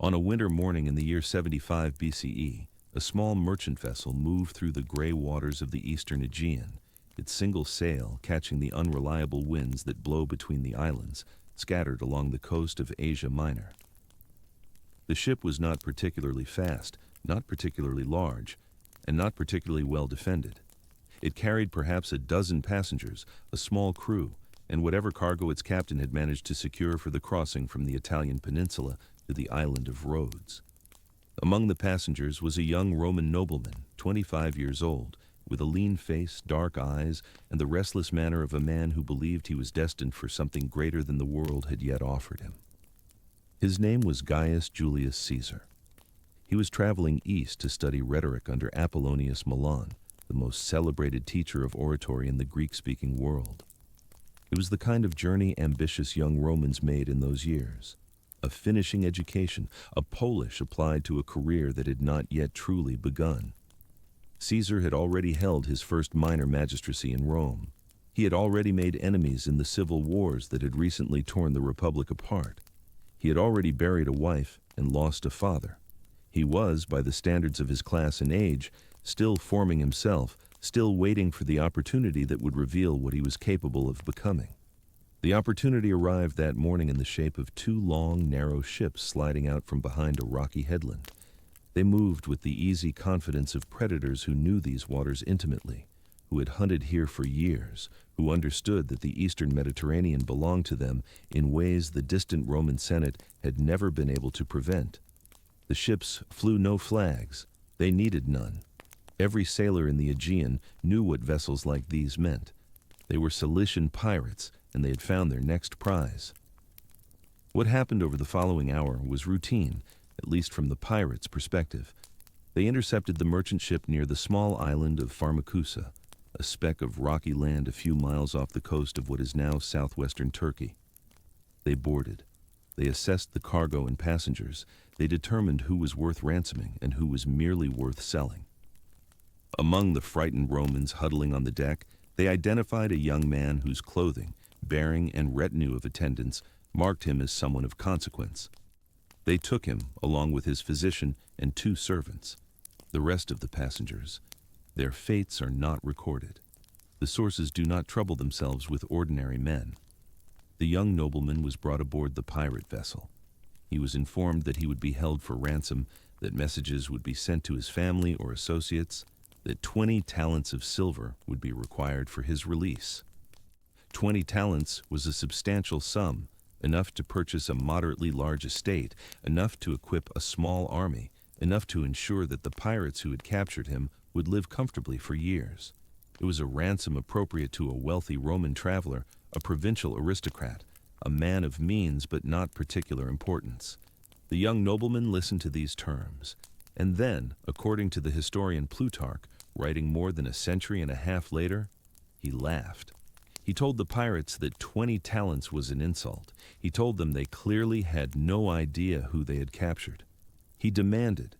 On a winter morning in the year 75 BCE, a small merchant vessel moved through the gray waters of the eastern Aegean, its single sail catching the unreliable winds that blow between the islands, scattered along the coast of Asia Minor. The ship was not particularly fast, not particularly large, and not particularly well defended. It carried perhaps a dozen passengers, a small crew, and whatever cargo its captain had managed to secure for the crossing from the Italian peninsula to the island of Rhodes. Among the passengers was a young Roman nobleman, 25 years old, with a lean face, dark eyes, and the restless manner of a man who believed he was destined for something greater than the world had yet offered him. His name was Gaius Julius Caesar. He was traveling east to study rhetoric under Apollonius Milon, the most celebrated teacher of oratory in the Greek-speaking world. It was the kind of journey ambitious young Romans made in those years. A finishing education, a polish applied to a career that had not yet truly begun. Caesar had already held his first minor magistracy in Rome. He had already made enemies in the civil wars that had recently torn the Republic apart. He had already buried a wife and lost a father. He was, by the standards of his class and age, still forming himself, still waiting for the opportunity that would reveal what he was capable of becoming. The opportunity arrived that morning in the shape of two long, narrow ships sliding out from behind a rocky headland. They moved with the easy confidence of predators who knew these waters intimately, who had hunted here for years, who understood that the eastern Mediterranean belonged to them in ways the distant Roman Senate had never been able to prevent. The ships flew no flags. They needed none. Every sailor in the Aegean knew what vessels like these meant. They were Cilician pirates, and they had found their next prize. What happened over the following hour was routine, at least from the pirates' perspective. They intercepted the merchant ship near the small island of Pharmacusa, a speck of rocky land a few miles off the coast of what is now southwestern Turkey. They boarded. They assessed the cargo and passengers. They determined who was worth ransoming and who was merely worth selling. Among the frightened Romans huddling on the deck, they identified a young man whose clothing, bearing, and retinue of attendants marked him as someone of consequence. They took him, along with his physician and two servants. The rest of the passengers, their fates are not recorded. The sources do not trouble themselves with ordinary men. The young nobleman was brought aboard the pirate vessel. He was informed that he would be held for ransom, that messages would be sent to his family or associates, that 20 talents of silver would be required for his release. 20 talents was a substantial sum, enough to purchase a moderately large estate, enough to equip a small army, enough to ensure that the pirates who had captured him would live comfortably for years. It was a ransom appropriate to a wealthy Roman traveler, a provincial aristocrat, a man of means but not particular importance. The young nobleman listened to these terms, and then, according to the historian Plutarch, writing more than a century and a half later, he laughed. He told the pirates that 20 talents was an insult. He told them they clearly had no idea who they had captured. He demanded,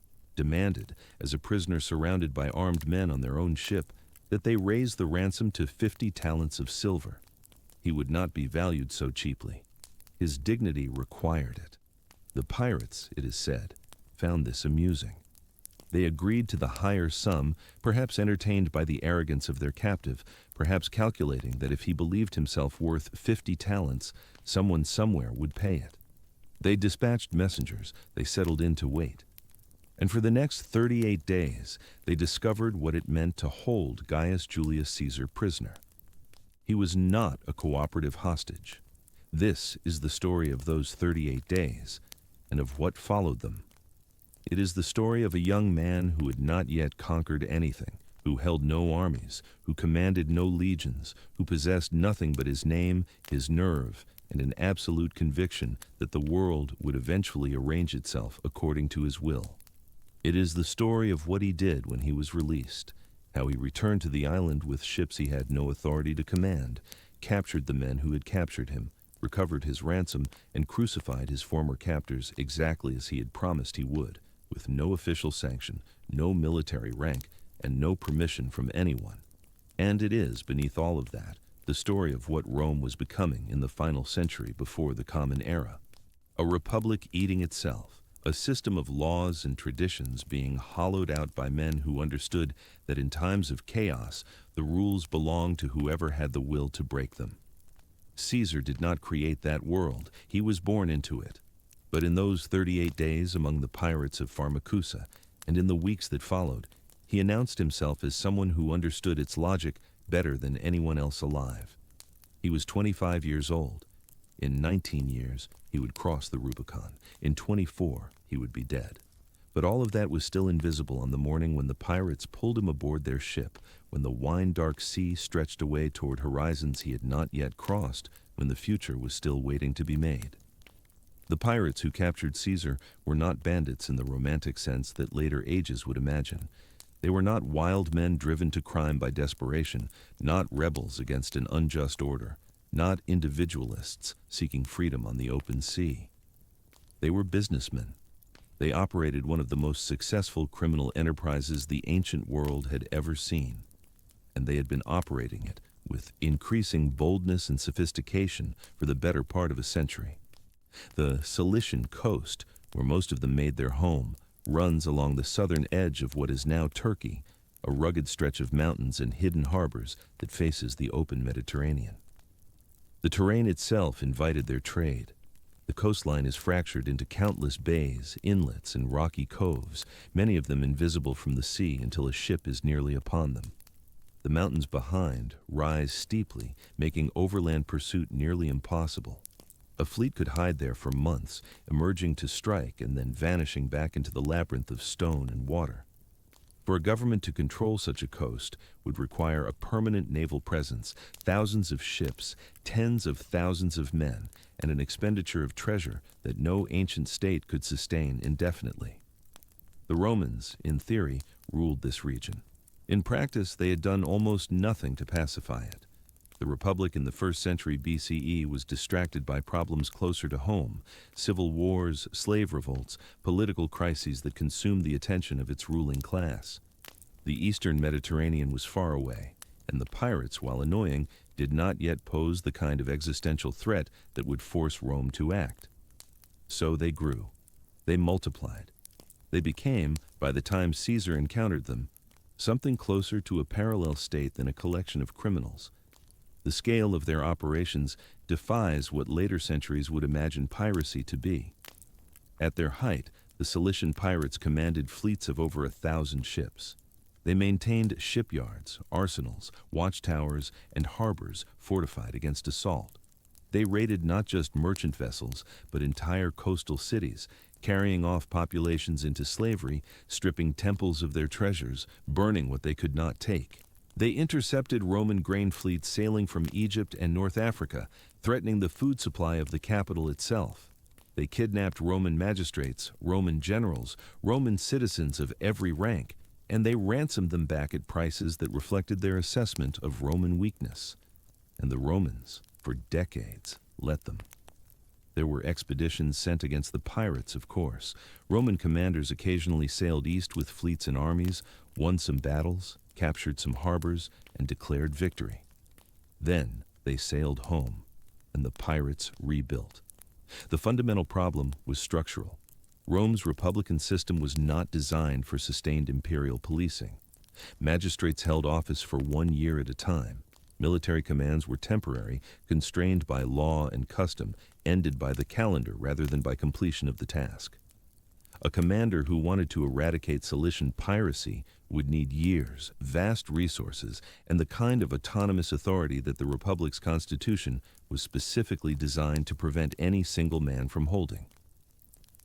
as a prisoner surrounded by armed men on their own ship, that they raise the ransom to 50 talents of silver. He would not be valued so cheaply. His dignity required it. The pirates, it is said, found this amusing. They agreed to the higher sum, perhaps entertained by the arrogance of their captive, perhaps calculating that if he believed himself worth 50 talents, someone somewhere would pay it. They dispatched messengers. They settled in to wait. And for the next 38 days, they discovered what it meant to hold Gaius Julius Caesar prisoner. He was not a cooperative hostage. This is the story of those 38 days, and of what followed them. It is the story of a young man who had not yet conquered anything, who held no armies, who commanded no legions, who possessed nothing but his name, his nerve, and an absolute conviction that the world would eventually arrange itself according to his will. It is the story of what he did when he was released, how he returned to the island with ships he had no authority to command, captured the men who had captured him, recovered his ransom, and crucified his former captors exactly as he had promised he would, with no official sanction, no military rank, and no permission from anyone. And it is, beneath all of that, the story of what Rome was becoming in the final century before the Common Era. A republic eating itself, a system of laws and traditions being hollowed out by men who understood that in times of chaos, the rules belonged to whoever had the will to break them. Caesar did not create that world, he was born into it. But in those 38 days among the pirates of Pharmacusa, and in the weeks that followed, he announced himself as someone who understood its logic better than anyone else alive. He was 25 years old. In 19 years, he would cross the Rubicon. In 24, he would be dead. But all of that was still invisible on the morning when the pirates pulled him aboard their ship, when the wine-dark sea stretched away toward horizons he had not yet crossed, when the future was still waiting to be made. The pirates who captured Caesar were not bandits in the romantic sense that later ages would imagine. They were not wild men driven to crime by desperation, not rebels against an unjust order, not individualists seeking freedom on the open sea. They were businessmen. They operated one of the most successful criminal enterprises the ancient world had ever seen, and they had been operating it with increasing boldness and sophistication for the better part of a century. The Cilician coast, where most of them made their home, runs along the southern edge of what is now Turkey, a rugged stretch of mountains and hidden harbors that faces the open Mediterranean. The terrain itself invited their trade. The coastline is fractured into countless bays, inlets, and rocky coves, many of them invisible from the sea until a ship is nearly upon them. The mountains behind rise steeply, making overland pursuit nearly impossible. A fleet could hide there for months, emerging to strike and then vanishing back into the labyrinth of stone and water. For a government to control such a coast would require a permanent naval presence, thousands of ships, tens of thousands of men, and an expenditure of treasure that no ancient state could sustain indefinitely. The Romans, in theory, ruled this region. In practice, they had done almost nothing to pacify it. The Republic in the 1st century BCE was distracted by problems closer to home, civil wars, slave revolts, political crises that consumed the attention of its ruling class. The eastern Mediterranean was far away, and the pirates, while annoying, did not yet pose the kind of existential threat that would force Rome to act. So they grew. They multiplied. They became, by the time Caesar encountered them, something closer to a parallel state than a collection of criminals. The scale of their operations defies what later centuries would imagine piracy to be. At their height, the Cilician pirates commanded fleets of over 1,000 ships. They maintained shipyards, arsenals, watchtowers, and harbors fortified against assault. They raided not just merchant vessels, but entire coastal cities, carrying off populations into slavery, stripping temples of their treasures, burning what they could not take. They intercepted Roman grain fleets sailing from Egypt and North Africa, threatening the food supply of the capital itself. They kidnapped Roman magistrates, Roman generals, Roman citizens of every rank, and they ransomed them back at prices that reflected their assessment of Roman weakness. And the Romans, for decades, let them. There were expeditions sent against the pirates, of course. Roman commanders occasionally sailed east with fleets and armies, won some battles, captured some harbors, and declared victory. Then they sailed home, and the pirates rebuilt. The fundamental problem was structural. Rome's republican system was not designed for sustained imperial policing. Magistrates held office for 1 year at a time. Military commands were temporary, constrained by law and custom, ended by the calendar rather than by completion of the task. A commander who wanted to eradicate Cilician piracy would need years, vast resources, and the kind of autonomous authority that the Republic's constitution was specifically designed to prevent any single man from holding.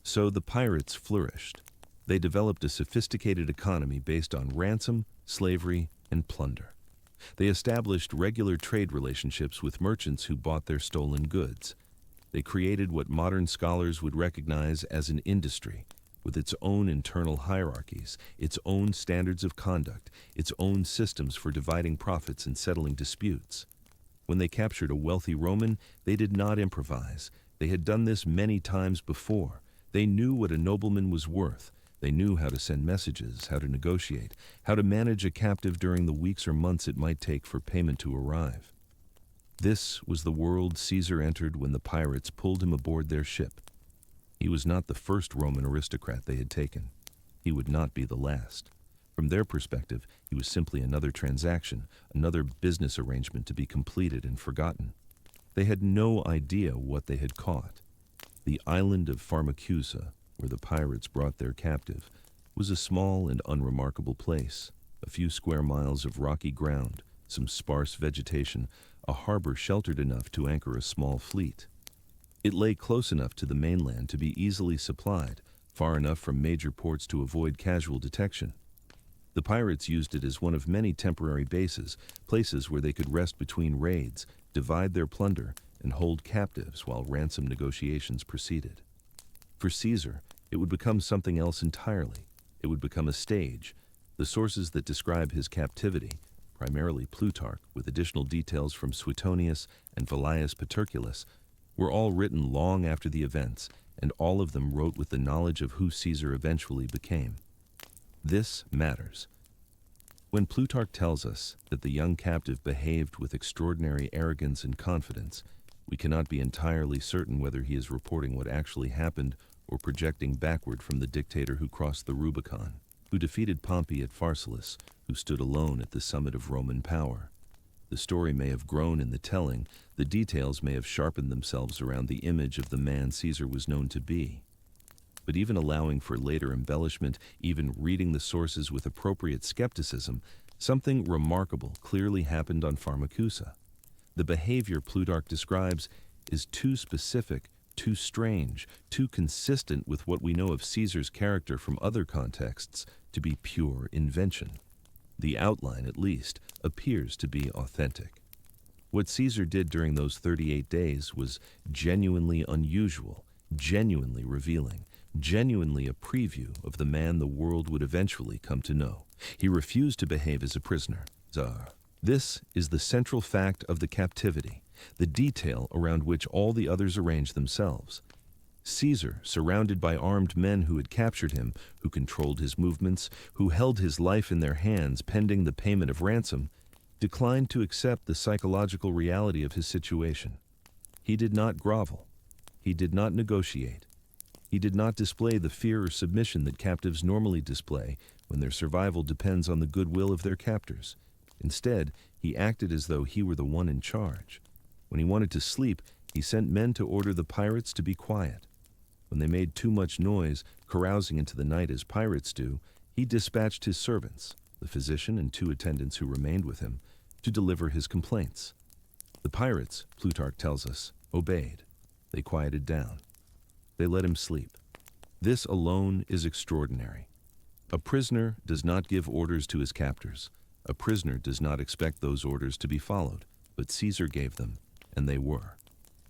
So the pirates flourished. They developed a sophisticated economy based on ransom, slavery, and plunder. They established regular trade relationships with merchants who bought their stolen goods. They created what modern scholars would recognize as an industry, with its own internal hierarchies, its own standards of conduct, its own systems for dividing profits and settling disputes. When they captured a wealthy Roman, they did not improvise. They had done this many times before. They knew what a nobleman was worth. They knew how to send messages, how to negotiate, how to manage a captive during the weeks or months it might take for payment to arrive. This was the world Caesar entered when the pirates pulled him aboard their ship. He was not the first Roman aristocrat they had taken. He would not be the last. From their perspective, he was simply another transaction, another business arrangement to be completed and forgotten. They had no idea what they had caught. The island of Pharmacusa, where the pirates brought their captive, was a small and unremarkable place. A few square miles of rocky ground, some sparse vegetation, a harbor sheltered enough to anchor a small fleet. It lay close enough to the mainland to be easily supplied, far enough from major ports to avoid casual detection. The pirates used it as one of many temporary bases, places where they could rest between raids, divide their plunder, and hold captives while ransom negotiations proceeded. For Caesar, it would become something else entirely. It would become a stage. The sources that describe his captivity, primarily Plutarch, with additional details from Suetonius and Velleius Paterculus, were all written long after the events, and all of them wrote with the knowledge of who Caesar eventually became. This matters. When Plutarch tells us that the young captive behaved with extraordinary arrogance and confidence, we cannot be entirely certain whether he is reporting what actually happened or projecting backward from the dictator who crossed the Rubicon, who defeated Pompey at Pharsalus, who stood alone at the summit of Roman power. The story may have grown in the telling, the details may have sharpened themselves around the image of the man Caesar was known to be. But even allowing for later embellishment, even reading the sources with appropriate skepticism, something remarkable clearly happened on Pharmacusa. The behavior Plutarch describes is too specific, too strange, too consistent with what we know of Caesar's character from other contexts to be pure invention. The outline, at least, appears to be authentic. What Caesar did during those 38 days was genuinely unusual, genuinely revealing, genuinely a preview of the man the world would eventually come to know. He refused to behave as a prisoner. This is the central fact of the captivity, the detail around which all the others arranged themselves. Caesar, surrounded by armed men who had captured him, who controlled his movements, who held his life in their hands pending the payment of ransom, declined to accept the psychological reality of his situation. He did not grovel. He did not negotiate. He did not display the fear or submission that captives normally display when their survival depends on the goodwill of their captors. Instead, he acted as though he were the one in charge. When he wanted to sleep, he sent men to order the pirates to be quiet. When they made too much noise, carousing into the night as pirates do, he dispatched his servants, the physician and 2 attendants who remained with him, to deliver his complaints. The pirates, Plutarch tells us, obeyed. They quieted down. They let him sleep. This alone is extraordinary. A prisoner does not give orders to his captors. A prisoner does not expect those orders to be followed, but Caesar gave them, and they were.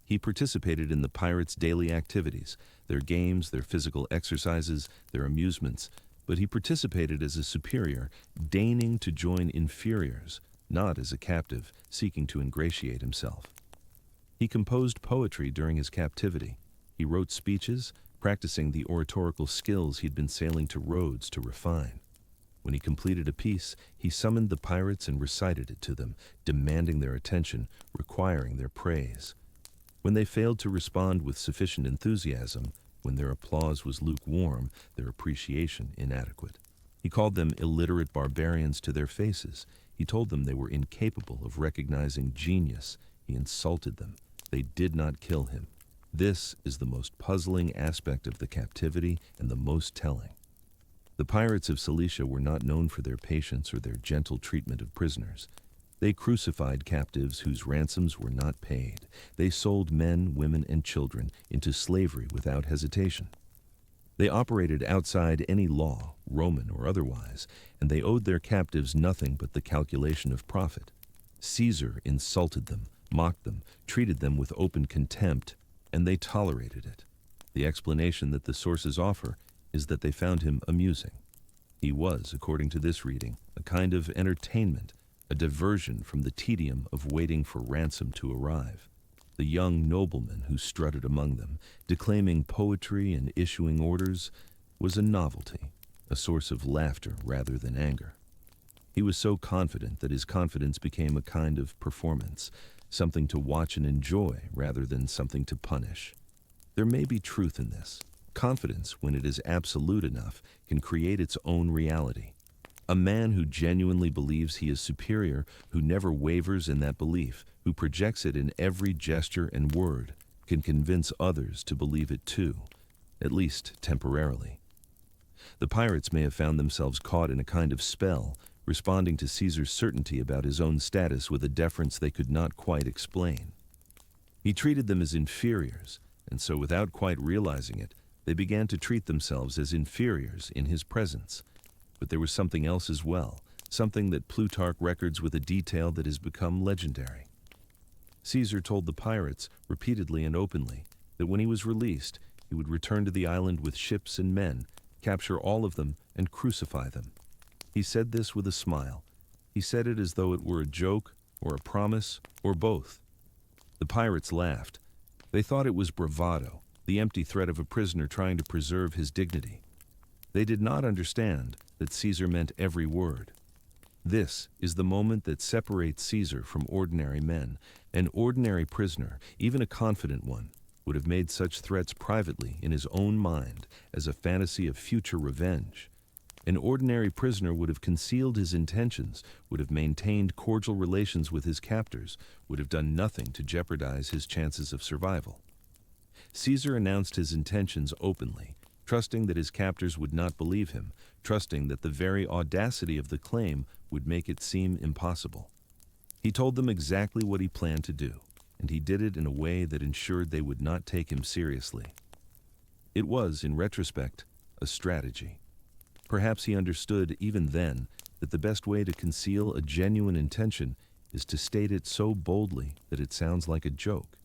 He participated in the pirates' daily activities, their games, their physical exercises, their amusements, but he participated as a superior, deigning to join inferiors, not as a captive, seeking to ingratiate himself. He composed poetry during his captivity. He wrote speeches, practicing the oratorical skills he'd been sailing to Rhodes to refine. When he completed a piece, he summoned the pirates and recited it to them, demanding their attention, requiring their praise. When they failed to respond with sufficient enthusiasm, when their applause was lukewarm, their appreciation inadequate, he called them illiterate barbarians to their faces. He told them they were incapable of recognizing genius. He insulted them. They did not kill him. This is the most puzzling aspect of the captivity and the most telling. The pirates of Cilicia were not known for their patience or their gentle treatment of prisoners. They crucified captives whose ransoms were not paid. They sold men, women, and children into slavery without hesitation. They operated outside any law, Roman or otherwise, and they owed their captives nothing but the calculation of profit. Caesar insulted them, mocked them, treated them with open contempt, and they tolerated it. The explanation that the sources offer is that they found him amusing. He was, according to this reading, a kind of entertainment, a diversion from the tedium of waiting for ransom to arrive. The young nobleman who strutted among them, declaiming poetry and issuing orders, was a novelty, a source of laughter rather than anger. He was so confident that his confidence became a kind of performance, something to watch and enjoy rather than something to punish. There may be truth in this. Confidence, when it is absolute enough, can create its own reality. A man who genuinely believes he is superior, who never wavers in that belief, who projects it in every gesture and word, can convince others to believe it too, at least temporarily. The pirates may have found themselves caught in a kind of spell, responding to Caesar's certainty about his own status with a deference they could not quite explain. He treated them as inferiors, and so without quite realizing it, they began to treat themselves as inferiors in his presence. But there was something else as well, something that Plutarch records with a detail that has become legendary. Caesar told the pirates, repeatedly and openly, that when he was released, he would return to the island with ships and men, capture all of them, and crucify them. He said this with a smile. He said it as though it were a joke, or a promise, or both. The pirates laughed. They thought it was bravado, the empty threat of a prisoner trying to preserve his dignity. They did not understand that Caesar meant every word. This is the moment that separates Caesar from ordinary men. An ordinary prisoner, even a confident one, would have made such threats privately in his own mind as a fantasy of future revenge. An ordinary prisoner would have concealed his intentions, would have maintained cordial relations with his captors, would have done nothing to jeopardize his chances of survival. Caesar announced his intentions openly, trusting that his captors would not believe him, trusting that the very audacity of the claim would make it seem impossible. He told them exactly what he planned to do, and he did it in a way that ensured they would not take him seriously. It was, in retrospect, a strategy. Perhaps he understood even then that the best way to conceal a genuine intention is to state it so boldly that it sounds like a joke.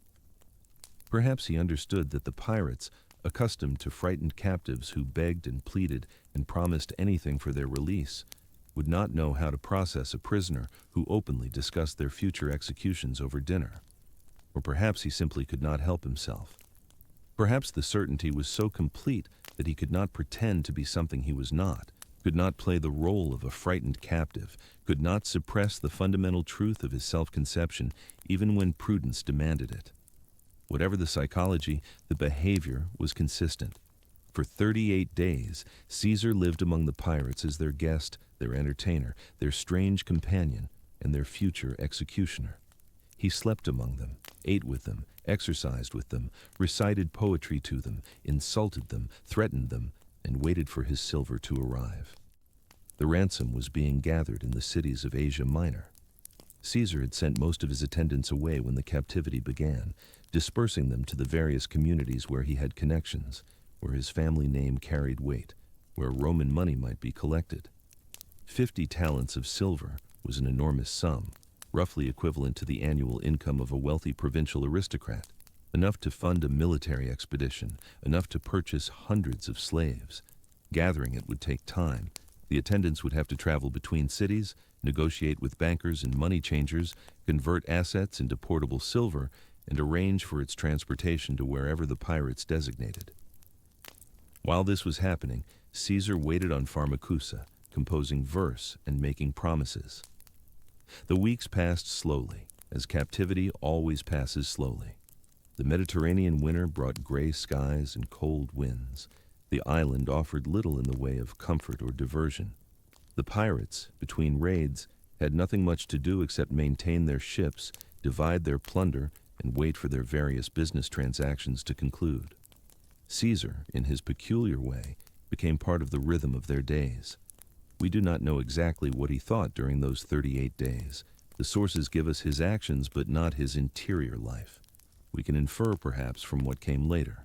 Perhaps he understood that the pirates, accustomed to frightened captives who begged and pleaded and promised anything for their release, would not know how to process a prisoner who openly discussed their future executions over dinner. Or perhaps he simply could not help himself. Perhaps the certainty was so complete that he could not pretend to be something he was not, could not play the role of a frightened captive, could not suppress the fundamental truth of his self-conception even when prudence demanded it. Whatever the psychology, the behavior was consistent. For 38 days, Caesar lived among the pirates as their guest, their entertainer, their strange companion, and their future executioner. He slept among them, ate with them, exercised with them, recited poetry to them, insulted them, threatened them, and waited for his silver to arrive. The ransom was being gathered in the cities of Asia Minor. Caesar had sent most of his attendants away when the captivity began, dispersing them to the various communities where he had connections, where his family name carried weight, where Roman money might be collected. 50 talents of silver was an enormous sum, roughly equivalent to the annual income of a wealthy provincial aristocrat, enough to fund a military expedition, enough to purchase hundreds of slaves. Gathering it would take time. The attendants would have to travel between cities, negotiate with bankers and money changers, convert assets into portable silver, and arrange for its transportation to wherever the pirates designated. While this was happening, Caesar waited on Pharmacusa, composing verse and making promises. The weeks passed slowly, as captivity always passes slowly. The Mediterranean winter brought gray skies and cold winds. The island offered little in the way of comfort or diversion. The pirates, between raids, had nothing much to do except maintain their ships, divide their plunder, and wait for their various business transactions to conclude. Caesar, in his peculiar way, became part of the rhythm of their days. We do not know exactly what he thought during those 38 days. The sources give us his actions, but not his interior life. We can infer, perhaps, from what came later.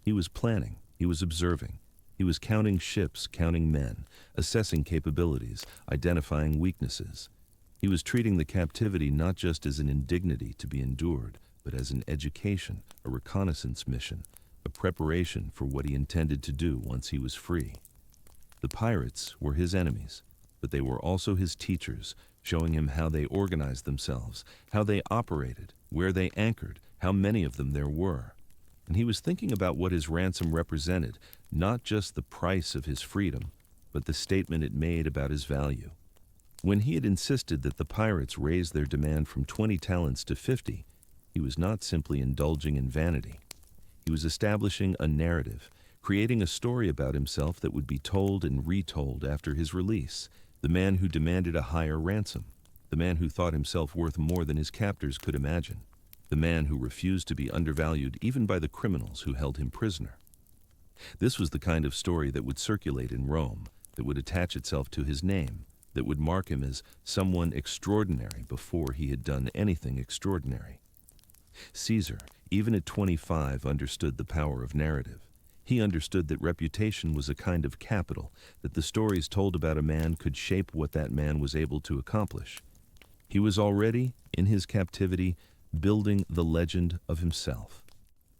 He was planning, he was observing, he was counting ships, counting men, assessing capabilities, identifying weaknesses. He was treating the captivity not just as an indignity to be endured, but as an education, a reconnaissance mission, a preparation for what he intended to do once he was free. The pirates were his enemies, but they were also his teachers, showing him how they organized themselves, how they operated, where they anchored, how many of them there were. And he was thinking about what his ransom represented, not just the price of his freedom, but the statement it made about his value. When he had insisted that the pirates raise their demand from 20 talents to 50, he was not simply indulging in vanity. He was establishing a narrative, creating a story about himself that would be told and retold after his release. The man who demanded a higher ransom, the man who thought himself worth more than his captors could imagine, the man who refused to be undervalued even by the criminals who held him prisoner. This was the kind of story that would circulate in Rome, that would attach itself to his name, that would mark him as someone extraordinary before he had done anything extraordinary. Caesar, even at 25, understood the power of narrative. He understood that reputation was a kind of capital, that the stories told about a man could shape what that man was able to accomplish. He was already, in his captivity, building the legend of himself.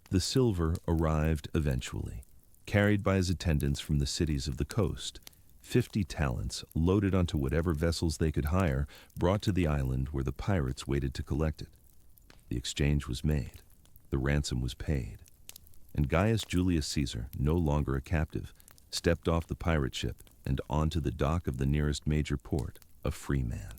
The silver arrived eventually, carried by his attendants from the cities of the coast. 50 talents, loaded onto whatever vessels they could hire, brought to the island where the pirates waited to collect it. The exchange was made. The ransom was paid. And Gaius Julius Caesar, no longer a captive, stepped off the pirate ship and onto the dock of the nearest major port, a free man.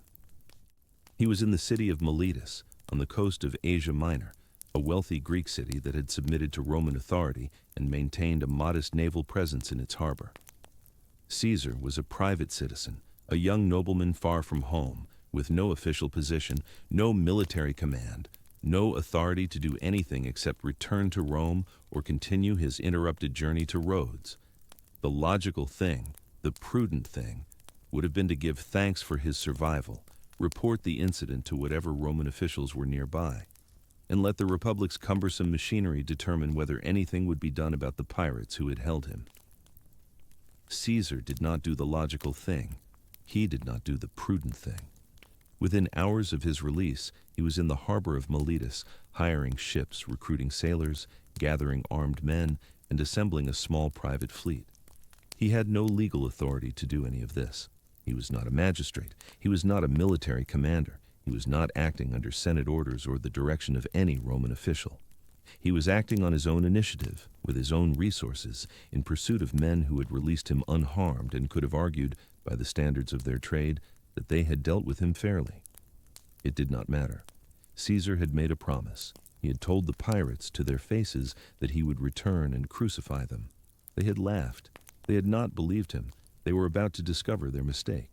He was in the city of Miletus, on the coast of Asia Minor, a wealthy Greek city that had submitted to Roman authority and maintained a modest naval presence in its harbor. Caesar was a private citizen, a young nobleman far from home, with no official position, no military command, no authority to do anything except return to Rome or continue his interrupted journey to Rhodes. The logical thing, the prudent thing, would have been to give thanks for his survival, report the incident to whatever Roman officials were nearby, and let the Republic's cumbersome machinery determine whether anything would be done about the pirates who had held him. Caesar did not do the logical thing. He did not do the prudent thing. Within hours of his release, he was in the harbor of Miletus, hiring ships, recruiting sailors, gathering armed men, and assembling a small private fleet. He had no legal authority to do any of this. He was not a magistrate. He was not a military commander. He was not acting under Senate orders or the direction of any Roman official. He was acting on his own initiative, with his own resources, in pursuit of men who had released him unharmed and could have argued, by the standards of their trade, that they had dealt with him fairly. It did not matter. Caesar had made a promise. He had told the pirates to their faces that he would return and crucify them. They had laughed. They had not believed him. They were about to discover their mistake.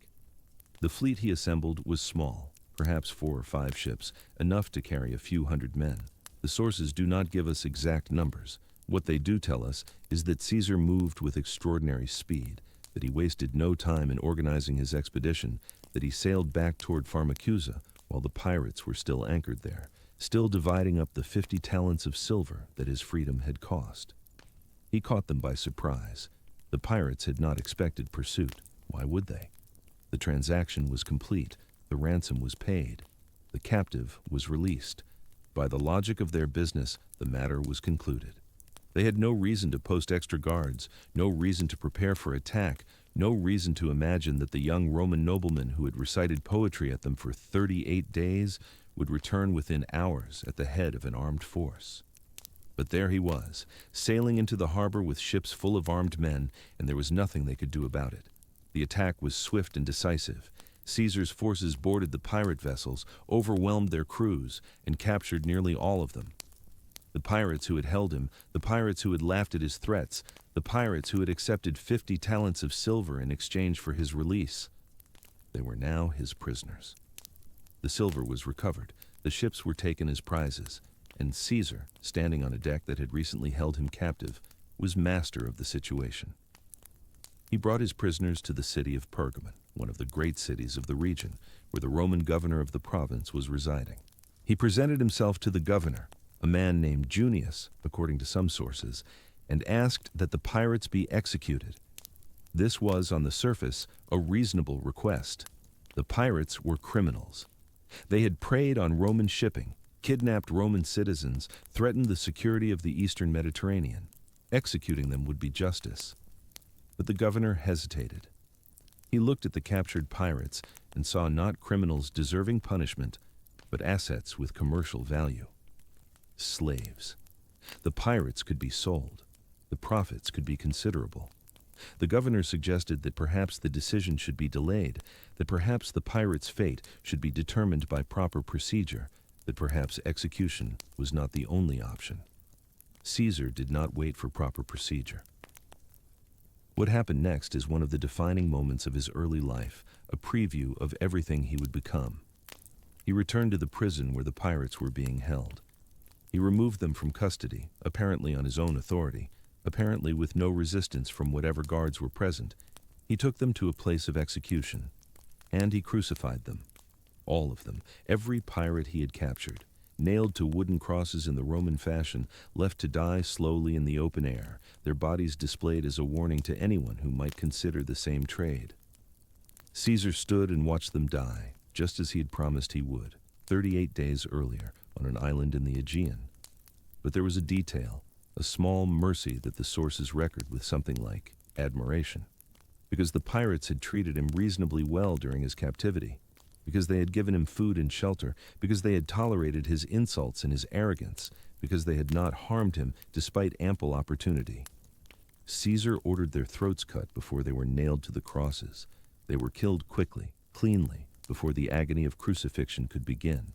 The fleet he assembled was small, perhaps 4 or 5 ships, enough to carry a few hundred men. The sources do not give us exact numbers. What they do tell us is that Caesar moved with extraordinary speed, that he wasted no time in organizing his expedition, that he sailed back toward Pharmacusa while the pirates were still anchored there, still dividing up the 50 talents of silver that his freedom had cost. He caught them by surprise. The pirates had not expected pursuit. Why would they? The transaction was complete. The ransom was paid. The captive was released. By the logic of their business, the matter was concluded. They had no reason to post extra guards, no reason to prepare for attack, no reason to imagine that the young Roman nobleman who had recited poetry at them for 38 days would return within hours at the head of an armed force. But there he was, sailing into the harbor with ships full of armed men, and there was nothing they could do about it. The attack was swift and decisive. Caesar's forces boarded the pirate vessels, overwhelmed their crews, and captured nearly all of them. The pirates who had held him, the pirates who had laughed at his threats, the pirates who had accepted 50 talents of silver in exchange for his release. They were now his prisoners. The silver was recovered, the ships were taken as prizes, and Caesar, standing on a deck that had recently held him captive, was master of the situation. He brought his prisoners to the city of Pergamon, one of the great cities of the region, where the Roman governor of the province was residing. He presented himself to the governor, a man named Julius, according to some sources, and asked that the pirates be executed. This was, on the surface, a reasonable request. The pirates were criminals. They had preyed on Roman shipping, kidnapped Roman citizens, threatened the security of the eastern Mediterranean. Executing them would be justice. But the governor hesitated. He looked at the captured pirates and saw not criminals deserving punishment, but assets with commercial value. Slaves. The pirates could be sold. The profits could be considerable. The governor suggested that perhaps the decision should be delayed, that perhaps the pirates' fate should be determined by proper procedure, that perhaps execution was not the only option. Caesar did not wait for proper procedure. What happened next is one of the defining moments of his early life, a preview of everything he would become. He returned to the prison where the pirates were being held. He removed them from custody, apparently on his own authority, apparently with no resistance from whatever guards were present. He took them to a place of execution, and he crucified them. All of them, every pirate he had captured, nailed to wooden crosses in the Roman fashion, left to die slowly in the open air, their bodies displayed as a warning to anyone who might consider the same trade. Caesar stood and watched them die, just as he had promised he would, 38 days earlier, on an island in the Aegean. But there was a detail, a small mercy that the sources record with something like admiration. Because the pirates had treated him reasonably well during his captivity, because they had given him food and shelter, because they had tolerated his insults and his arrogance, because they had not harmed him despite ample opportunity. Caesar ordered their throats cut before they were nailed to the crosses. They were killed quickly, cleanly, before the agony of crucifixion could begin.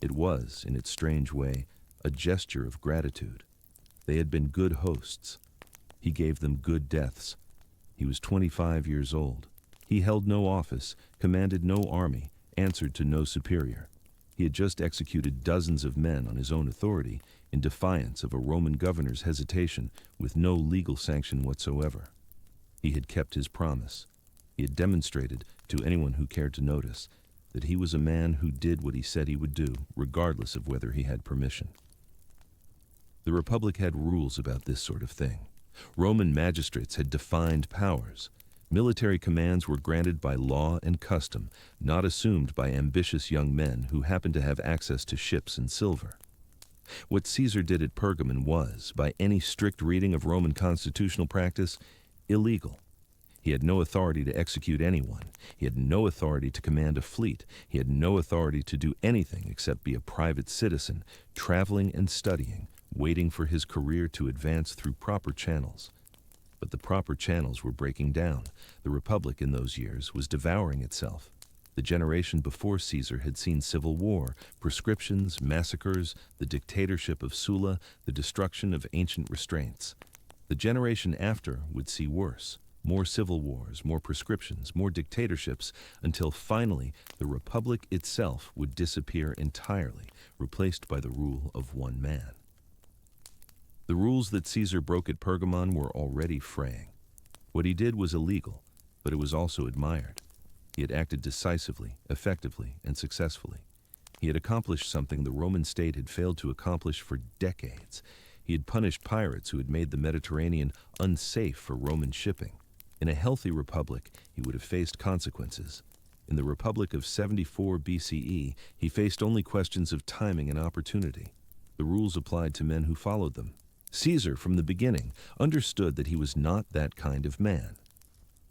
It was, in its strange way, a gesture of gratitude. They had been good hosts. He gave them good deaths. He was 25 years old. He held no office, commanded no army, answered to no superior. He had just executed dozens of men on his own authority, in defiance of a Roman governor's hesitation, with no legal sanction whatsoever. He had kept his promise. He had demonstrated, to anyone who cared to notice, that he was a man who did what he said he would do, regardless of whether he had permission. The Republic had rules about this sort of thing. Roman magistrates had defined powers. Military commands were granted by law and custom, not assumed by ambitious young men who happened to have access to ships and silver. What Caesar did at Pergamon was, by any strict reading of Roman constitutional practice, illegal. He had no authority to execute anyone. He had no authority to command a fleet. He had no authority to do anything except be a private citizen, traveling and studying, waiting for his career to advance through proper channels. But the proper channels were breaking down. The Republic in those years was devouring itself. The generation before Caesar had seen civil war, proscriptions, massacres, the dictatorship of Sulla, the destruction of ancient restraints. The generation after would see worse. More civil wars, more proscriptions, more dictatorships, until finally the Republic itself would disappear entirely, replaced by the rule of one man. The rules that Caesar broke at Pergamon were already fraying. What he did was illegal, but it was also admired. He had acted decisively, effectively, and successfully. He had accomplished something the Roman state had failed to accomplish for decades. He had punished pirates who had made the Mediterranean unsafe for Roman shipping. In a healthy republic, he would have faced consequences. In the Republic of 74 BCE, he faced only questions of timing and opportunity. The rules applied to men who followed them. Caesar, from the beginning, understood that he was not that kind of man.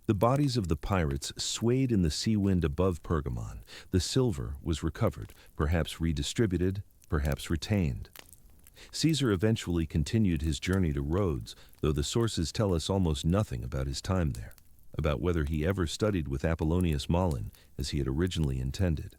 The bodies of the pirates swayed in the sea wind above Pergamon. The silver was recovered, perhaps redistributed, perhaps retained. Caesar eventually continued his journey to Rhodes, though the sources tell us almost nothing about his time there, about whether he ever studied with Apollonius Maulon as he had originally intended.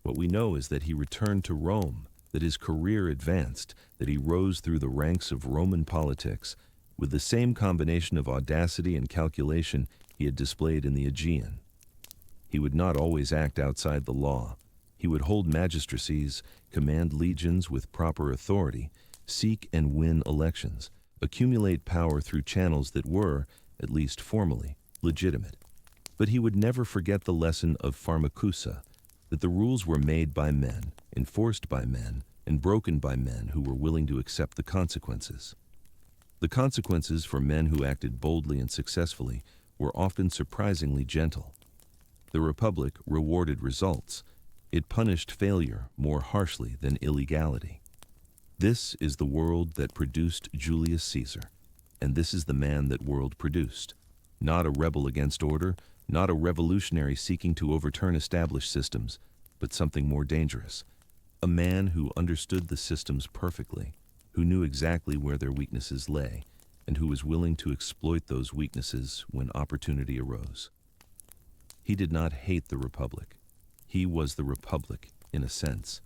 What we know is that he returned to Rome, that his career advanced, that he rose through the ranks of Roman politics with the same combination of audacity and calculation he had displayed in the Aegean. He would not always act outside the law. He would hold magistracies, command legions with proper authority, seek and win elections, accumulate power through channels that were, at least formally, legitimate. But he would never forget the lesson of Pharmacusa, that the rules were made by men, enforced by men, and broken by men who were willing to accept the consequences. The consequences for men who acted boldly and successfully were often surprisingly gentle. The Republic rewarded results. It punished failure more harshly than illegality. This is the world that produced Julius Caesar, and this is the man that world produced. Not a rebel against order, not a revolutionary seeking to overturn established systems, but something more dangerous. A man who understood the systems perfectly, who knew exactly where their weaknesses lay, and who was willing to exploit those weaknesses when opportunity arose. He did not hate the Republic. He was the Republic, in a sense,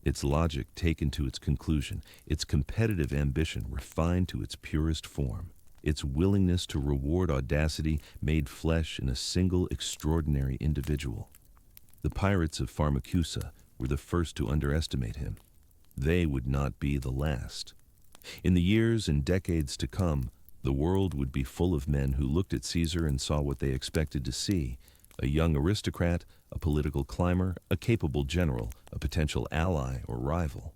its logic taken to its conclusion, its competitive ambition refined to its purest form. its willingness to reward audacity made flesh in a single extraordinary individual. The pirates of Pharmacusa were the first to underestimate him. They would not be the last. In the years and decades to come, the world would be full of men who looked at Caesar and saw what they expected to see: a young aristocrat, a political climber, a capable general, a potential ally or rival.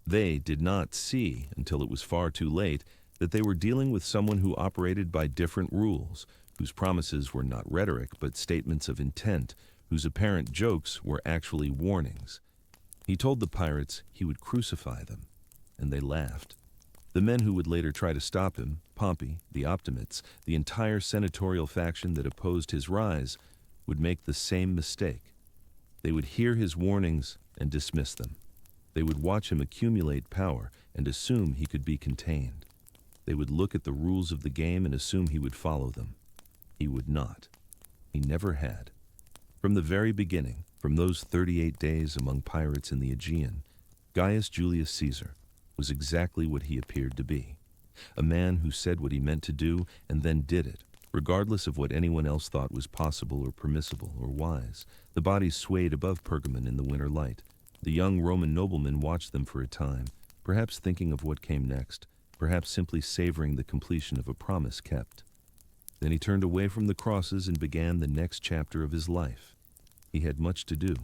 They did not see, until it was far too late, that they were dealing with someone who operated by different rules, whose promises were not rhetoric but statements of intent, whose apparent jokes were actually warnings. He told the pirates he would crucify them, and they laughed. The men who would later try to stop him, Pompey, the Optimates, the entire senatorial faction that opposed his rise, would make the same mistake. They would hear his warnings and dismiss them. They would watch him accumulate power and assume he could be contained. They would look at the rules of the game and assume he would follow them. He would not. He never had. From the very beginning, from those 38 days among pirates in the Aegean, Gaius Julius Caesar was exactly what he appeared to be: a man who said what he meant to do and then did it, regardless of what anyone else thought was possible or permissible or wise. The bodies swayed above Pergamon in the winter light. The young Roman nobleman watched them for a time, perhaps thinking of what came next, perhaps simply savoring the completion of a promise kept. Then he turned away from the crosses and began the next chapter of his life. He had much to do.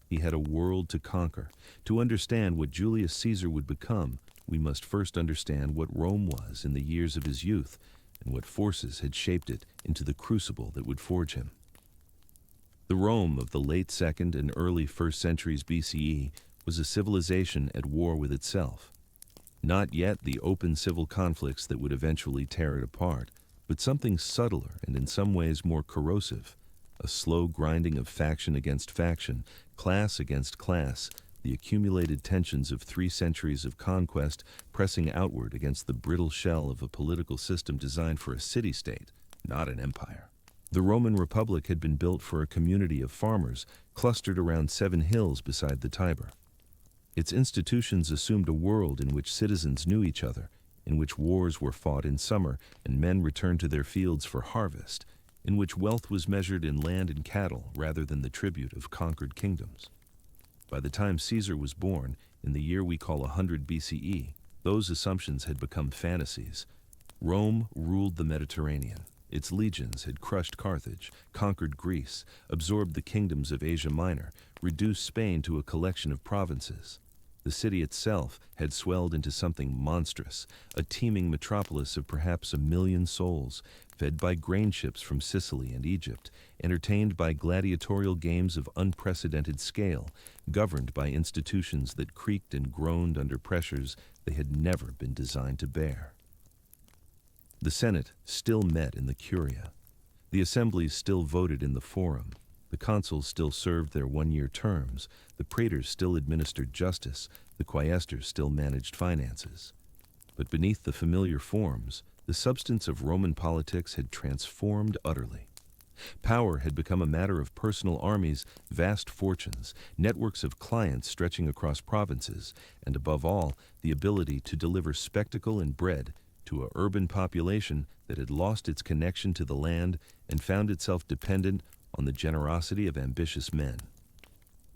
He had a world to conquer. To understand what Julius Caesar would become, we must first understand what Rome was in the years of his youth, and what forces had shaped it into the crucible that would forge him. The Rome of the late 2nd and early 1st centuries BCE was a civilization at war with itself. Not yet the open civil conflicts that would eventually tear it apart, but something subtler and in some ways more corrosive: a slow grinding of faction against faction, class against class, the accumulated tensions of 3 centuries of conquest pressing outward against the brittle shell of a political system designed for a city-state, not an empire. The Roman Republic had been built for a community of farmers clustered around 7 hills beside the Tiber. Its institutions assumed a world in which citizens knew each other, in which wars were fought in summer and men returned to their fields for harvest, in which wealth was measured in land and cattle rather than the tribute of conquered kingdoms. By the time Caesar was born, in the year we call 100 BCE, those assumptions had become fantasies. Rome ruled the Mediterranean. Its legions had crushed Carthage, conquered Greece, absorbed the kingdoms of Asia Minor, reduced Spain to a collection of provinces. The city itself had swelled into something monstrous, a teeming metropolis of perhaps 1 million souls, fed by grain ships from Sicily and Egypt, entertained by gladiatorial games of unprecedented scale, governed by institutions that creaked and groaned under pressures they had never been designed to bear. The Senate still met in the Curia. The assemblies still voted in the Forum. The consuls still served their 1-year terms. The praetors still administered justice. The quaestors still managed finances. But beneath the familiar forms, the substance of Roman politics had transformed utterly. Power had become a matter of personal armies, vast fortunes, networks of clients stretching across provinces, and above all, the ability to deliver spectacle and bread to an urban population that had lost its connection to the land and found itself dependent on the generosity of ambitious men.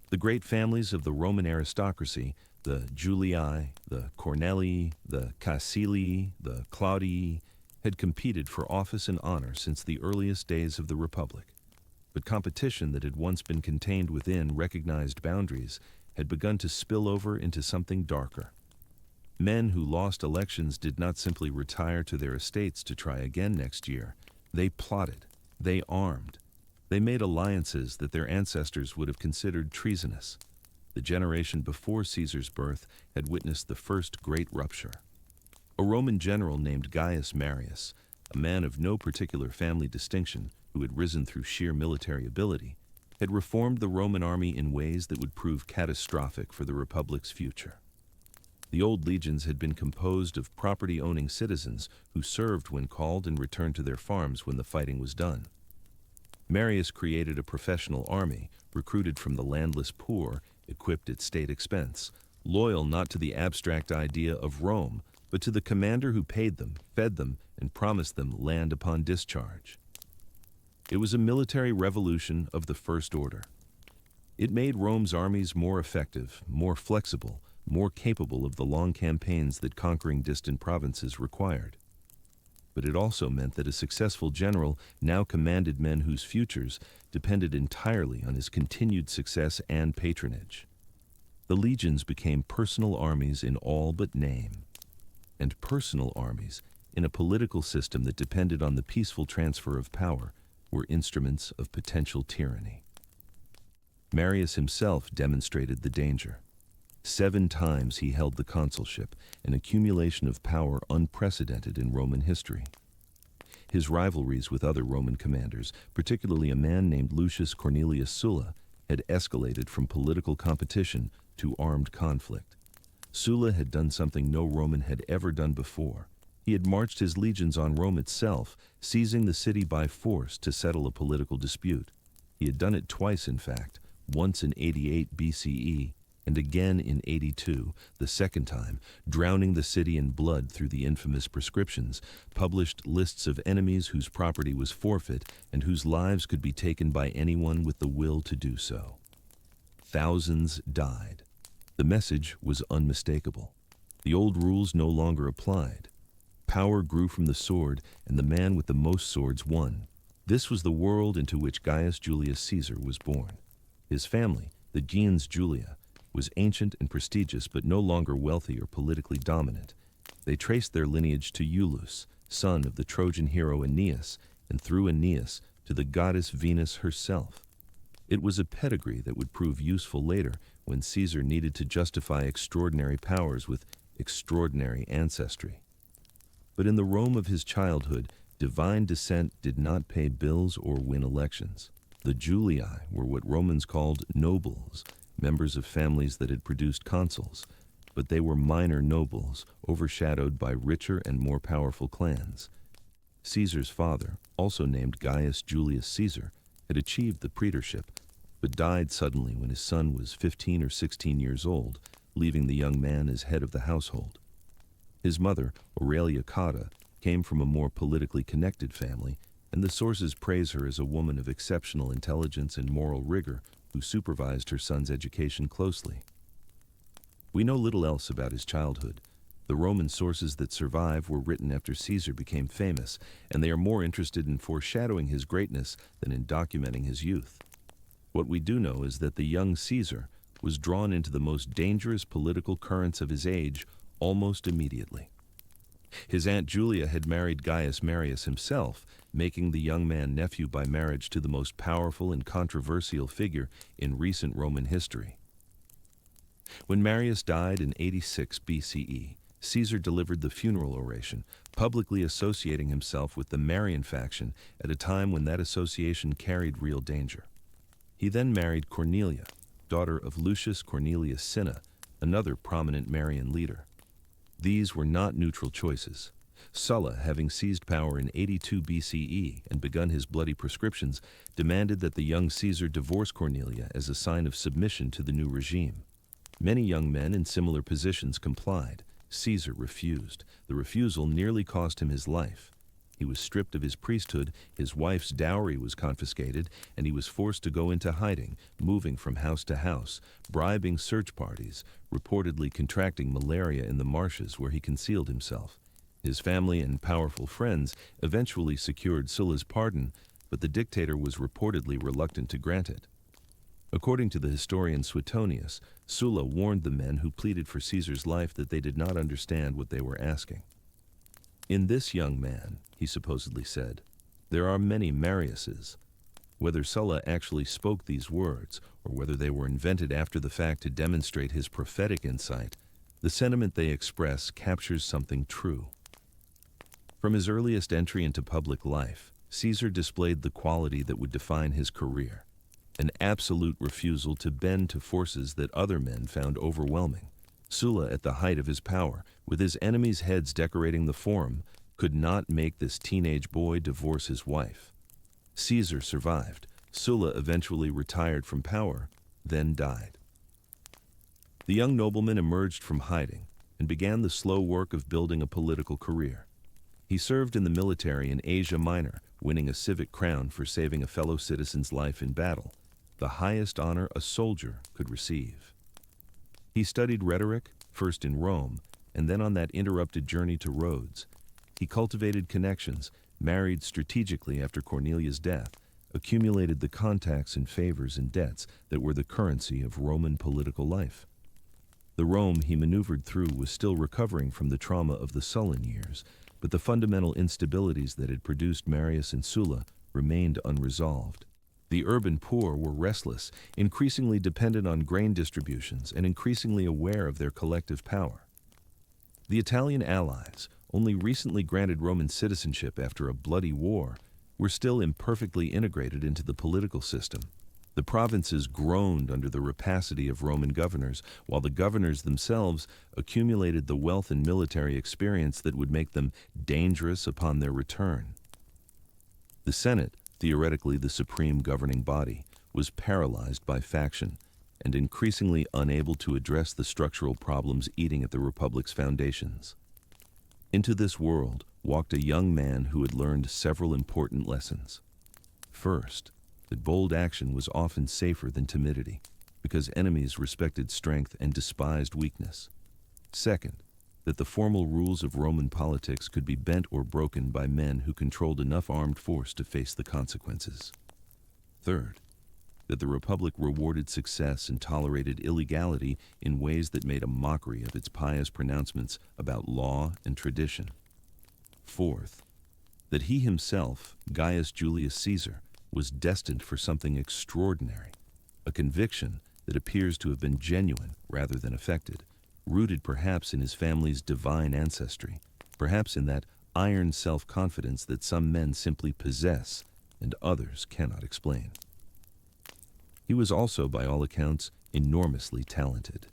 The great families of the Roman aristocracy, the Julii, the Cornelii, the Caecilii, the Claudii, had competed for office and honor since the earliest days of the Republic. But competition that had once been contained within recognized boundaries had begun to spill over into something darker. Men who lost elections did not simply retire to their estates to try again next year. They plotted. They armed. They made alliances that their ancestors would have considered treasonous. The generation before Caesar's birth had witnessed the first great rupture. A Roman general named Gaius Marius, a man of no particular family distinction who had risen through sheer military ability, had reformed the Roman army in ways that would prove catastrophic for the Republic's future. The old legions had been composed of property-owning citizens who served when called and returned to their farms when the fighting was done. Marius created a professional army, recruited from the landless poor, equipped at state expense, loyal not to the abstract idea of Rome, but to the commander who paid them, fed them, and promised them land upon discharge. It was a military revolution of the first order. It made Rome's armies more effective, more flexible, more capable of the long campaigns that conquering distant provinces required. But it also meant that a successful general now commanded men whose futures depended entirely on his continued success and patronage. The legions became personal armies in all but name. And personal armies, in a political system that depended on the peaceful transfer of power, were instruments of potential tyranny. Marius himself demonstrated the danger. 7 times he held the consulship, an accumulation of power unprecedented in Roman history. His rivalries with other Roman commanders, particularly a man named Lucius Cornelius Sulla, had escalated from political competition to armed conflict. Sulla had done something no Roman had ever done before. He had marched his legions on Rome itself, seizing the city by force to settle a political dispute. He had done it twice, in fact, once in 88 BCE, and again in 82, the second time, drowning the city in blood through the infamous prescriptions, published lists of enemies whose property was forfeit and whose lives could be taken by anyone with the will to do so. Thousands died. The message was unmistakable. The old rules no longer applied. Power grew from the sword, and the man with the most swords won. This was the world into which Gaius Julius Caesar was born. His family, the gens Julia, was ancient and prestigious but no longer wealthy or politically dominant. They traced their lineage to Julius, son of the Trojan hero Aeneas, and through Aeneas to the goddess Venus herself. It was a pedigree that would prove useful later when Caesar needed to justify extraordinary powers with extraordinary ancestry. But in the Rome of his childhood, divine descent did not pay bills or win elections. The Julii were what Romans called nobles, members of families that had produced consuls, but they were minor nobles, overshadowed by richer and more powerful clans. Caesar's father, also named Gaius Julius Caesar, had achieved the praetorship, but died suddenly when his son was 15 or 16 years old, leaving the young man as head of the household. His mother, Aurelia Cotta, came from a more politically connected family, and the sources praise her as a woman of exceptional intelligence and moral rigor who supervised her son's education closely. We know little else about his childhood. The Roman sources that survive were written after Caesar became famous, and they are more interested in foreshadowing his greatness than in documenting his youth. What we do know is that the young Caesar was drawn into the most dangerous political currents of his age almost immediately. His Aunt Julia had married Gaius Marius himself, making the young man nephew by marriage to the most powerful and controversial figure in recent Roman history. When Marius died in 86 BCE, Caesar delivered the funeral oration, publicly associating himself with the Marian faction at a time when that association carried real danger. He then married Cornelia, daughter of Lucius Cornelius Cinna, another prominent Marian leader. These were not neutral choices. Sulla, having seized power in 82 BCE and begun his bloody prescriptions, demanded that the young Caesar divorce Cornelia as a sign of submission to the new regime. Many young men in similar positions complied. Caesar refused. The refusal nearly cost him his life. He was stripped of his priesthood, his wife's dowry was confiscated, and he was forced to go into hiding, moving from house to house, bribing search parties, reportedly contracting malaria in the marshes where he concealed himself. His family and powerful friends eventually secured Sulla's pardon, but the dictator was reportedly reluctant to grant it. According to the historian Suetonius, Sulla warned the men who pleaded for Caesar's life that they did not understand what they were asking. In this young man, he supposedly said, there are many Mariuses. Whether Sulla actually spoke these words, or whether they were invented after the fact to demonstrate his prophetic insight, the sentiment they express captures something true. From his earliest entry into public life, Caesar displayed the quality that would define his career, an absolute refusal to bend to forces that other men found overwhelming. Sulla, at the height of his power, with his enemies' heads decorating the forum, could not make this teenage boy divorce his wife. Caesar survived. Sulla eventually retired from power, then died. The young nobleman emerged from hiding. and began the slow work of building a political career. He served in the military in Asia Minor, winning a civic crown for saving a fellow citizen's life in battle, the highest honor a soldier could receive. He studied rhetoric, first in Rome, and then on that interrupted journey to Rhodes. He cultivated connections, married strategically after Cornelia's death, accumulated the contacts and favors and debts that were the currency of Roman political life. The Rome he maneuvered through was still recovering from the trauma of the Sullan years, but the fundamental instabilities that had produced Marius and Sulla remained unresolved. The urban poor were restless, increasingly dependent on grain distributions and increasingly aware of their collective power. The Italian allies, only recently granted Roman citizenship after a bloody war, were still imperfectly integrated into the political system. The provinces groaned under the rapacity of Roman governors, while the governors themselves accumulated the wealth and military experience that would make them dangerous upon their return. The Senate, theoretically the supreme governing body, was paralyzed by faction and increasingly unable to address the structural problems eating at the Republic's foundations. Into this world walked a young man who had learned several important lessons. First, that bold action was often safer than timidity, because enemies respected strength and despised weakness. Second, that the formal rules of Roman politics could be bent or broken by men who controlled enough armed force to face the consequences. Third, that the Republic rewarded success and tolerated illegality in ways that made a mockery of its pious pronouncements about law and tradition. Fourth, that he himself, Gaius Julius Caesar, was destined for something extraordinary, a conviction that appears to have been genuine rather than affected, rooted perhaps in his family's divine ancestry, perhaps in that iron self-confidence that some men simply possess and others cannot explain. He was also, by all accounts, enormously talented.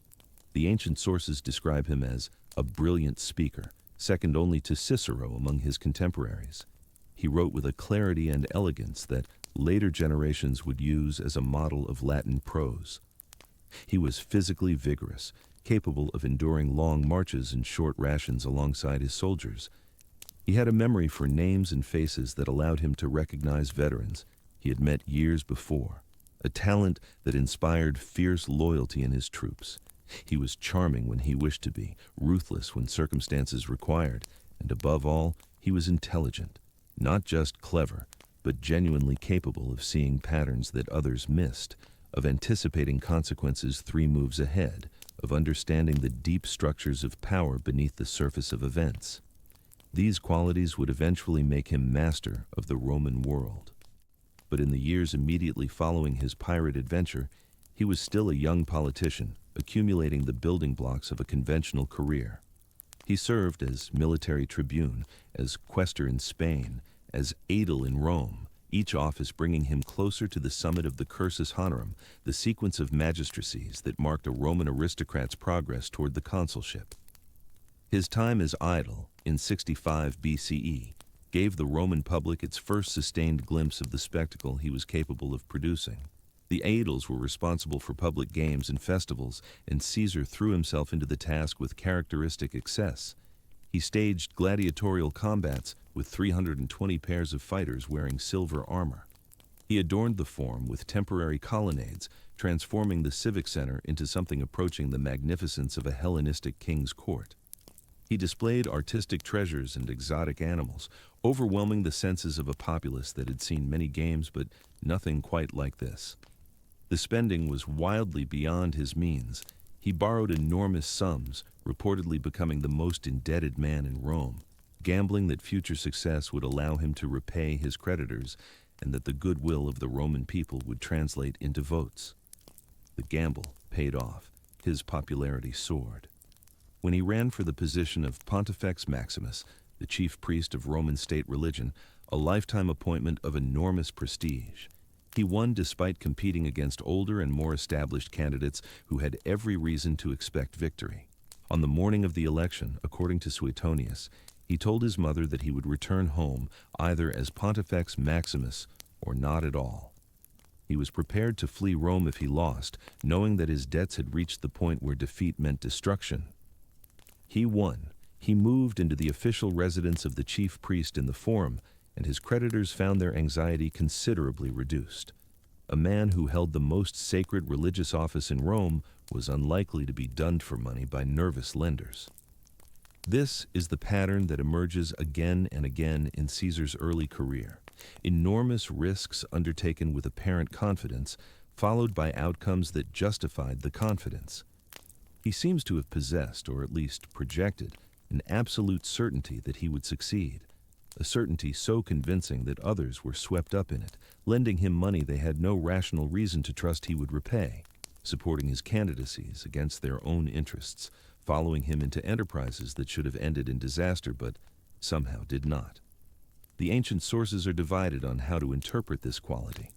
The ancient sources describe him as a brilliant speaker, second only to Cicero among his contemporaries. He wrote with a clarity and elegance that later generations would use as a model of Latin prose. He was physically vigorous, capable of enduring long marches and short rations alongside his soldiers. He had a memory for names and faces that allowed him to recognize veterans he had met years before, a talent that inspired fierce loyalty in his troops. He was charming when he wished to be, ruthless when circumstances required, and above all, he was intelligent, not just clever, but genuinely capable of seeing patterns that others missed, of anticipating consequences 3 moves ahead, of understanding the deep structures of power beneath the surface of events. These qualities would eventually make him master of the Roman world. But in the years immediately following his pirate adventure, he was still a young politician, accumulating the building blocks of a conventional career. He served as military tribune, as quaestor in Spain, as aedile in Rome, each office bringing him closer to the summit of the cursus honorum, the sequence of magistracies that marked a Roman aristocrat's progress toward the consulship. His time as aedile, in 65 BCE, gave the Roman public its first sustained glimpse of the spectacle he was capable of producing. The aediles were responsible for public games and festivals, and Caesar threw himself into the task with characteristic excess. He staged gladiatorial combats with 320 pairs of fighters wearing silver armor. He adorned the forum with temporary colonnades, transforming the civic center into something approaching the magnificence of a Hellenistic king's court. He displayed artistic treasures and exotic animals, overwhelming the senses of a populace that had seen many games but nothing quite like this. The spending was wildly beyond his means. He borrowed enormous sums, reportedly becoming the most indebted man in Rome, gambling that future success would allow him to repay his creditors and that the goodwill of the Roman people would translate into votes. The gamble paid off. His popularity soared. When he ran for the position of Pontifex Maximus, the chief priest of Roman state religion, a lifetime appointment of enormous prestige, he won despite competing against older and more established candidates who had every reason to expect victory. On the morning of the election, according to Suetonius, he told his mother that he would return home either as Pontifex Maximus or not at all. He was prepared to flee Rome if he lost, knowing that his debts had reached the point where defeat meant destruction. He won. He moved into the official residence of the chief priest in the Forum, and his creditors found their anxiety considerably reduced. A man who held the most sacred religious office in Rome was unlikely to be dunned for money by nervous lenders. This is the pattern that emerges again and again in Caesar's early career. Enormous risks undertaken with apparent confidence, followed by outcomes that justified the confidence. He seems to have possessed, or at least projected, an absolute certainty that he would succeed, a certainty so convincing that others were swept up in it, lending him money they had no rational reason to trust he would repay, supporting his candidacies against their own interests, following him into enterprises that should have ended in disaster but somehow did not. The ancient sources are divided on how to interpret this quality.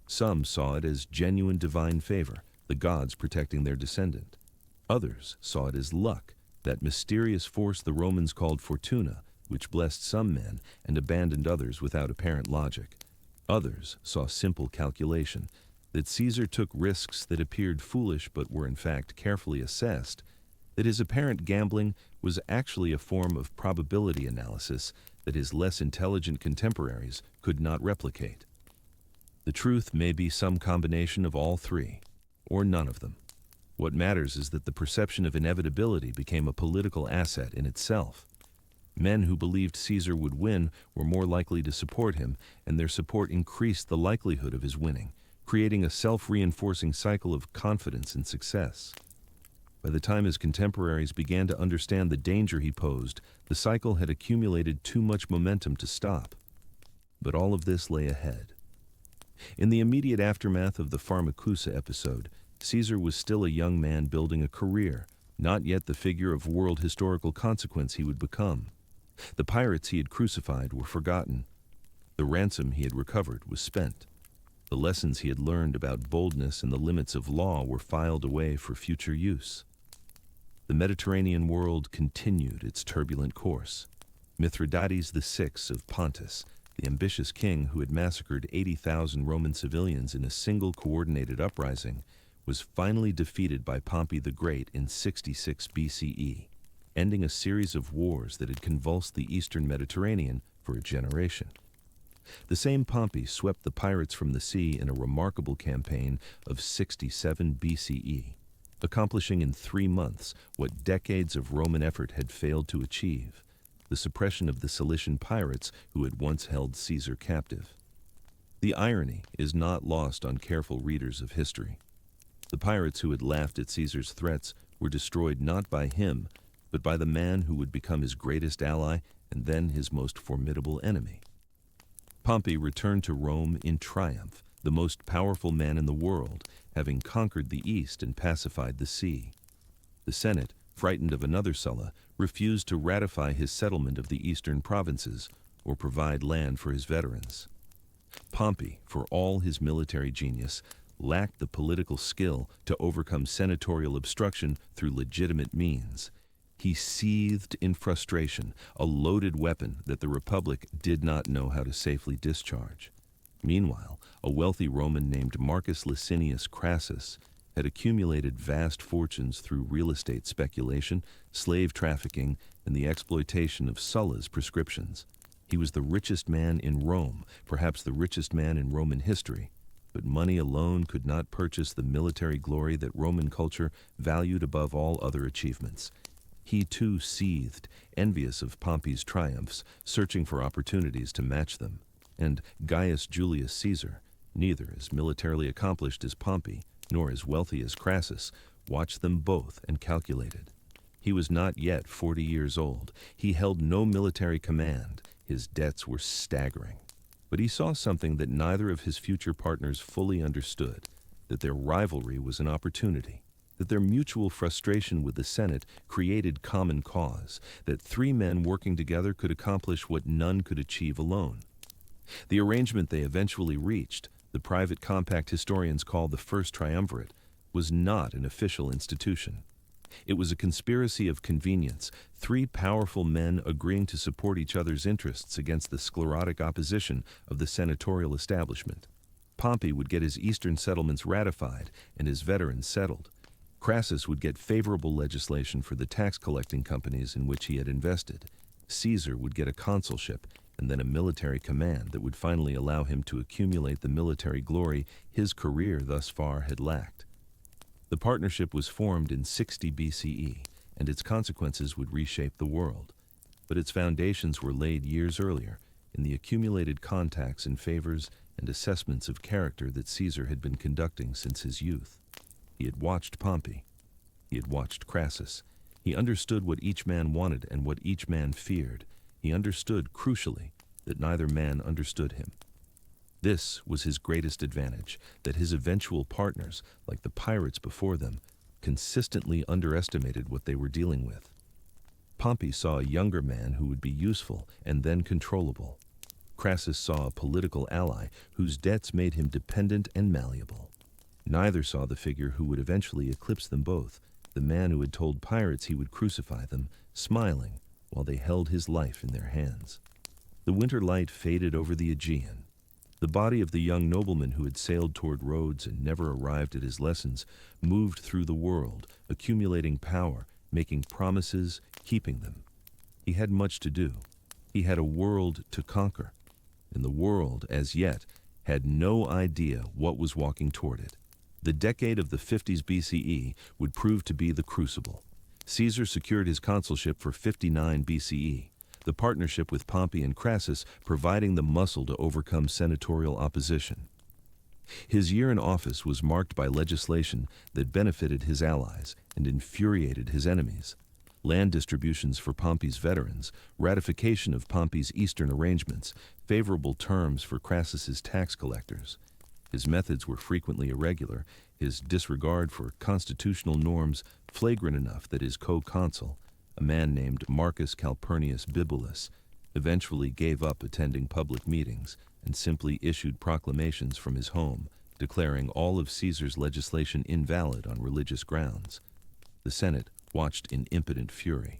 Some saw it as genuine divine favor, the gods protecting their descendant. Others saw it as luck, that mysterious force the Romans called fortuna, which blessed some men and abandoned others without apparent logic. Others saw simple calculation, that Caesar took risks that appeared foolish but were in fact carefully assessed, that his apparent gambling was actually a form of probability analysis that his less intelligent contemporaries could not replicate. The truth may be some combination of all three, or none of them. What matters is that the perception of inevitability became a political asset in itself. Men who believed Caesar would win were more likely to support him, and their support increased the likelihood of his winning, creating a self-reinforcing cycle of confidence and success. By the time his contemporaries began to understand the danger he posed, the cycle had accumulated too much momentum to stop. But all of this lay ahead. In the immediate aftermath of the Pharmacusa episode, Caesar was still a young man building a career, not yet the figure of world historical consequence he would become. The pirates he had crucified were forgotten. The ransom he had recovered was spent. The lessons he had learned about boldness and the limits of law were filed away for future use. The Mediterranean world continued its turbulent course. Mithridates VI of Pontus, the ambitious king who had massacred 80,000 Roman civilians in a single coordinated uprising, was finally defeated by Pompey the Great in 66 BCE, ending a series of wars that had convulsed the eastern Mediterranean for a generation. The same Pompey swept the pirates from the sea in a remarkable campaign of 67 BCE, accomplishing in 3 months what decades of Roman effort had failed to achieve: the suppression of the Cilician pirates who had once held Caesar captive. The irony is not lost on careful readers of history. The pirates who had laughed at Caesar's threats were destroyed not by him, but by the man who would become his greatest ally and then his most formidable enemy. Pompey returned to Rome in triumph, the most powerful man in the world, having conquered the east and pacified the sea. The Senate, frightened of another Sulla, refused to ratify his settlement of the eastern provinces or provide land for his veterans. Pompey, for all his military genius, lacked the political skill to overcome senatorial obstruction through legitimate means. He seethed in frustration, a loaded weapon that the Republic did not know how to safely discharge. Meanwhile, a wealthy Roman named Marcus Licinius Crassus had accumulated vast fortunes through real estate speculation, slave trafficking, and the exploitation of Sulla's prescriptions. He was the richest man in Rome, perhaps the richest man in Roman history. But money alone could not purchase the military glory that Roman culture valued above all other achievements. He too seethed, envious of Pompey's triumphs, searching for opportunities to match them. And Gaius Julius Caesar, neither as militarily accomplished as Pompey, nor as wealthy as Crassus, watched them both and calculated. He was not yet 40 years old. He held no military command. His debts were staggering. But he saw something that neither of his future partners fully understood, that their rivalry was an opportunity, that their mutual frustration with the Senate created common cause, that 3 men working together could accomplish what none could achieve alone. The arrangement they eventually reached, the private compact historians call the First Triumvirate, was not an official institution. It was a conspiracy of convenience, 3 powerful men agreeing to support each other's interests against the sclerotic opposition of the senatorial establishment. Pompey would get his eastern settlements ratified and his veterans settled. Crassus would get favorable legislation for the tax-collecting companies in which he had invested. Caesar would get a consulship and then a military command that would finally allow him to accumulate the military glory his career thus far had lacked. The partnership was formed in 60 BCE, and its consequences would reshape the world. But its foundations were laid years earlier in the accumulated contacts and favors and assessments of character that Caesar had been conducting since his youth. He had watched Pompey. He had watched Crassus. He understood what each man wanted and what each man feared. He understood, crucially, that neither man understood him. This was his greatest advantage, that his eventual partners, like the pirates before them, consistently underestimated what they were dealing with. Pompey saw a younger man who would be useful and then controllable. Crassus saw a political ally whose debts made him dependent and malleable. Neither saw the figure who would eventually eclipse them both, the man who had told pirates he would crucify them, smiling while they held his life in their hands. The winter light faded over the Aegean. The body of the young nobleman who had sailed toward Rhodes and never arrived at his lessons moved through the world, accumulating power, making promises, keeping them. He had much to do. He had a world to conquer, and the world, as yet, had no idea what was walking toward it. The decade of the 50s BCE would prove to be the crucible. Caesar secured his consulship for 59 BCE, the partnership with Pompey and Crassus providing the muscle to overcome senatorial opposition. His year in office was marked by legislation that benefited his allies and infuriated his enemies. Land distributions for Pompey's veterans, ratification of Pompey's eastern arrangements, favorable terms for Crassus's tax collectors. His methods were frequently irregular, his disregard for constitutional norms flagrant enough that his co-consul, a man named Marcus Calpurnius Bibulus, eventually gave up attending public meetings and simply issued proclamations from his home, declaring all of Caesar's legislation invalid on religious grounds. The Senate watched in impotent fury.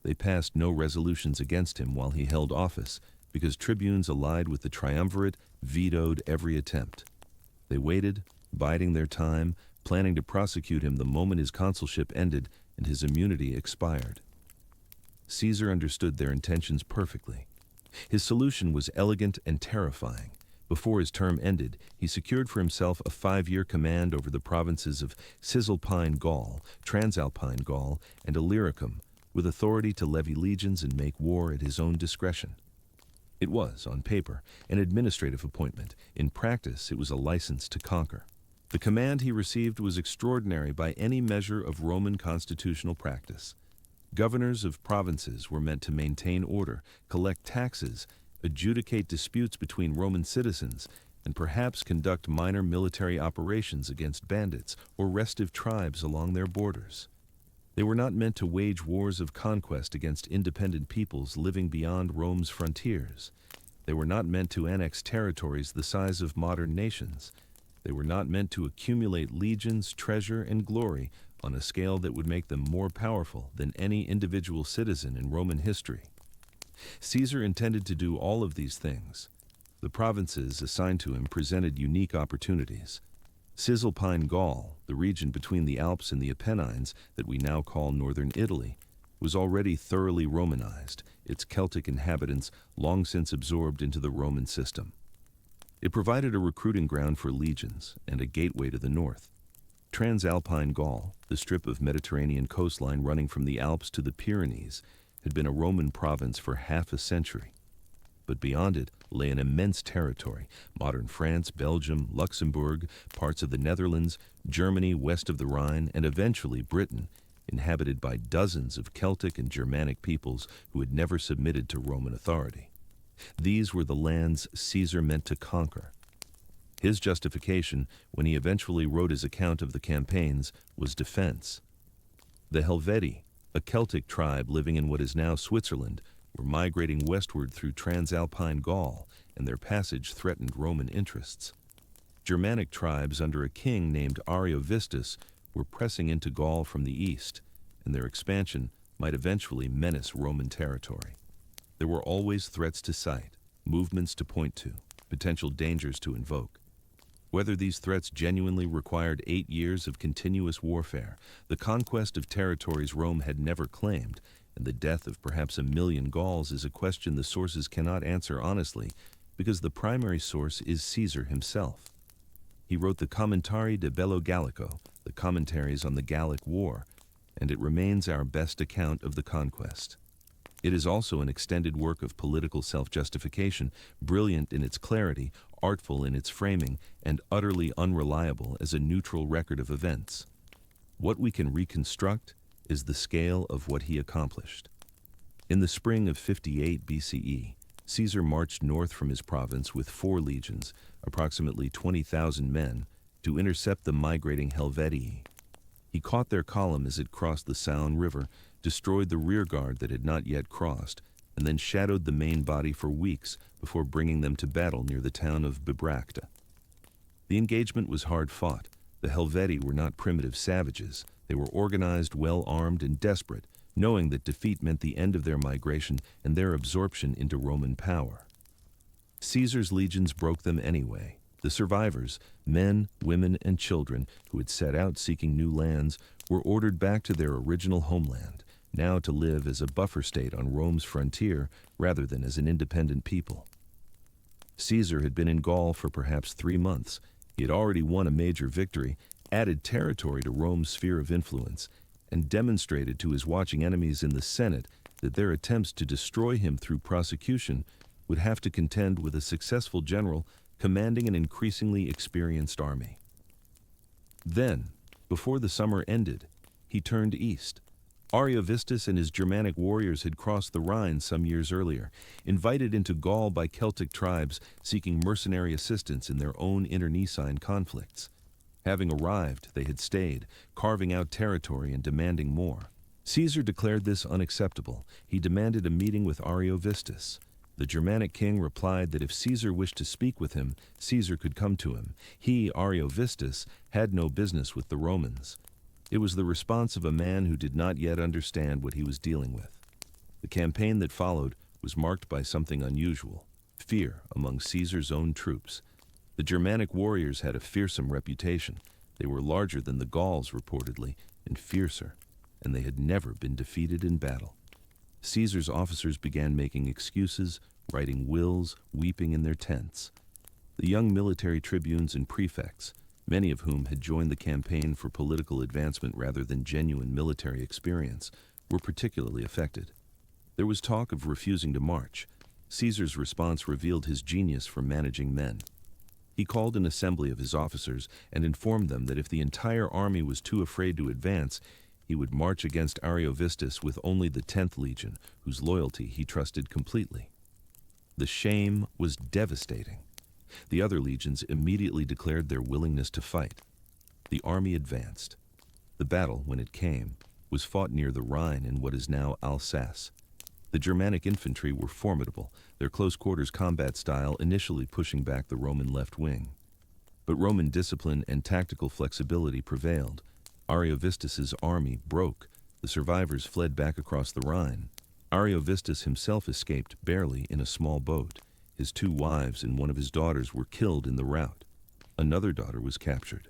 They passed no resolutions against him while he held office, because tribunes allied with the triumvirate vetoed every attempt. They waited, biding their time, planning to prosecute him the moment his consulship ended and his immunity expired. Caesar understood their intentions perfectly. His solution was elegant and terrifying. Before his term ended, he secured for himself a 5-year command over the provinces of Cisalpine Gaul, Transalpine Gaul, and Illyricum, with authority to levy legions and make war at his own discretion. It was, on paper, an administrative appointment. In practice, it was a license to conquer. The command he received was extraordinary by any measure of Roman constitutional practice. Governors of provinces were meant to maintain order, collect taxes, adjudicate disputes between Roman citizens, and perhaps conduct minor military operations against bandits or restive tribes along their borders. They were not meant to wage wars of conquest against independent peoples living beyond Rome's frontiers. They were not meant to annex territories the size of modern nations. They were not meant to accumulate legions, treasure, and glory on a scale that would make them more powerful than any individual citizen in Roman history. Caesar intended to do all of these things. The provinces assigned to him presented unique opportunities. Cisalpine Gaul, the region between the Alps and the Apennines that we now call northern Italy, was already thoroughly Romanized, its Celtic inhabitants long since absorbed into the Roman system. It provided a recruiting ground for legions and a gateway to the north. Transalpine Gaul, the strip of Mediterranean coastline running from the Alps to the Pyrenees, had been a Roman province for half a century. But beyond it lay an immense territory, modern France, Belgium, Luxembourg, parts of the Netherlands, Germany west of the Rhine, and eventually Britain, inhabited by dozens of Celtic and Germanic peoples who had never submitted to Roman authority. These were the lands Caesar meant to conquer. His justification, when he eventually wrote his account of the campaigns, was defense. The Helvetii, a Celtic tribe living in what is now Switzerland, were migrating westward through Transalpine Gaul, and their passage threatened Roman interests. Germanic tribes under a king named Ariovistus were pressing into Gaul from the east, and their expansion might eventually menace Roman territory. There were always threats to cite, movements to point to, potential dangers to invoke. Whether these threats genuinely required 8 years of continuous warfare, the conquest of territories Rome had never claimed, and the death of perhaps 1 million Gauls is a question the sources cannot answer honestly, because the primary source is Caesar himself. He wrote the Commentari de Bello Gallico, the commentaries on the Gallic War, and it remains our best account of the conquest. It is also an extended work of political self-justification, brilliant in its clarity, artful in its framing, and utterly unreliable as a neutral record of events. What we can reconstruct is the scale of what he accomplished. In the spring of 58 BCE, Caesar marched north from his province with 4 legions, approximately 20,000 men, to intercept the migrating Helvetii. He caught their column as it crossed the Saone River, destroyed the rearguard that had not yet crossed, and then shadowed the main body for weeks before bringing them to battle near the town of Bibracte. The engagement was hard fought. The Helvetii were not primitive savages. They were organized, well-armed, and desperate, knowing that defeat meant the end of their migration and their absorption into Roman power. Caesar's legions broke them anyway. The survivors, men, women, and children who had set out seeking new lands, were ordered back to their original homeland, now to live as a buffer state on Rome's frontier rather than as an independent people. Caesar had been in Gaul for perhaps 3 months. He had already won a major victory, added territory to Rome's sphere of influence, and demonstrated to his watching enemies in the Senate that their attempts to destroy him through prosecution would have to contend with a successful general commanding an increasingly experienced army. Then, before the summer ended, he turned east. Ariovistus and his Germanic warriors had crossed the Rhine some years earlier, invited into Gaul by Celtic tribes seeking mercenary assistance in their own internecine conflicts. Having arrived, they had stayed, carving out territory and demanding more. Caesar declared this unacceptable. He demanded a meeting with Ariovistus. The Germanic king replied that if Caesar wished to speak with him, Caesar could come to him. He, Ariovistus, had no business with the Romans. It was the response of a man who did not yet understand what he was dealing with. The campaign that followed was marked by something unusual: fear among Caesar's own troops. The Germanic warriors had a fearsome reputation. They were larger than the Gauls, reportedly, and fiercer, and they had never been defeated in battle. Caesar's officers began making excuses, writing wills, weeping in their tents. The young military tribunes and prefects, many of whom had joined the campaign for political advancement rather than genuine military experience, were particularly affected. There was talk of refusing to march. Caesar's response revealed his genius for managing men. He called an assembly of his officers and informed them that if the entire army was too afraid to advance, he would march against Ariovistus with only the 10th Legion, whose loyalty he trusted completely. The shame was devastating. The other legions immediately declared their willingness to fight. The army advanced. The battle, when it came, was fought near the Rhine in what is now Alsace. The Germanic infantry were formidable, their close-quarters combat style initially pushing back the Roman left wing. But Roman discipline and tactical flexibility prevailed. Ariovistus's army broke. The survivors fled back across the Rhine. Ariovistus himself escaped barely in a small boat. His 2 wives and one of his daughters were killed in the rout. Another daughter was captured.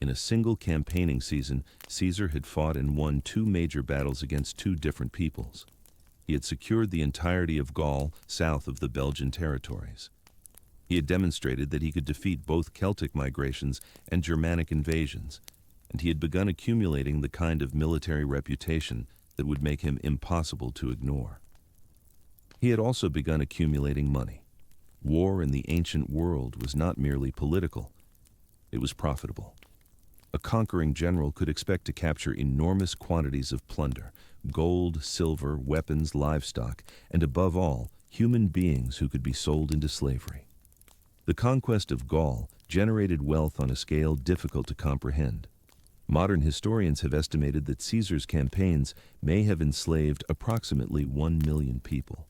In a single campaigning season, Caesar had fought and won 2 major battles against 2 different peoples. He had secured the entirety of Gaul south of the Belgian territories. He had demonstrated that he could defeat both Celtic migrations and Germanic invasions, and he had begun accumulating the kind of military reputation that would make him impossible to ignore. He had also begun accumulating money. War in the ancient world was not merely political, it was profitable. A conquering general could expect to capture enormous quantities of plunder: gold, silver, weapons, livestock, and above all, human beings who could be sold into slavery. The conquest of Gaul generated wealth on a scale difficult to comprehend. Modern historians have estimated that Caesar's campaigns may have enslaved approximately 1 million people.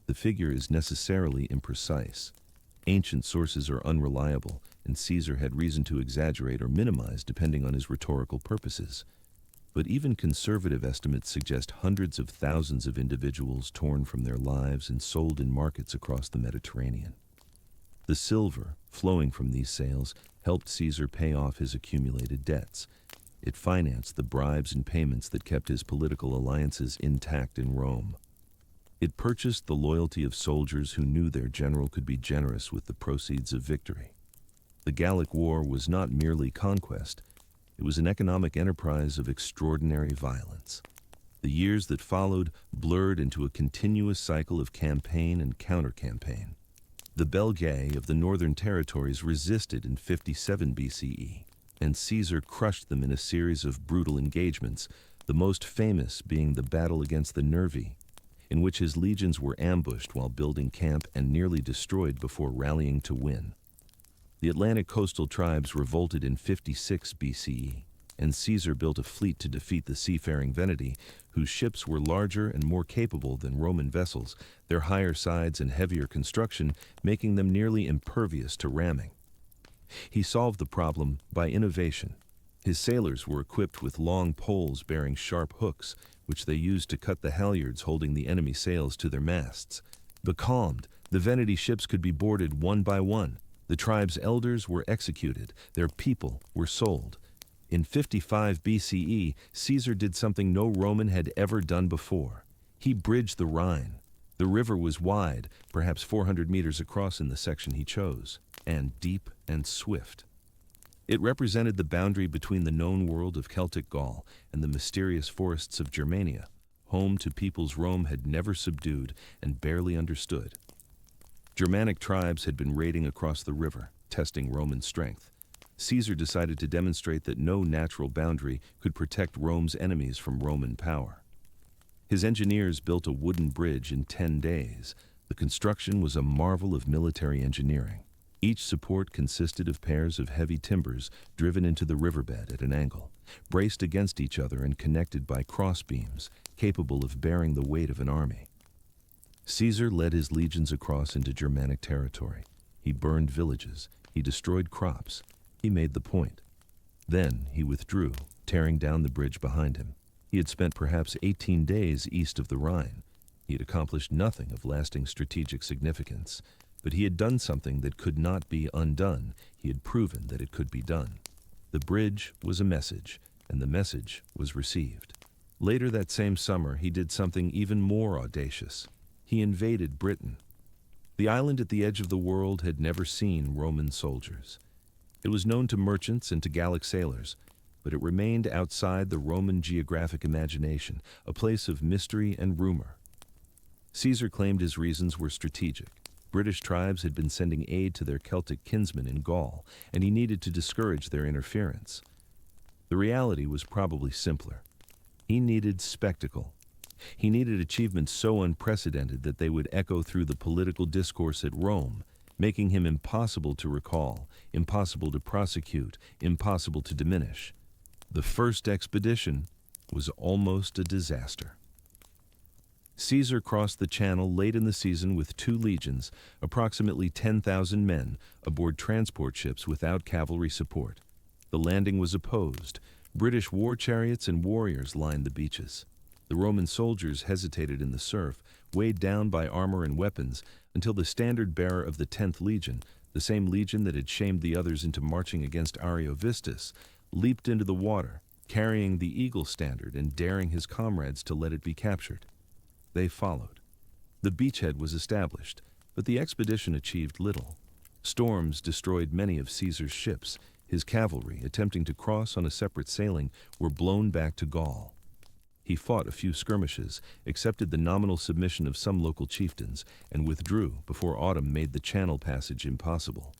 The figure is necessarily imprecise. Ancient sources are unreliable, and Caesar had reason to exaggerate or minimize depending on his rhetorical purposes. But even conservative estimates suggest hundreds of thousands of individuals torn from their lives and sold in markets across the Mediterranean. The silver, flowing from these sales helped Caesar pay off his accumulated debts. It financed the bribes and payments that kept his political alliances intact in Rome. It purchased the loyalty of soldiers who knew their general could be generous with the proceeds of victory. The Gallic War was not merely conquest, it was an economic enterprise of extraordinary violence. The years that followed blurred into a continuous cycle of campaign and counter-campaign. The Belgae of the northern territories resisted in 57 BCE, and Caesar crushed them in a series of brutal engagements, the most famous being the battle against the Nervi, in which his legions were ambushed while building camp and nearly destroyed before rallying to win. The Atlantic coastal tribes revolted in 56 BCE, and Caesar built a fleet to defeat the seafaring Veni, whose ships were larger and more capable than Roman vessels, their higher sides and heavier construction making them nearly impervious to ramming. He solved the problem by innovation. His sailors were equipped with long poles bearing sharp hooks, which they used to cut the halyards holding the enemy sails to their masts. Becalmed, the Veneti ships could be boarded one by one. The tribe's elders were executed, their people were sold. In 55 BCE, Caesar did something no Roman had ever done before. He bridged the Rhine. The river was wide, perhaps 400 meters across in the section he chose, and deep and swift. It represented the boundary between the known world of Celtic Gaul and the mysterious forests of Germania, home to peoples Rome had never subdued and barely understood. Germanic tribes had been raiding across the river, testing Roman strength. Caesar decided to demonstrate that no natural boundary could protect Rome's enemies from Roman power. His engineers built a wooden bridge in 10 days. The construction was a marvel of military engineering. Each support consisted of pairs of heavy timbers driven into the riverbed at an angle, braced against each other and connected by crossbeams, capable of bearing the weight of an army. Caesar led his legions across into Germanic territory. He burned villages. He destroyed crops. He made the point. Then he withdrew, tearing down the bridge behind him. He had spent perhaps 18 days east of the Rhine. He had accomplished nothing of lasting strategic significance, but he had done something that could not be undone. He had proven that it could be done. The bridge was a message, and the message was received. Later that same summer, he did something even more audacious. He invaded Britain. The island at the edge of the world had never seen Roman soldiers. It was known to merchants and to Gallic sailors, but it remained outside the Roman geographic imagination, a place of mystery and rumor. Caesar claimed his reasons were strategic. British tribes had been sending aid to their Celtic kinsmen in Gaul, and he needed to discourage their interference. The reality was probably simpler. He needed spectacle. He needed achievements so unprecedented that they would echo through the political discourse at Rome, making him impossible to recall, impossible to prosecute, impossible to diminish. The first expedition was almost a disaster. Caesar crossed the Channel late in the season with 2 legions, approximately 10,000 men, aboard transport ships without cavalry support. The landing was opposed. British war chariots and warriors lined the beaches. The Roman soldiers hesitated in the surf, weighed down by armor and weapons, until the standard-bearer of the 10th Legion, the same legion that had shamed the others into marching against Ariovistus, leaped into the water, carrying the eagle standard and daring his comrades to let it be captured. They followed. The beachhead was established, but the expedition achieved little. Storms destroyed many of Caesar's ships. His cavalry, attempting to cross on a separate sailing, were blown back to Gaul. He fought a few skirmishes, accepted the nominal submission of some local chieftains, and withdrew before autumn made the Channel passage impossible.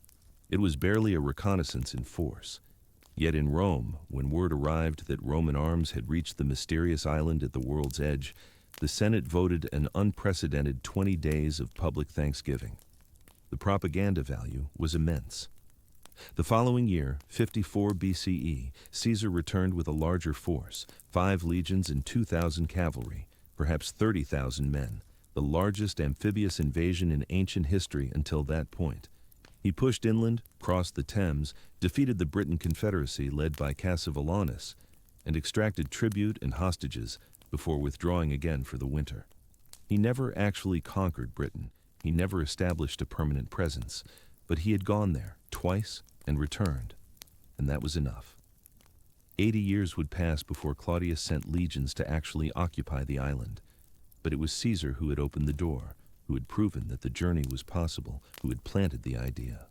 It was barely a reconnaissance in force. Yet in Rome, when word arrived that Roman arms had reached the mysterious island at the world's edge, the Senate voted an unprecedented 20 days of public thanksgiving. The propaganda value was immense. The following year, 54 BCE, Caesar returned with a larger force, 5 legions and 2,000 cavalry, perhaps 30,000 men, the largest amphibious invasion in ancient history until that point. He pushed inland, crossed the Thames, defeated the Briton Confederacy led by Cassivellaunus, and extracted tribute and hostages before withdrawing again for the winter. He never actually conquered Britain. He never established a permanent presence, but he had gone there. twice and returned, and that was enough. 80 years would pass before Claudius sent legions to actually occupy the island, but it was Caesar who had opened the door, who had proven that the journey was possible, who had planted the idea.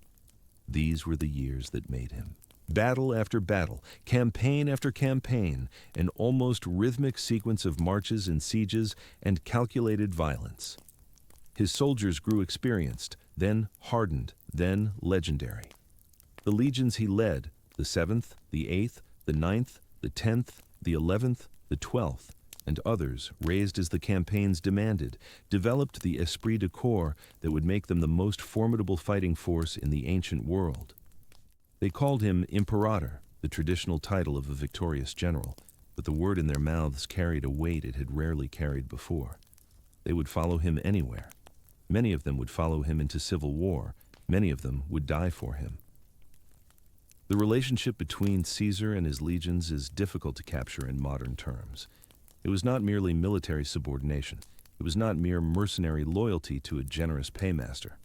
These were the years that made him. Battle after battle, campaign after campaign, an almost rhythmic sequence of marches and sieges and calculated violence. His soldiers grew experienced, then hardened, then legendary. The legions he led, the 7th, the 8th, the 9th, the 10th, the 11th, the 12th, and others, raised as the campaigns demanded, developed the esprit de corps that would make them the most formidable fighting force in the ancient world. They called him Imperator, the traditional title of a victorious general, but the word in their mouths carried a weight it had rarely carried before. They would follow him anywhere. Many of them would follow him into civil war. Many of them would die for him. The relationship between Caesar and his legions is difficult to capture in modern terms. It was not merely military subordination. It was not mere mercenary loyalty to a generous paymaster.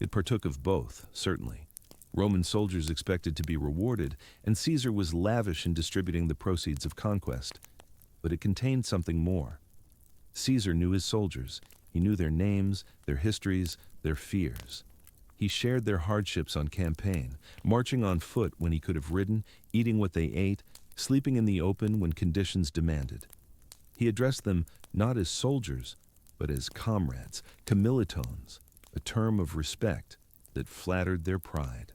It partook of both, certainly. Roman soldiers expected to be rewarded, and Caesar was lavish in distributing the proceeds of conquest. But it contained something more. Caesar knew his soldiers. He knew their names, their histories, their fears. He shared their hardships on campaign, marching on foot when he could have ridden, eating what they ate, sleeping in the open when conditions demanded. He addressed them not as soldiers, but as comrades, commilitones, a term of respect that flattered their pride.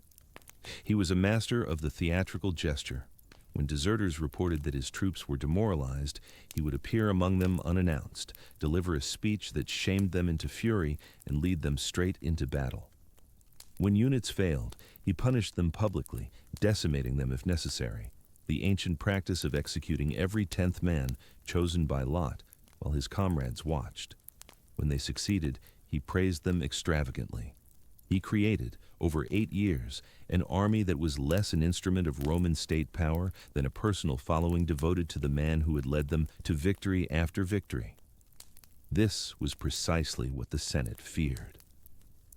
He was a master of the theatrical gesture. When deserters reported that his troops were demoralized, he would appear among them unannounced, deliver a speech that shamed them into fury, and lead them straight into battle. When units failed, he punished them publicly, decimating them if necessary, the ancient practice of executing every 10th man chosen by lot while his comrades watched. When they succeeded, he praised them extravagantly. He created, over 8 years, an army that was less an instrument of Roman state power than a personal following devoted to the man who had led them to victory after victory. This was precisely what the Senate feared.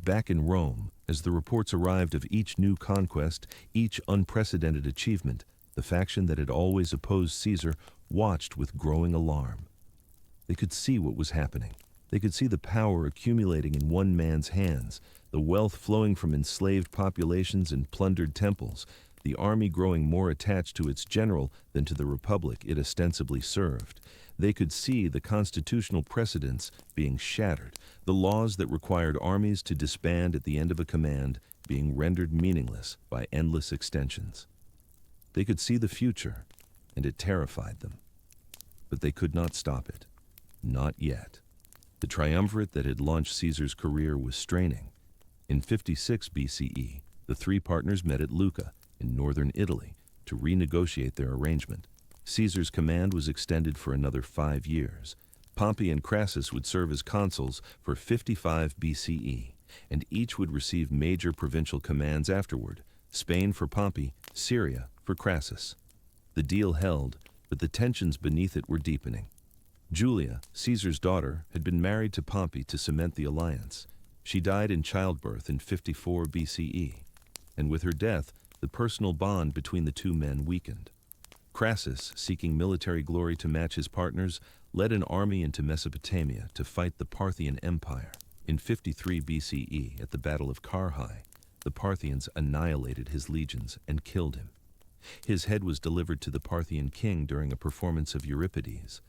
Back in Rome, as the reports arrived of each new conquest, each unprecedented achievement, the faction that had always opposed Caesar watched with growing alarm. They could see what was happening. They could see the power accumulating in one man's hands, the wealth flowing from enslaved populations and plundered temples, the army growing more attached to its general than to the republic it ostensibly served. They could see the constitutional precedents being shattered, the laws that required armies to disband at the end of a command being rendered meaningless by endless extensions. They could see the future, and it terrified them. But they could not stop it. Not yet. The triumvirate that had launched Caesar's career was straining. In 56 BCE, the three partners met at Lucca, in northern Italy, to renegotiate their arrangement. Caesar's command was extended for another 5 years. Pompey and Crassus would serve as consuls for 55 BCE, and each would receive major provincial commands afterward, Spain for Pompey, Syria for Crassus. The deal held, but the tensions beneath it were deepening. Julia, Caesar's daughter, had been married to Pompey to cement the alliance. She died in childbirth in 54 BCE, and with her death, the personal bond between the two men weakened. Crassus, seeking military glory to match his partners, led an army into Mesopotamia to fight the Parthian Empire. In 53 BCE, at the Battle of Carrhae, the Parthians annihilated his legions and killed him. His head was delivered to the Parthian king during a performance of Euripides.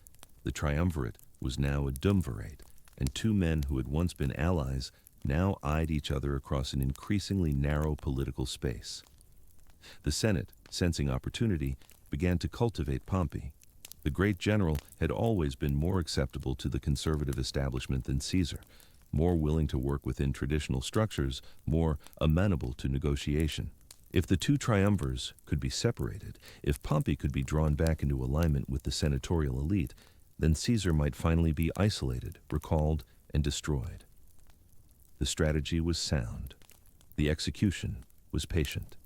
The triumvirate was now a dumvirate, and two men who had once been allies now eyed each other across an increasingly narrow political space. The Senate, sensing opportunity, began to cultivate Pompey. The great general had always been more acceptable to the conservative establishment than Caesar, more willing to work within traditional structures, more amenable to negotiation. If the two triumvirs could be separated, if Pompey could be drawn back into alignment with the senatorial elite, then Caesar might finally be isolated, recalled, and destroyed. The strategy was sound. The execution was patient.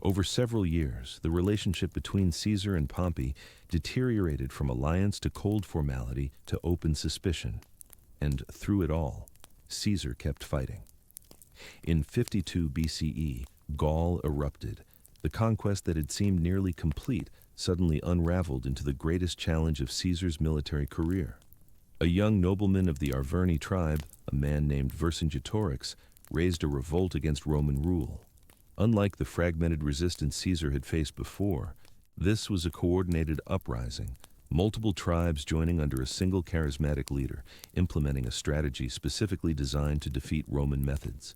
Over several years, the relationship between Caesar and Pompey deteriorated from alliance to cold formality to open suspicion. And through it all, Caesar kept fighting. In 52 BCE, Gaul erupted. The conquest that had seemed nearly complete suddenly unraveled into the greatest challenge of Caesar's military career. A young nobleman of the Arverni tribe, a man named Vercingetorix, raised a revolt against Roman rule. Unlike the fragmented resistance Caesar had faced before, this was a coordinated uprising, multiple tribes joining under a single charismatic leader, implementing a strategy specifically designed to defeat Roman methods.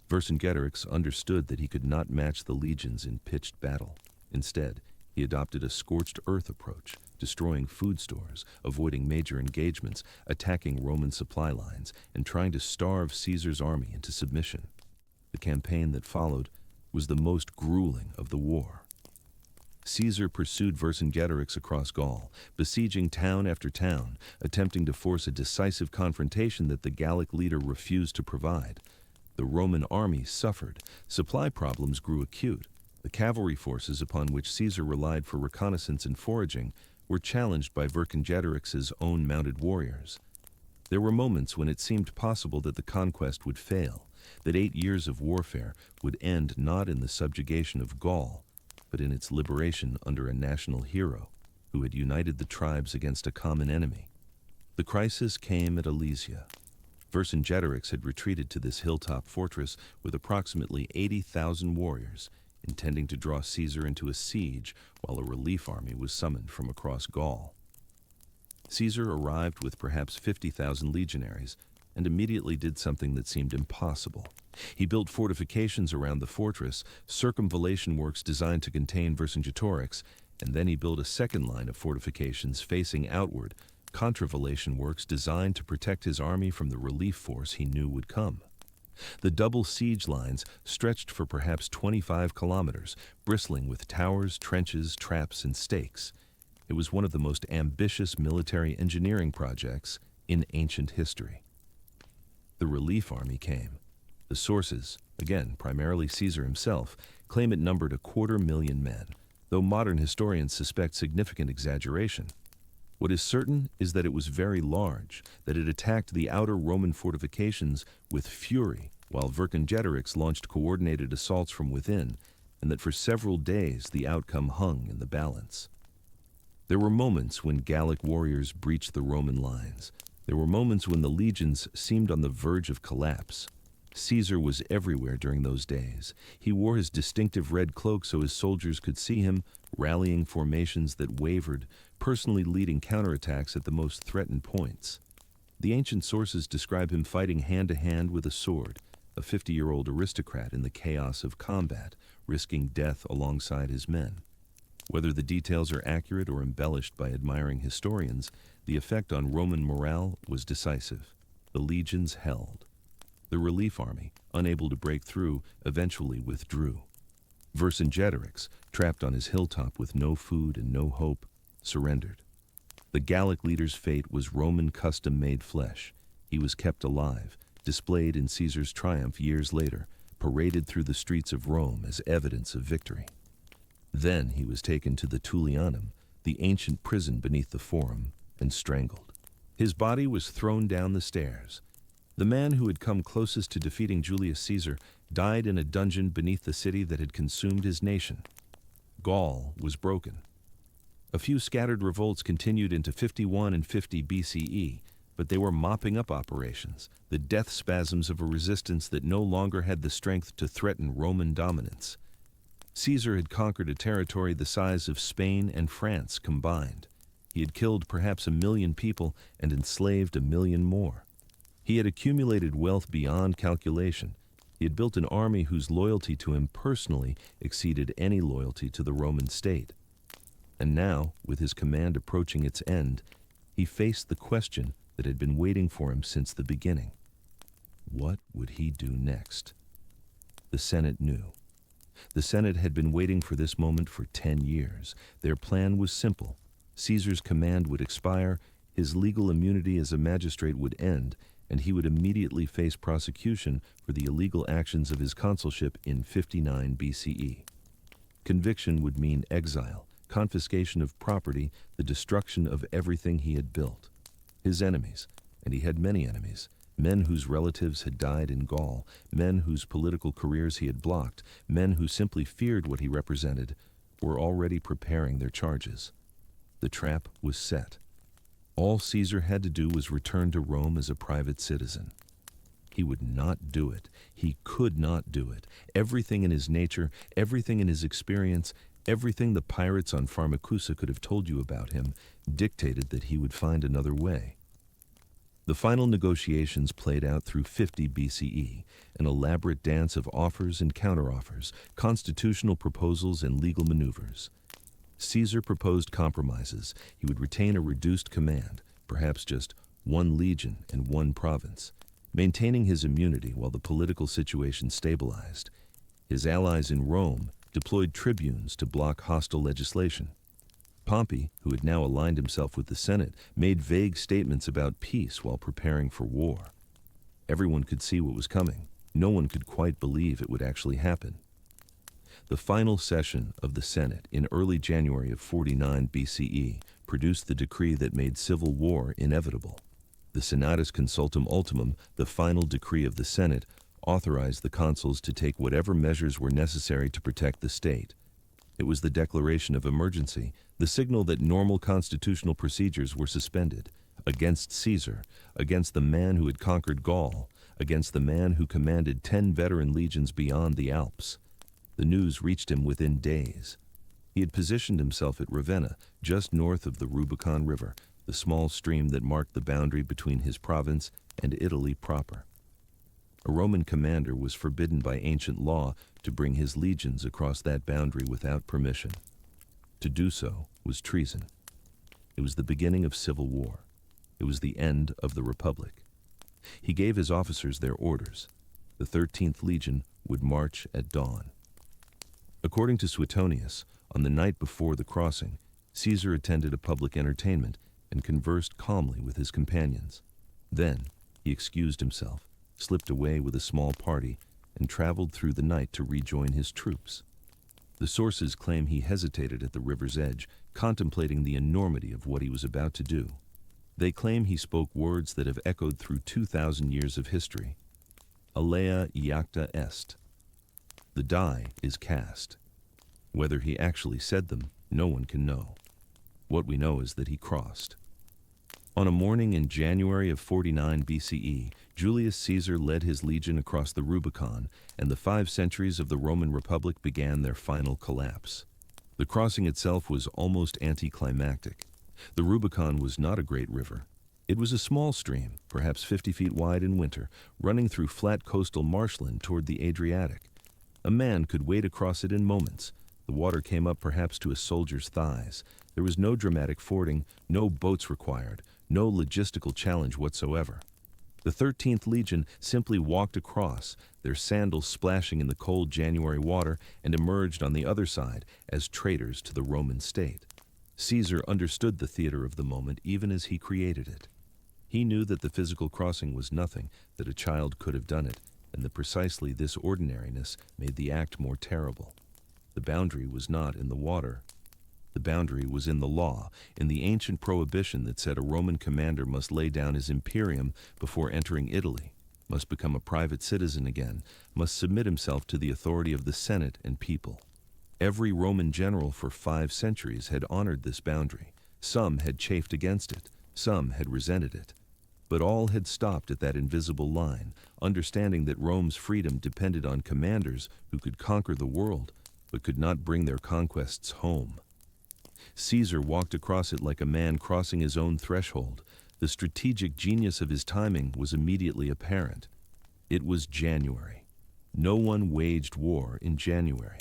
Vercingetorix understood that he could not match the legions in pitched battle. Instead, he adopted a scorched earth approach, destroying food stores, avoiding major engagements, attacking Roman supply lines, and trying to starve Caesar's army into submission. The campaign that followed was the most grueling of the war. Caesar pursued Vercingetorix across Gaul, besieging town after town, attempting to force a decisive confrontation that the Gallic leader refused to provide. The Roman army suffered. Supply problems grew acute. The cavalry forces upon which Caesar relied for reconnaissance and foraging were challenged by Vercingetorix's own mounted warriors. There were moments when it seemed possible that the conquest would fail, that 8 years of warfare would end not in the subjugation of Gaul, but in its liberation under a national hero who had united the tribes against a common enemy. The crisis came at Alesia. Vercingetorix had retreated to this hilltop fortress with approximately 80,000 warriors, intending to draw Caesar into a siege while a relief army was summoned from across Gaul. Caesar arrived with perhaps 50,000 legionaries and immediately did something that seemed impossible. He built fortifications around the fortress, circumvallation works designed to contain Vercingetorix, and then he built a second line of fortifications facing outward, contravallation works designed to protect his army from the relief force he knew would come. The double siege lines stretched for perhaps 25 kilometers, bristling with towers, trenches, traps, and stakes. It was one of the most ambitious military engineering projects in ancient history. The relief army came. The sources, again primarily Caesar himself, claim it numbered 250,000 men, though modern historians suspect significant exaggeration. What is certain is that it was very large, that it attacked the outer Roman fortifications with fury, while Vercingetorix launched coordinated assaults from within, and that for several days the outcome hung in the balance. There were moments when Gallic warriors breached the Roman lines. There were moments when the legions seemed on the verge of collapse. Caesar was everywhere during those days. He wore his distinctive red cloak so his soldiers could see him, rallying formations that wavered, personally leading counterattacks at the most threatened points. The ancient sources describe him fighting hand-to-hand with a sword, a 50-year-old aristocrat in the chaos of combat, risking death alongside his men. Whether the details are accurate or embellished by admiring historians, the effect on Roman morale was decisive. The legions held. The relief army, unable to break through, eventually withdrew. Vercingetorix, trapped on his hilltop with no food and no hope, surrendered. The Gallic leader's fate was Roman custom-made flesh. He was kept alive, displayed in Caesar's triumph years later, paraded through the streets of Rome as evidence of victory. Then he was taken to the Tullianum, the ancient prison beneath the Forum, and strangled. His body was thrown down the stairs. The man who had come closest to defeating Julius Caesar died in a dungeon beneath the city that had consumed his nation. Gaul was broken. A few scattered revolts continued into 51 and 50 BCE, but they were mopping up operations, the death spasms of a resistance that no longer had the strength to threaten Roman dominance. Caesar had conquered a territory the size of Spain and France combined. He had killed perhaps 1 million people and enslaved 1 million more. He had accumulated wealth beyond calculation. He had built an army whose loyalty to him personally exceeded any loyalty to the Roman state. And now, with his command approaching its end, he faced the question that had been waiting for him since the beginning. What would he do next? The Senate knew. The Senate had been waiting for this moment for 10 years. Their plan was simple. Caesar's command would expire, his legal immunity as a magistrate would end, and he would immediately face prosecution for the illegal actions of his consulship in 59 BCE. Conviction would mean exile, confiscation of property, the destruction of everything he had built. His enemies, and he had many enemies, Men whose relatives had died in Gaul, men whose political careers he had blocked, men who simply feared what he represented, were already preparing their charges. The trap was set. All Caesar had to do was return to Rome as a private citizen. He would not do it. He could not do it. Everything in his nature, everything in his experience, everything the pirates on Pharmacusa could have told you about him dictated that he would find another way. The final negotiations played out through 50 BCE, an elaborate dance of offers and counteroffers, constitutional proposals and legal maneuvers. Caesar proposed compromises. He would retain a reduced command, perhaps just one legion and one province, maintaining his immunity while the political situation stabilized. His allies in Rome deployed tribunes to block hostile legislation. Pompey, who had now aligned himself with the Senate, made vague statements about peace while preparing for war. Everyone could see what was coming. No one could quite believe it would actually happen. The final session of the Senate in early January of 49 BCE produced the decree that made civil war inevitable. The Senatus Consultum Ultimum, the final decree of the Senate, authorized the consuls to take whatever measures were necessary to protect the state. It was the declaration of emergency, the signal that normal constitutional procedures were suspended, against Caesar, against the man who had conquered Gaul, against the man who commanded 10 veteran legions beyond the Alps. The news reached him within days. He had positioned himself at Ravenna, just north of the Rubicon River, the small stream that marked the boundary between his province and Italy proper. A Roman commander was forbidden by ancient law to bring his legions across that boundary without permission. To do so was treason. It was the beginning of civil war. It was the end of the Republic. He gave his officers their orders. The 13th Legion would march at dawn. According to Suetonius, on the night before the crossing, Caesar attended a public entertainment and conversed calmly with his companions. Then he excused himself, slipped away with a small party, and traveled through the night to rejoin his troops. The sources claim he hesitated at the river's edge, contemplating the enormity of what he was about to do. They claim he spoke words that have echoed through 2,000 years of history. Alea iacta est. The die is cast. Whether he actually said them, no one can know. What we know is that he crossed. On a morning in January of 49 BCE, Julius Caesar led his legion across the Rubicon, and the 5 centuries of the Roman Republic began their final collapse. The crossing itself was almost anticlimactic. The Rubicon was not a great river. It was a small stream, perhaps 50 feet wide in winter, running through flat coastal marshland toward the Adriatic. A man could wade across it in moments. The water came up perhaps to a soldier's thighs. There was no dramatic fording, no boats required, no logistical challenge whatsoever. The 13th Legion simply walked across, their sandals splashing in the cold January water, and emerged on the other side as traitors to the Roman state. Caesar understood the theater of the moment even as he created it. He knew that the physical crossing was nothing, that a child could have done it, and that precisely this ordinariness made the act more terrible. The boundary was not in the water. The boundary was in the law, in the ancient prohibition that said a Roman commander must lay down his imperium before entering Italy, must become a private citizen again, must submit himself to the authority of the Senate and people. Every Roman general for 5 centuries had honored this boundary. Some had chafed against it, some had resented it. But all had stopped at that invisible line, understanding that Rome's freedom depended on commanders who could conquer the world, but could not bring their conquests home. Caesar walked across it like a man crossing his own threshold. The strategic genius of his timing was immediately apparent. It was January. No one waged war in January.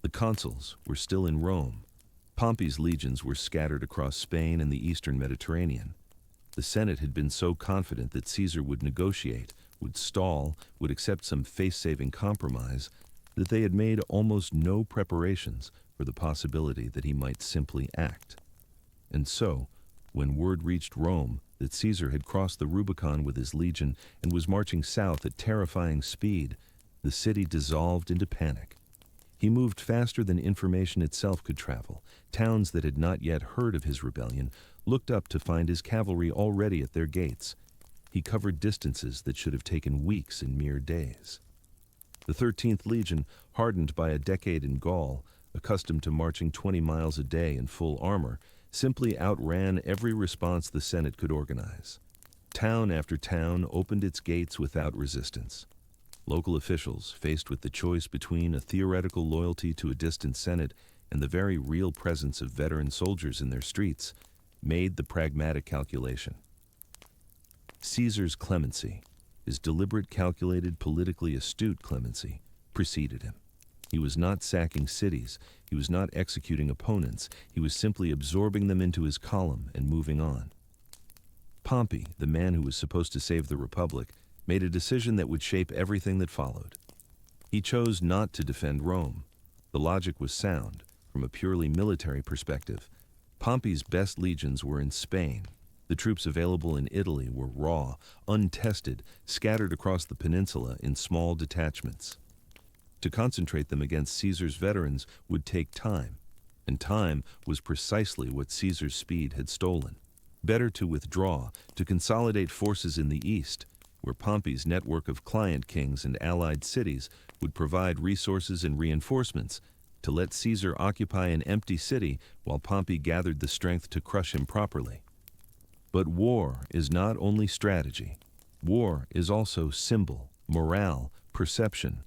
The consuls were still in Rome. Pompey's legions were scattered across Spain and the eastern Mediterranean. The Senate had been so confident that Caesar would negotiate, would stall, would accept some face-saving compromise, that they had made almost no preparations for the possibility that he might simply act. And so, when word reached Rome that Caesar had crossed the Rubicon with his legion and was marching south at terrifying speed, the city dissolved into panic. He moved faster than information itself could travel. Towns that had not yet heard of his rebellion looked up to find his cavalry already at their gates. He covered distances that should have taken weeks in mere days. The 13th Legion, hardened by a decade in Gaul, accustomed to marching 20 miles a day in full armor, simply outran every response the Senate could organize. Town after town opened its gates without resistance. Local officials, faced with the choice between a theoretical loyalty to a distant Senate and the very real presence of veteran soldiers in their streets, made the pragmatic calculation. Caesar's clemency, his deliberate, calculated, politically astute clemency, preceded him. He was not sacking cities, he was not executing opponents, he was simply absorbing them into his column and moving on. Pompey, the man who was supposed to save the Republic, made a decision that would shape everything that followed. He chose not to defend Rome. The logic was sound. From a purely military perspective, Pompey's best legions were in Spain. The troops available in Italy were raw, untested, scattered across the peninsula in small detachments. To concentrate them against Caesar's veterans would take time, and time was precisely what Caesar's speed had stolen. Better to withdraw, to consolidate forces in the east, where Pompey's network of client kings and allied cities would provide resources and reinforcements, to let Caesar occupy an empty city while Pompey gathered the strength to crush him properly. But war is not only strategy. War is also symbol, morale, perception.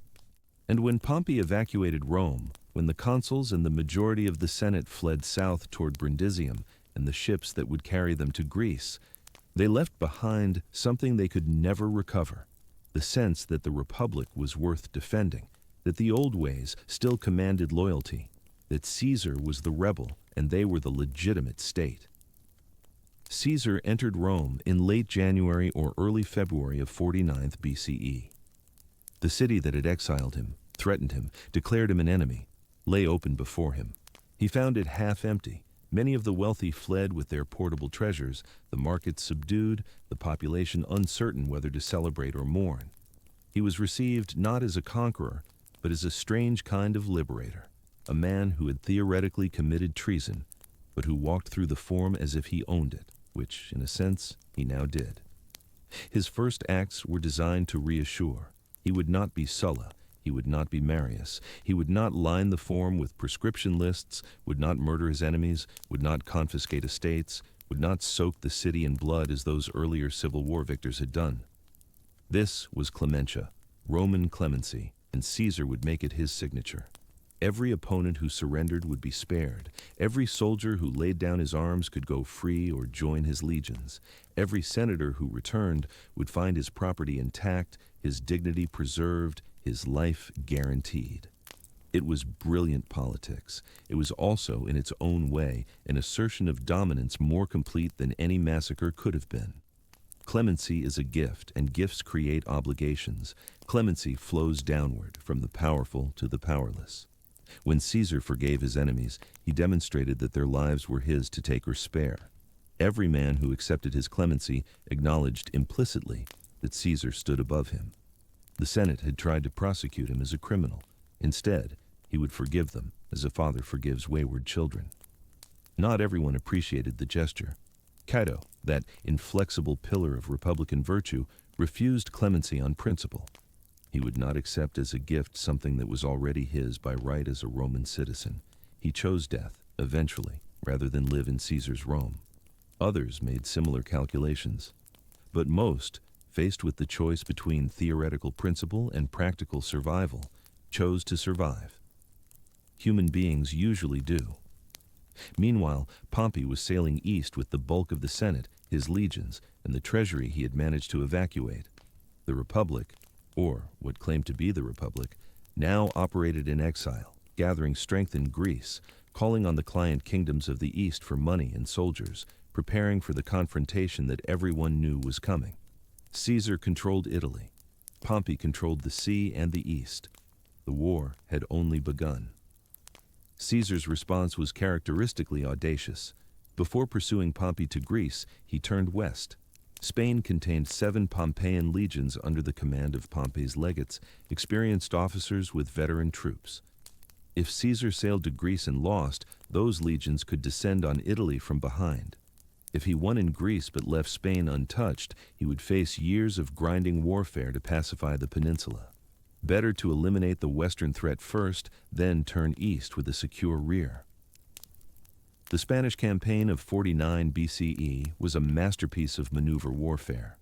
And when Pompey evacuated Rome, when the consuls and the majority of the Senate fled south toward Brundisium and the ships that would carry them to Greece, they left behind something they could never recover, the sense that the Republic was worth defending, that the old ways still commanded loyalty, that Caesar was the rebel and they were the legitimate state. Caesar entered Rome in late January or early February of 49th BCE. The city that had exiled him, threatened him, declared him an enemy, lay open before him. He found it half empty. Many of the wealthy fled with their portable treasures, the markets subdued, the population uncertain whether to celebrate or mourn. He was received not as a conqueror, but as a strange kind of liberator, a man who had theoretically committed treason, but who walked through the Forum as if he owned it, which, in a sense, he now did. His first acts were designed to reassure. He would not be Sulla, he would not be Marius, he would not line the Forum with prescription lists, would not murder his enemies, would not confiscate estates, would not soak the city in blood as those earlier civil war victors had done. This was clementia, Roman clemency, and Caesar would make it his signature. Every opponent who surrendered would be spared. Every soldier who laid down his arms could go free or join his legions. Every senator who returned would find his property intact, his dignity preserved, his life guaranteed. It was brilliant politics. It was also, in its own way, an assertion of dominance more complete than any massacre could have been. Clemency is a gift, and gifts create obligations. Clemency flows downward, from the powerful to the powerless. When Caesar forgave his enemies, he demonstrated that their lives were his to take or spare. Every man who accepted his clemency acknowledged implicitly that Caesar stood above him. The Senate had tried to prosecute him as a criminal. Instead, he would forgive them as a father forgives wayward children. Not everyone appreciated the gesture. Cato, that inflexible pillar of republican virtue, refused clemency on principle. He would not accept as a gift something that was already his by right as a Roman citizen. He chose death, eventually, rather than live in Caesar's Rome. Others made similar calculations. But most, faced with the choice between theoretical principle and practical survival, chose to survive. Human beings usually do. Meanwhile, Pompey was sailing east with the bulk of the Senate, his legions, and the treasury he had managed to evacuate. The Republic, or what claimed to be the Republic, now operated in exile, gathering strength in Greece, calling on the client kingdoms of the East for money and soldiers, preparing for the confrontation that everyone knew was coming. Caesar controlled Italy. Pompey controlled the sea and the East. The war had only begun. Caesar's response was characteristically audacious. Before pursuing Pompey to Greece, he turned west. Spain contained 7 Pompeian legions under the command of Pompey's legates, experienced officers with veteran troops. If Caesar sailed to Greece and lost, those legions could descend on Italy from behind. If he won in Greece but left Spain untouched, he would face years of grinding warfare to pacify the peninsula. Better to eliminate the western threat first, then turn east with a secure rear. The Spanish campaign of 49 BCE was a masterpiece of maneuver warfare.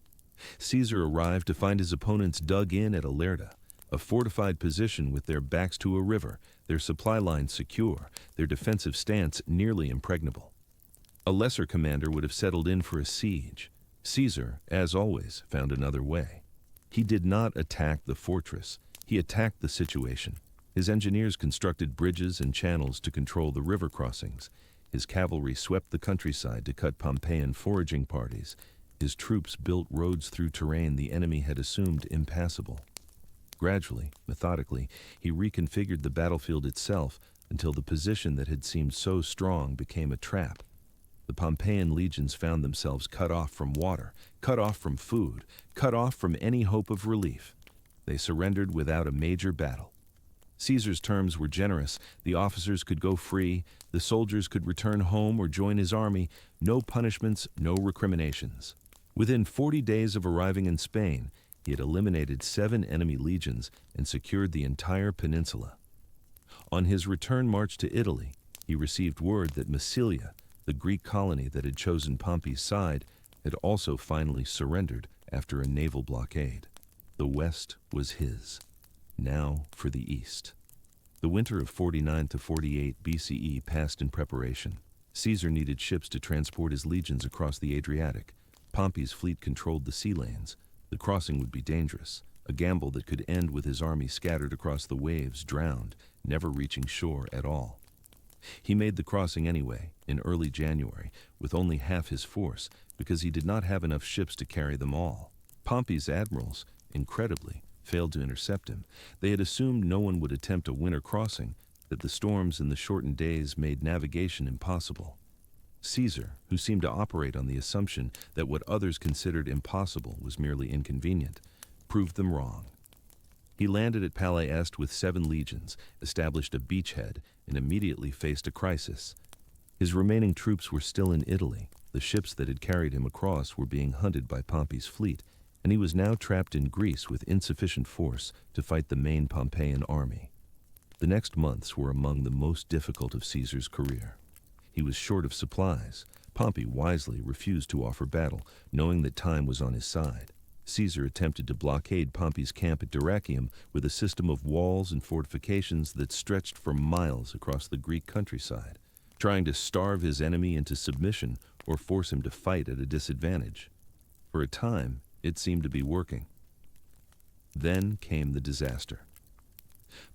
Caesar arrived to find his opponents dug in at Ilerda, a fortified position with their backs to a river, their supply lines secure, their defensive stance nearly impregnable. A lesser commander would have settled in for a siege. Caesar, as always, found another way. He did not attack the fortress, he attacked the situation. His engineers constructed bridges and channels to control the river crossings. His cavalry swept the countryside to cut Pompeian foraging parties. His troops built roads through terrain the enemy had assumed impassable. Gradually, methodically, he reconfigured the battlefield itself until the position that had seemed so strong became a trap. The Pompeian legions found themselves cut off from water, cut off from food, cut off from any hope of relief. They surrendered without a major battle. Caesar's terms were generous. The officers could go free, the soldiers could return home or join his army, no punishments, no recriminations. Within 40 days of arriving in Spain, he had eliminated 7 enemy legions and secured the entire peninsula. On his return march to Italy, he received word that Massilia, the Greek colony that had chosen Pompey's side, had also finally surrendered after a naval blockade. The west was his. Now for the east. The winter of 49 to 48 BCE passed in preparation. Caesar needed ships to transport his legions across the Adriatic. Pompey's fleet controlled the sea lanes. The crossing would be dangerous, a gamble that could end with his army scattered across the waves, drowned, never reaching shore at all. He made the crossing anyway, in early January, with only half his force, because he did not have enough ships to carry them all. Pompey's admirals, incredibly, failed to intercept him. They had assumed no one would attempt a winter crossing, that the storms in the shortened days made navigation impossible. Caesar, who seemed to operate on the assumption that what others considered impossible was merely inconvenient, proved them wrong. He landed at Palais Est with 7 legions, established a beachhead, and immediately faced a crisis. His remaining troops were still in Italy. The ships that had carried him across were being hunted by Pompey's fleet, and he was now trapped in Greece with insufficient force to fight the main Pompeian army. The next months were among the most difficult of Caesar's career. He was short of supplies. Pompey wisely refused to offer battle, knowing that time was on his side. Caesar attempted to blockade Pompey's camp at Dyrrachium with a system of walls and fortifications that stretched for miles across the Greek countryside, trying to starve his enemy into submission or force him to fight at a disadvantage. For a time, it seemed to be working. Then came the disaster.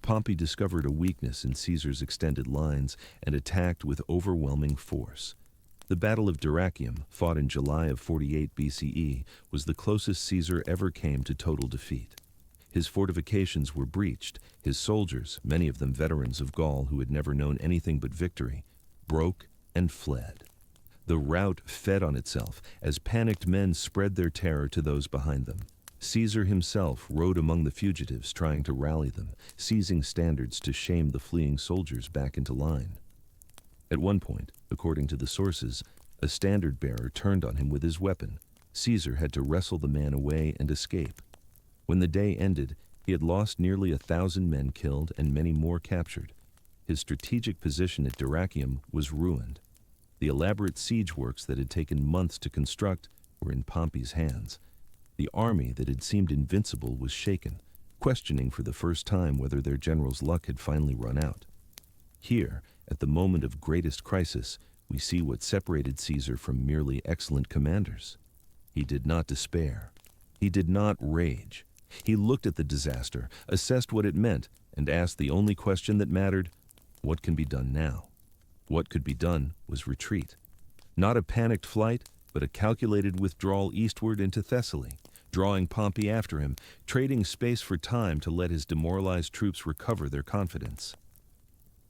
Pompey discovered a weakness in Caesar's extended lines and attacked with overwhelming force. The Battle of Dyrrachium, fought in July of 48 BCE, was the closest Caesar ever came to total defeat. His fortifications were breached. His soldiers, many of them veterans of Gaul who had never known anything but victory, broke and fled. The rout fed on itself as panicked men spread their terror to those behind them. Caesar himself rode among the fugitives, trying to rally them, seizing standards to shame the fleeing soldiers back into line. At one point, according to the sources, a standard-bearer turned on him with his weapon. Caesar had to wrestle the man away and escape. When the day ended, he had lost nearly 1,000 men killed and many more captured. His strategic position at Dyrrachium was ruined. The elaborate siege works that had taken months to construct were in Pompey's hands. The army that had seemed invincible was shaken, questioning for the first time whether their general's luck had finally run out. Here, at the moment of greatest crisis, we see what separated Caesar from merely excellent commanders. He did not despair. He did not rage. He looked at the disaster, assessed what it meant, and asked the only question that mattered: what can be done now? What could be done was retreat. Not a panicked flight, but a calculated withdrawal eastward into Thessaly, drawing Pompey after him, trading space for time to let his demoralized troops recover their confidence.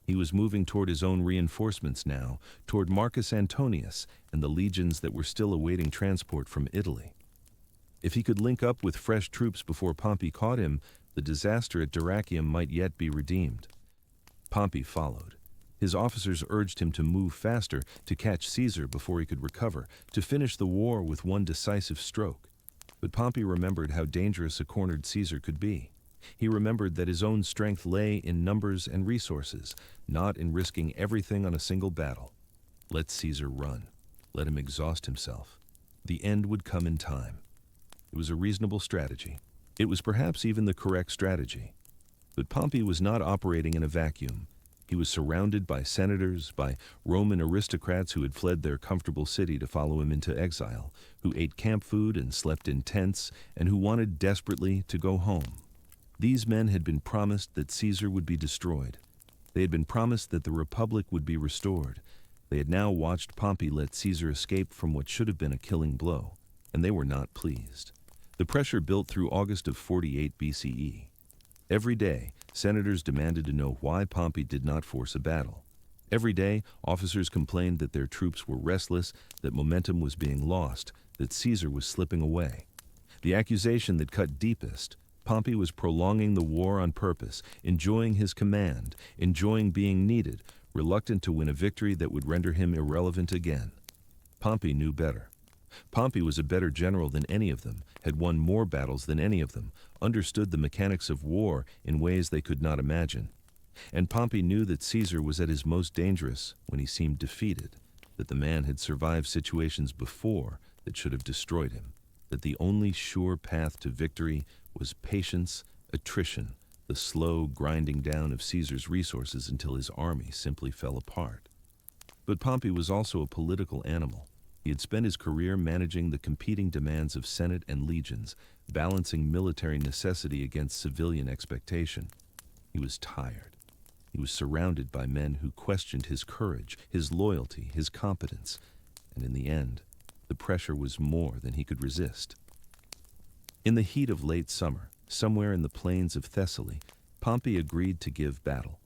He was moving toward his own reinforcements now, toward Marcus Antonius and the legions that were still awaiting transport from Italy. If he could link up with fresh troops before Pompey caught him, the disaster at Dyrrachium might yet be redeemed. Pompey followed. His officers urged him to move faster, to catch Caesar before he could recover, to finish the war with one decisive stroke. But Pompey remembered how dangerous a cornered Caesar could be. He remembered that his own strength lay in numbers and resources, not in risking everything on a single battle. Let Caesar run. Let him exhaust himself. The end would come in time. It was a reasonable strategy. It was perhaps even the correct strategy. But Pompey was not operating in a vacuum. He was surrounded by senators, by Roman aristocrats who had fled their comfortable city to follow him into exile, who ate camp food and slept in tents, and who wanted desperately to go home. These men had been promised that Caesar would be destroyed. They had been promised that the Republic would be restored. They had now watched Pompey let Caesar escape from what should have been a killing blow, and they were not pleased. The pressure built through August of 48 BCE. Every day, senators demanded to know why Pompey did not force a battle. Every day, officers complained that their troops were restless, that momentum was being lost, that Caesar was slipping away. The accusation that cut deepest: Pompey was prolonging the war on purpose, enjoying his command, enjoying being needed, reluctant to win a victory that would render him irrelevant again. Pompey knew better. Pompey was a better general than any of them, had won more battles than any of them, understood the mechanics of war in ways they could not imagine. And Pompey knew that Caesar was at his most dangerous when he seemed defeated, that the man had survived situations before that should have destroyed him, that the only sure path to victory was patience, attrition, the slow grinding down of Caesar's resources until his army simply fell apart. But Pompey was also a political animal. He had spent his career managing the competing demands of Senate and legions, balancing military necessity against civilian expectation. He was tired. He was surrounded by men who questioned his courage, his loyalty, his competence, and in the end, the pressure was more than he could resist. In the heat of late summer, somewhere in the plains of Thessaly, Pompey agreed to give battle.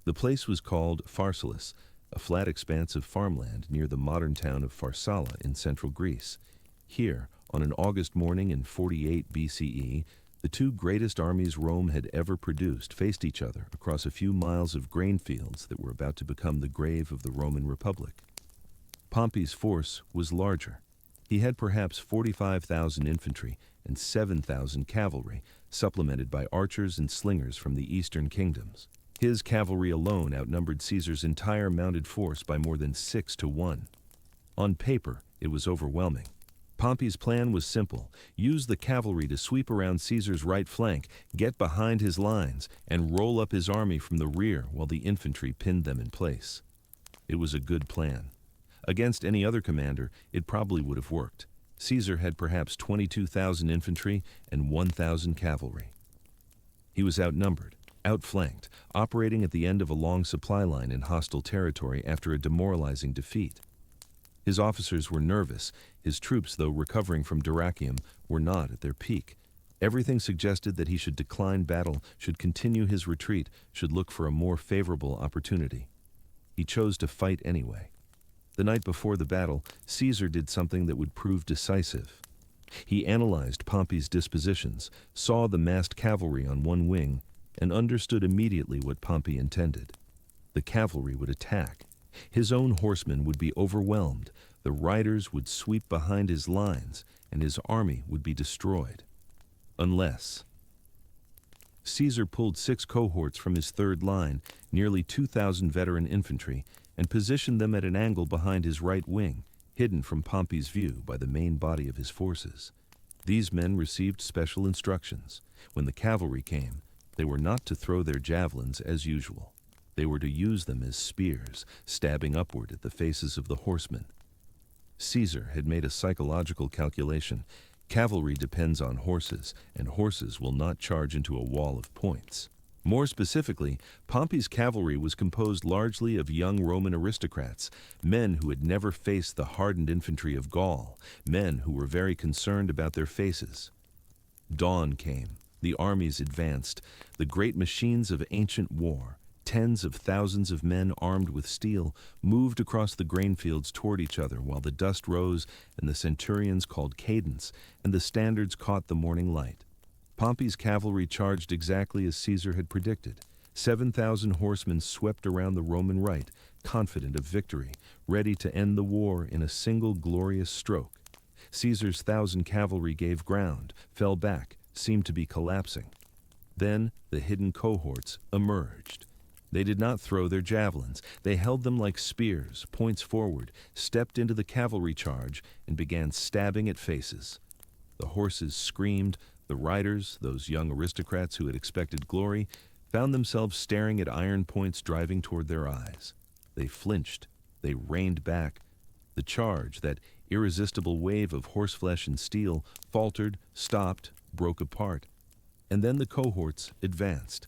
The place was called Pharsalus, a flat expanse of farmland near the modern town of Pharsala in central Greece. Here, on an August morning in 48 BCE, the two greatest armies Rome had ever produced faced each other across a few miles of grain fields that were about to become the grave of the Roman Republic. Pompey's force was larger. He had perhaps 45,000 infantry and 7,000 cavalry, supplemented by archers and slingers from the eastern kingdoms. His cavalry alone outnumbered Caesar's entire mounted force by more than 6 to 1. On paper, it was overwhelming. Pompey's plan was simple: use the cavalry to sweep around Caesar's right flank, get behind his lines, and roll up his army from the rear while the infantry pinned them in place. It was a good plan. Against any other commander, it probably would have worked. Caesar had perhaps 22,000 infantry and 1,000 cavalry. He was outnumbered, outflanked, operating at the end of a long supply line in hostile territory after a demoralizing defeat. His officers were nervous. His troops, though recovering from Dyrrachium, were not at their peak. Everything suggested that he should decline battle, should continue his retreat, should look for a more favorable opportunity. He chose to fight anyway. The night before the battle, Caesar did something that would prove decisive. He analyzed Pompey's dispositions, saw the massed cavalry on one wing, and understood immediately what Pompey intended. The cavalry would attack. His own horsemen would be overwhelmed, the riders would sweep behind his lines, and his army would be destroyed. Unless Caesar pulled 6 cohorts from his third line, nearly 2,000 veteran infantry, and positioned them at an angle behind his right wing, hidden from Pompey's view by the main body of his forces. These men received special instructions. When the cavalry came, they were not to throw their javelins as usual. They were to use them as spears, stabbing upward at the faces of the horsemen. Caesar had made a psychological calculation. Cavalry depends on horses, and horses will not charge into a wall of points. More specifically, Pompey's cavalry was composed largely of young Roman aristocrats, men who had never faced the hardened infantry of Gaul, men who were very concerned about their faces. Dawn came. The armies advanced, the great machines of ancient war. Tens of thousands of men armed with steel moved across the grain fields toward each other while the dust rose and the centurions called cadence and the standards caught the morning light. Pompey's cavalry charged exactly as Caesar had predicted. 7,000 horsemen swept around the Roman right, confident of victory, ready to end the war in a single glorious stroke. Caesar's 1,000 cavalry gave ground, fell back, seemed to be collapsing. Then the hidden cohorts emerged. They did not throw their javelins. They held them like spears, points forward, stepped into the cavalry charge, and began stabbing at faces. The horses screamed. The riders, those young aristocrats who had expected glory, found themselves staring at iron points driving toward their eyes. They flinched. They reined back. The charge, that irresistible wave of horseflesh and steel, faltered, stopped, broke apart. And then the cohorts advanced.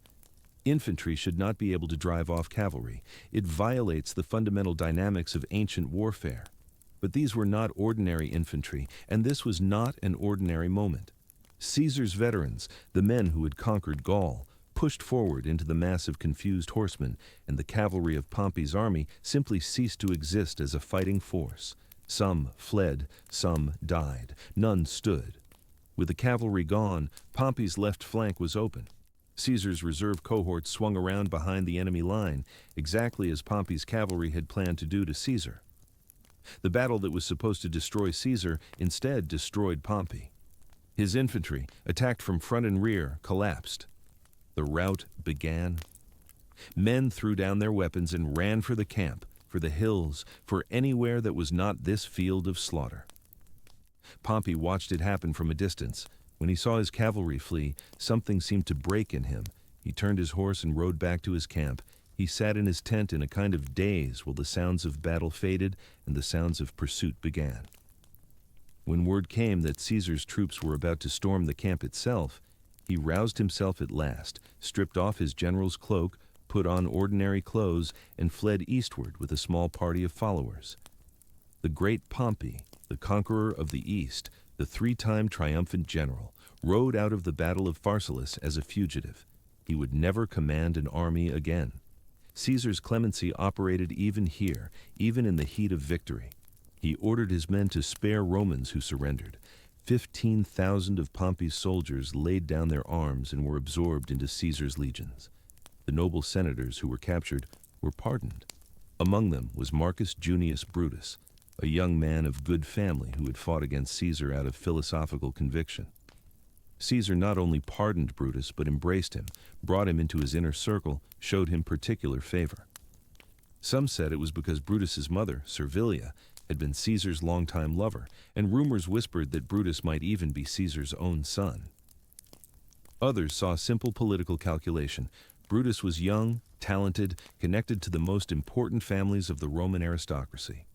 Infantry should not be able to drive off cavalry. It violates the fundamental dynamics of ancient warfare. But these were not ordinary infantry, and this was not an ordinary moment. Caesar's veterans, the men who had conquered Gaul, pushed forward into the mass of confused horsemen, and the cavalry of Pompey's army simply ceased to exist as a fighting force. Some fled, some died, none stood. With the cavalry gone, Pompey's left flank was open. Caesar's reserve cohort swung around behind the enemy line, exactly as Pompey's cavalry had planned to do to Caesar. The battle that was supposed to destroy Caesar instead destroyed Pompey. His infantry, attacked from front and rear, collapsed. The rout began. Men threw down their weapons and ran for the camp, for the hills, for anywhere that was not this field of slaughter. Pompey watched it happen from a distance. When he saw his cavalry flee, something seemed to break in him. He turned his horse and rode back to his camp. He sat in his tent in a kind of daze while the sounds of battle faded and the sounds of pursuit began. When word came that Caesar's troops were about to storm the camp itself, he roused himself at last, stripped off his general's cloak, put on ordinary clothes, and fled eastward with a small party of followers. The great Pompey, the conqueror of the East, the 3-time triumphant general, rode out of the battle of Pharsalus as a fugitive. He would never command an army again. Caesar's clemency operated even here, even in the heat of victory. He ordered his men to spare Romans who surrendered. 15,000 of Pompey's soldiers laid down their arms and were absorbed into Caesar's legions. The noble senators who were captured were pardoned. Among them was Marcus Junius Brutus, a young man of good family who had fought against Caesar out of philosophical conviction. Caesar not only pardoned Brutus, but embraced him, brought him into his inner circle, showed him particular favor. Some said it was because Brutus's mother, Servilia, had been Caesar's longtime lover, and rumors whispered that Brutus might even be Caesar's own son. Others saw simple political calculation. Brutus was young, talented, connected to the most important families of the Roman aristocracy.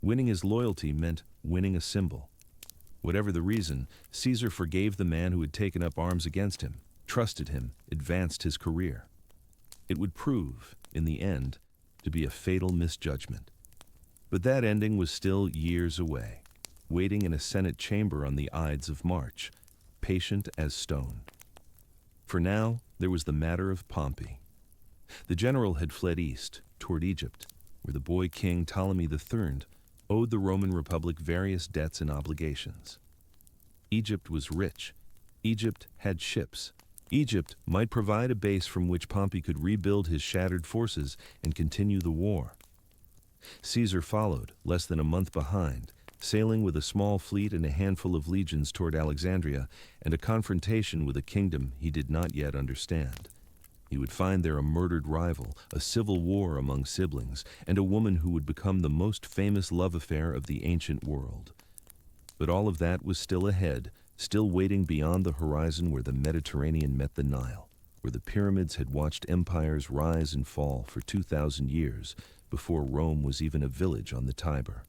Winning his loyalty meant winning a symbol. Whatever the reason, Caesar forgave the man who had taken up arms against him, trusted him, advanced his career. It would prove, in the end, to be a fatal misjudgment. But that ending was still years away, waiting in a Senate chamber on the Ides of March, patient as stone. For now, there was the matter of Pompey. The general had fled east, toward Egypt, where the boy king Ptolemy III owed the Roman Republic various debts and obligations. Egypt was rich. Egypt had ships. Egypt might provide a base from which Pompey could rebuild his shattered forces and continue the war. Caesar followed, less than a month behind, sailing with a small fleet and a handful of legions toward Alexandria and a confrontation with a kingdom he did not yet understand. He would find there a murdered rival, a civil war among siblings, and a woman who would become the most famous love affair of the ancient world. But all of that was still ahead, still waiting beyond the horizon where the Mediterranean met the Nile, where the pyramids had watched empires rise and fall for 2,000 years before Rome was even a village on the Tiber.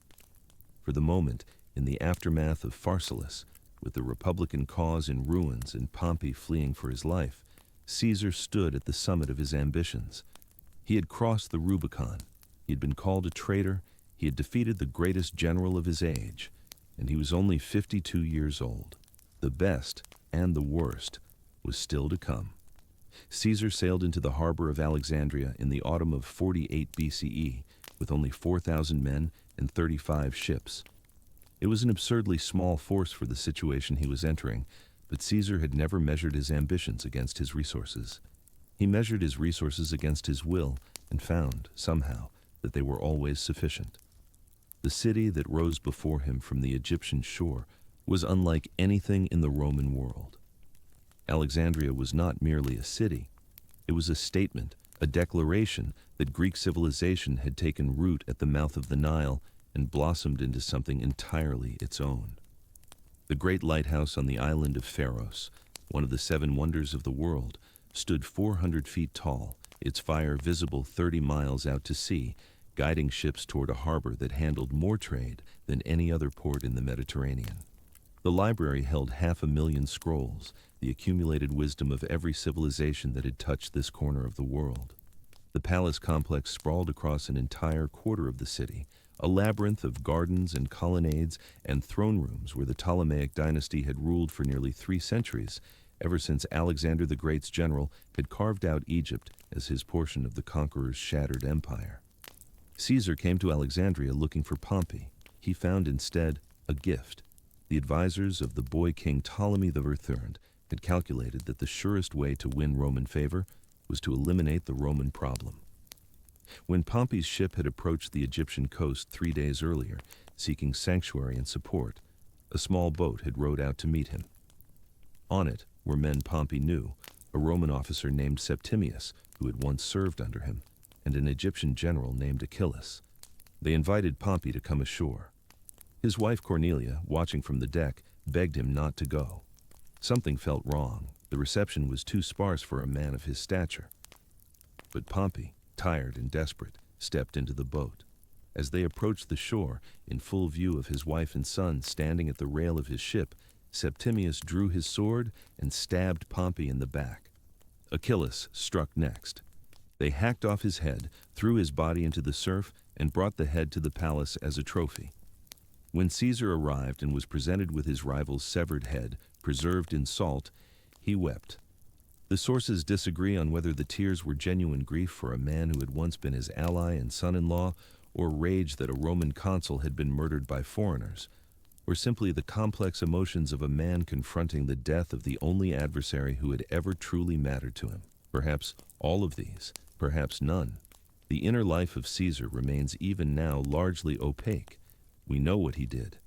For the moment, in the aftermath of Pharsalus, with the Republican cause in ruins and Pompey fleeing for his life, Caesar stood at the summit of his ambitions. He had crossed the Rubicon. He had been called a traitor. He had defeated the greatest general of his age, and he was only 52 years old. The best and the worst was still to come. Caesar sailed into the harbor of Alexandria in the autumn of 48 BCE with only 4,000 men and 35 ships. It was an absurdly small force for the situation he was entering, but Caesar had never measured his ambitions against his resources. He measured his resources against his will and found, somehow, that they were always sufficient. The city that rose before him from the Egyptian shore was unlike anything in the Roman world. Alexandria was not merely a city. It was a statement, a declaration that Greek civilization had taken root at the mouth of the Nile and blossomed into something entirely its own. The great lighthouse on the island of Pharos, one of the 7 wonders of the world, stood 400 feet tall, its fire visible 30 miles out to sea, guiding ships toward a harbor that handled more trade than any other port in the Mediterranean. The library held 500,000 scrolls, the accumulated wisdom of every civilization that had touched this corner of the world. The palace complex sprawled across an entire quarter of the city, a labyrinth of gardens and colonnades and throne rooms where the Ptolemaic dynasty had ruled for nearly 3 centuries, ever since Alexander the Great's general had carved out Egypt as his portion of the conqueror's shattered empire. Caesar came to Alexandria looking for Pompey. He found instead a gift. The advisors of the boy king Ptolemy the III had calculated that the surest way to win Roman favor was to eliminate the Roman problem. When Pompey's ship had approached the Egyptian coast 3 days earlier, seeking sanctuary and support, a small boat had rowed out to meet him. On it were men Pompey knew, a Roman officer named Septimius, who had once served under him, and an Egyptian general named Achillas. They invited Pompey to come ashore. His wife Cornelia, watching from the deck, begged him not to go. Something felt wrong. The reception was too sparse for a man of his stature. But Pompey, tired and desperate, stepped into the boat. As they approached the shore, in full view of his wife and son standing at the rail of his ship, Septimius drew his sword and stabbed Pompey in the back. Achillas struck next. They hacked off his head, threw his body into the surf, and brought the head to the palace as a trophy. When Caesar arrived and was presented with his rival's severed head, preserved in salt, he wept. The sources disagree on whether the tears were genuine grief for a man who had once been his ally and son-in-law, or rage that a Roman consul had been murdered by foreigners, or simply the complex emotions of a man confronting the death of the only adversary who had ever truly mattered to him. Perhaps all of these, perhaps none. The inner life of Caesar remains even now largely opaque. We know what he did.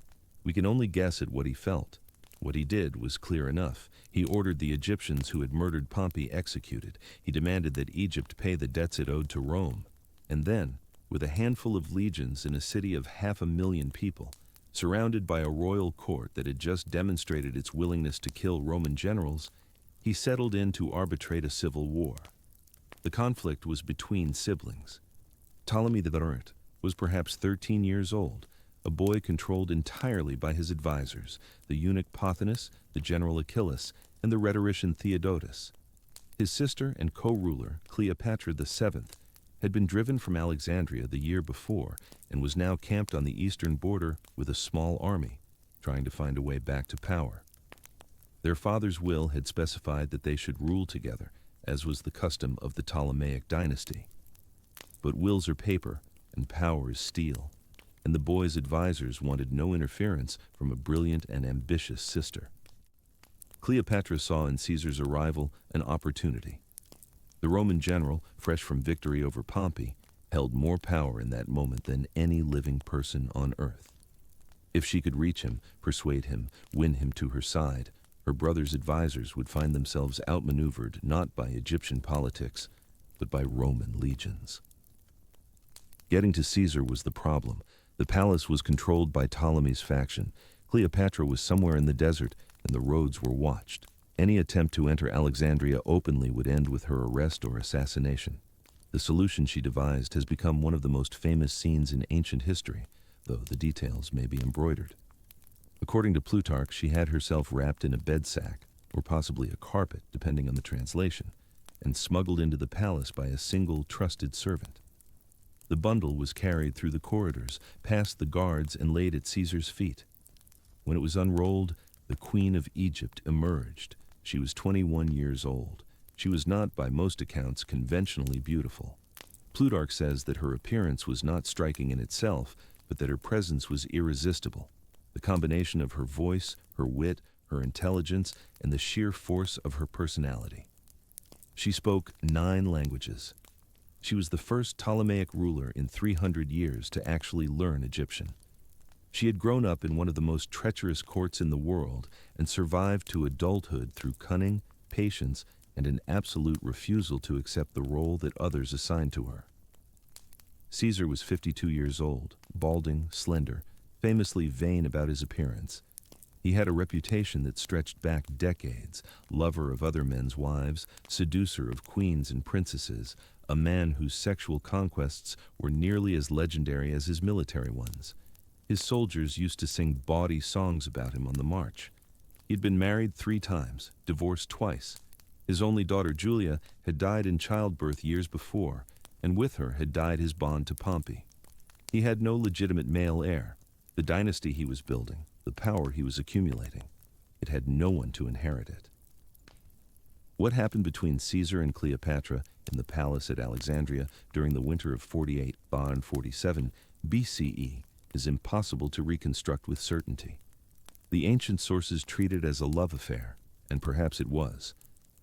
We can only guess at what he felt. What he did was clear enough. He ordered the Egyptians who had murdered Pompey executed. He demanded that Egypt pay the debts it owed to Rome. And then, with a handful of legions in a city of 500,000 people, surrounded by a royal court that had just demonstrated its willingness to kill Roman generals, he settled in to arbitrate a civil war. The conflict was between siblings. Ptolemy the III was perhaps 13 years old, a boy controlled entirely by his advisors, the eunuch Pothinus, the general Achillas, and the rhetorician Theodotus. His sister and co-ruler, Cleopatra VII, had been driven from Alexandria the year before and was now camped on the eastern border with a small army, trying to find a way back to power. Their father's will had specified that they should rule together, as was the custom of the Ptolemaic dynasty. But wills are paper, and power is steel, and the boy's advisors wanted no interference from a brilliant and ambitious sister. Cleopatra saw in Caesar's arrival an opportunity. The Roman general, fresh from victory over Pompey, held more power in that moment than any living person on earth. If she could reach him, persuade him, win him to her side, her brother's advisors would find themselves outmaneuvered not by Egyptian politics, but by Roman legions. Getting to Caesar was the problem. The palace was controlled by Ptolemy's faction. Cleopatra was somewhere in the desert, and the roads were watched. Any attempt to enter Alexandria openly would end with her arrest or assassination. The solution she devised has become one of the most famous scenes in ancient history, though the details may be embroidered. According to Plutarch, she had herself wrapped in a bed sack, or possibly a carpet, depending on the translation, and smuggled into the palace by a single trusted servant. The bundle was carried through the corridors, past the guards, and laid at Caesar's feet. When it was unrolled, the Queen of Egypt emerged. She was 21 years old. She was not, by most accounts, conventionally beautiful. Plutarch says that her appearance was not striking in itself, but that her presence was irresistible. The combination of her voice, her wit, her intelligence, and the sheer force of her personality. She spoke 9 languages. She was the first Ptolemaic ruler in 300 years to actually learn Egyptian. She had grown up in one of the most treacherous courts in the world and survived to adulthood through cunning, patience, and an absolute refusal to accept the role that others assigned to her. Caesar was 52 years old, balding, slender, famously vain about his appearance. He had a reputation that stretched back decades, lover of other men's wives, seducer of queens and princesses, a man whose sexual conquests were nearly as legendary as his military ones. His soldiers used to sing bawdy songs about him on the march. He'd been married 3 times, divorced twice. His only daughter Julia had died in childbirth years before, and with her had died his bond to Pompey. He had no legitimate male heir. The dynasty he was building, the power he was accumulating, it had no one to inherit it. What happened between Caesar and Cleopatra in the palace at Alexandria during the winter of 48–47 BCE is impossible to reconstruct with certainty. The ancient sources treat it as a love affair, and perhaps it was,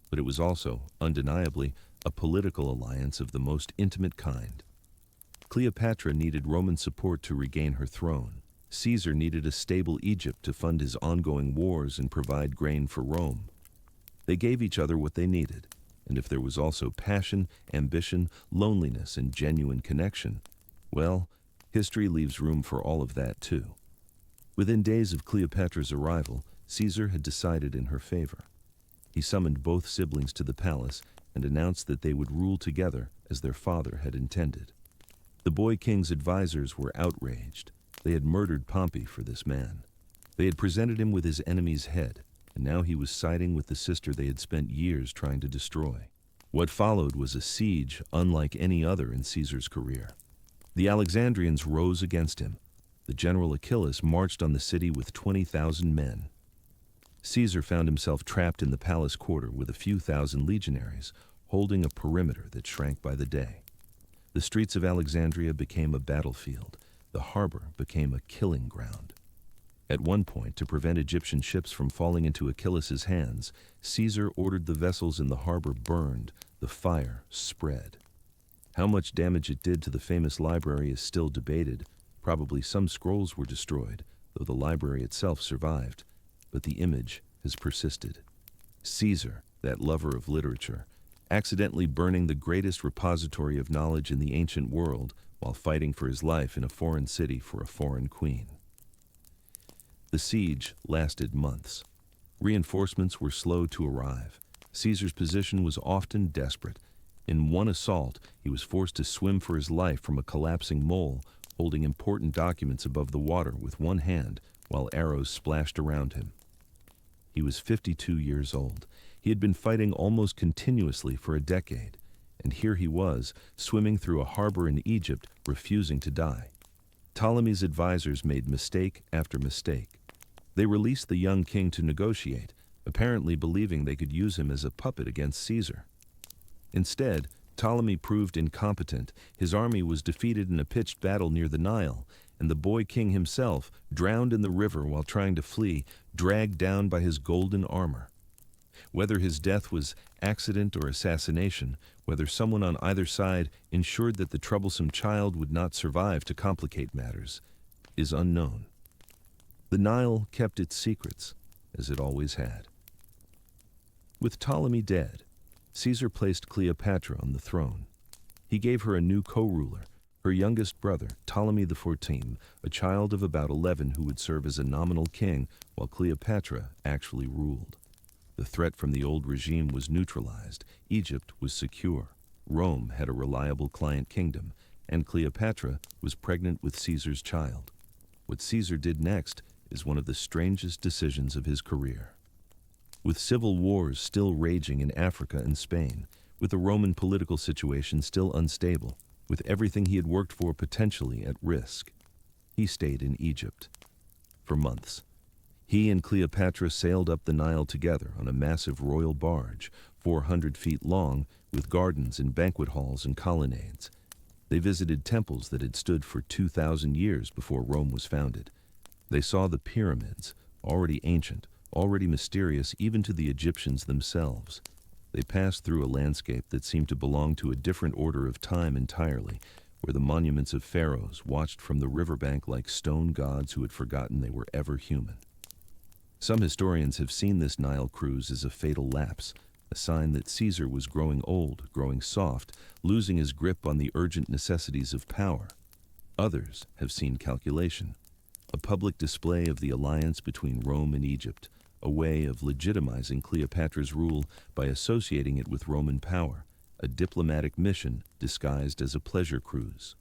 but it was also, undeniably, a political alliance of the most intimate kind. Cleopatra needed Roman support to regain her throne. Caesar needed a stable Egypt to fund his ongoing wars and provide grain for Rome. They gave each other what they needed, and if there was also passion, ambition, loneliness, and genuine connection, well, history leaves room for all of that too. Within days of Cleopatra's arrival, Caesar had decided in her favor. He summoned both siblings to the palace and announced that they would rule together as their father had intended. The boy king's advisors were outraged. They had murdered Pompey for this man. They had presented him with his enemy's head, and now he was siding with the sister they had spent years trying to destroy. What followed was a siege unlike any other in Caesar's career. The Alexandrians rose against him. The general Achilles marched on the city with 20,000 men. Caesar found himself trapped in the palace quarter with a few thousand legionaries, holding a perimeter that shrank by the day. The streets of Alexandria became a battlefield. The harbor became a killing ground. At one point, to prevent Egyptian ships from falling into Achilles' hands, Caesar ordered the vessels in the harbor burned. The fire spread. How much damage it did to the famous library is still debated. Probably some scrolls were destroyed, though the library itself survived. But the image has persisted. Caesar, that lover of literature, accidentally burning the greatest repository of knowledge in the ancient world while fighting for his life in a foreign city for a foreign queen. The siege lasted months. Reinforcements were slow to arrive. Caesar's position was often desperate. In one assault, he was forced to swim for his life from a collapsing mole, holding important documents above the water with one hand while arrows splashed around him. He was 52 years old. He had been fighting almost continuously for a decade, and here he was, swimming through a harbor in Egypt, refusing to die. Ptolemy's advisors made mistake after mistake. They released the young king to negotiate, apparently believing they could use him as a puppet against Caesar. Instead, Ptolemy proved incompetent. His army was defeated in a pitched battle near the Nile, and the boy king himself, drowned in the river while trying to flee, dragged down by his golden armor. Whether his death was accident or assassination, whether someone on either side ensured that the troublesome child would not survive to complicate matters, is unknown. The Nile kept its secrets, as it always had. With Ptolemy dead, Caesar placed Cleopatra on the throne. He gave her a new co-ruler, her youngest brother, Ptolemy XIV, a child of about 11 who would serve as a nominal king while Cleopatra actually ruled. The threat from the old regime was neutralized. Egypt was secure. Rome had a reliable client kingdom, and Cleopatra was pregnant with Caesar's child. What Caesar did next is one of the strangest decisions of his career. With civil wars still raging in Africa and Spain, with the Roman political situation still unstable, with everything he had worked for potentially at risk, he stayed in Egypt. For months, he and Cleopatra sailed up the Nile together on a massive royal barge, 400 feet long, with gardens and banquet halls and colonnades. They visited temples that had stood for 2,000 years before Rome was founded. They saw the pyramids, already ancient, already mysterious even to the Egyptians themselves. They passed through a landscape that seemed to belong to a different order of time entirely, where the monuments of pharaohs watched from the riverbank like stone gods who had forgotten they were ever human. Some historians have seen this Nile cruise as a fatal lapse, a sign that Caesar was growing old, growing soft, losing his grip on the urgent necessities of power. Others have seen calculation, a public display of the alliance between Rome and Egypt, a way of legitimizing Cleopatra's rule by associating it with Roman power, a diplomatic mission disguised as a pleasure cruise.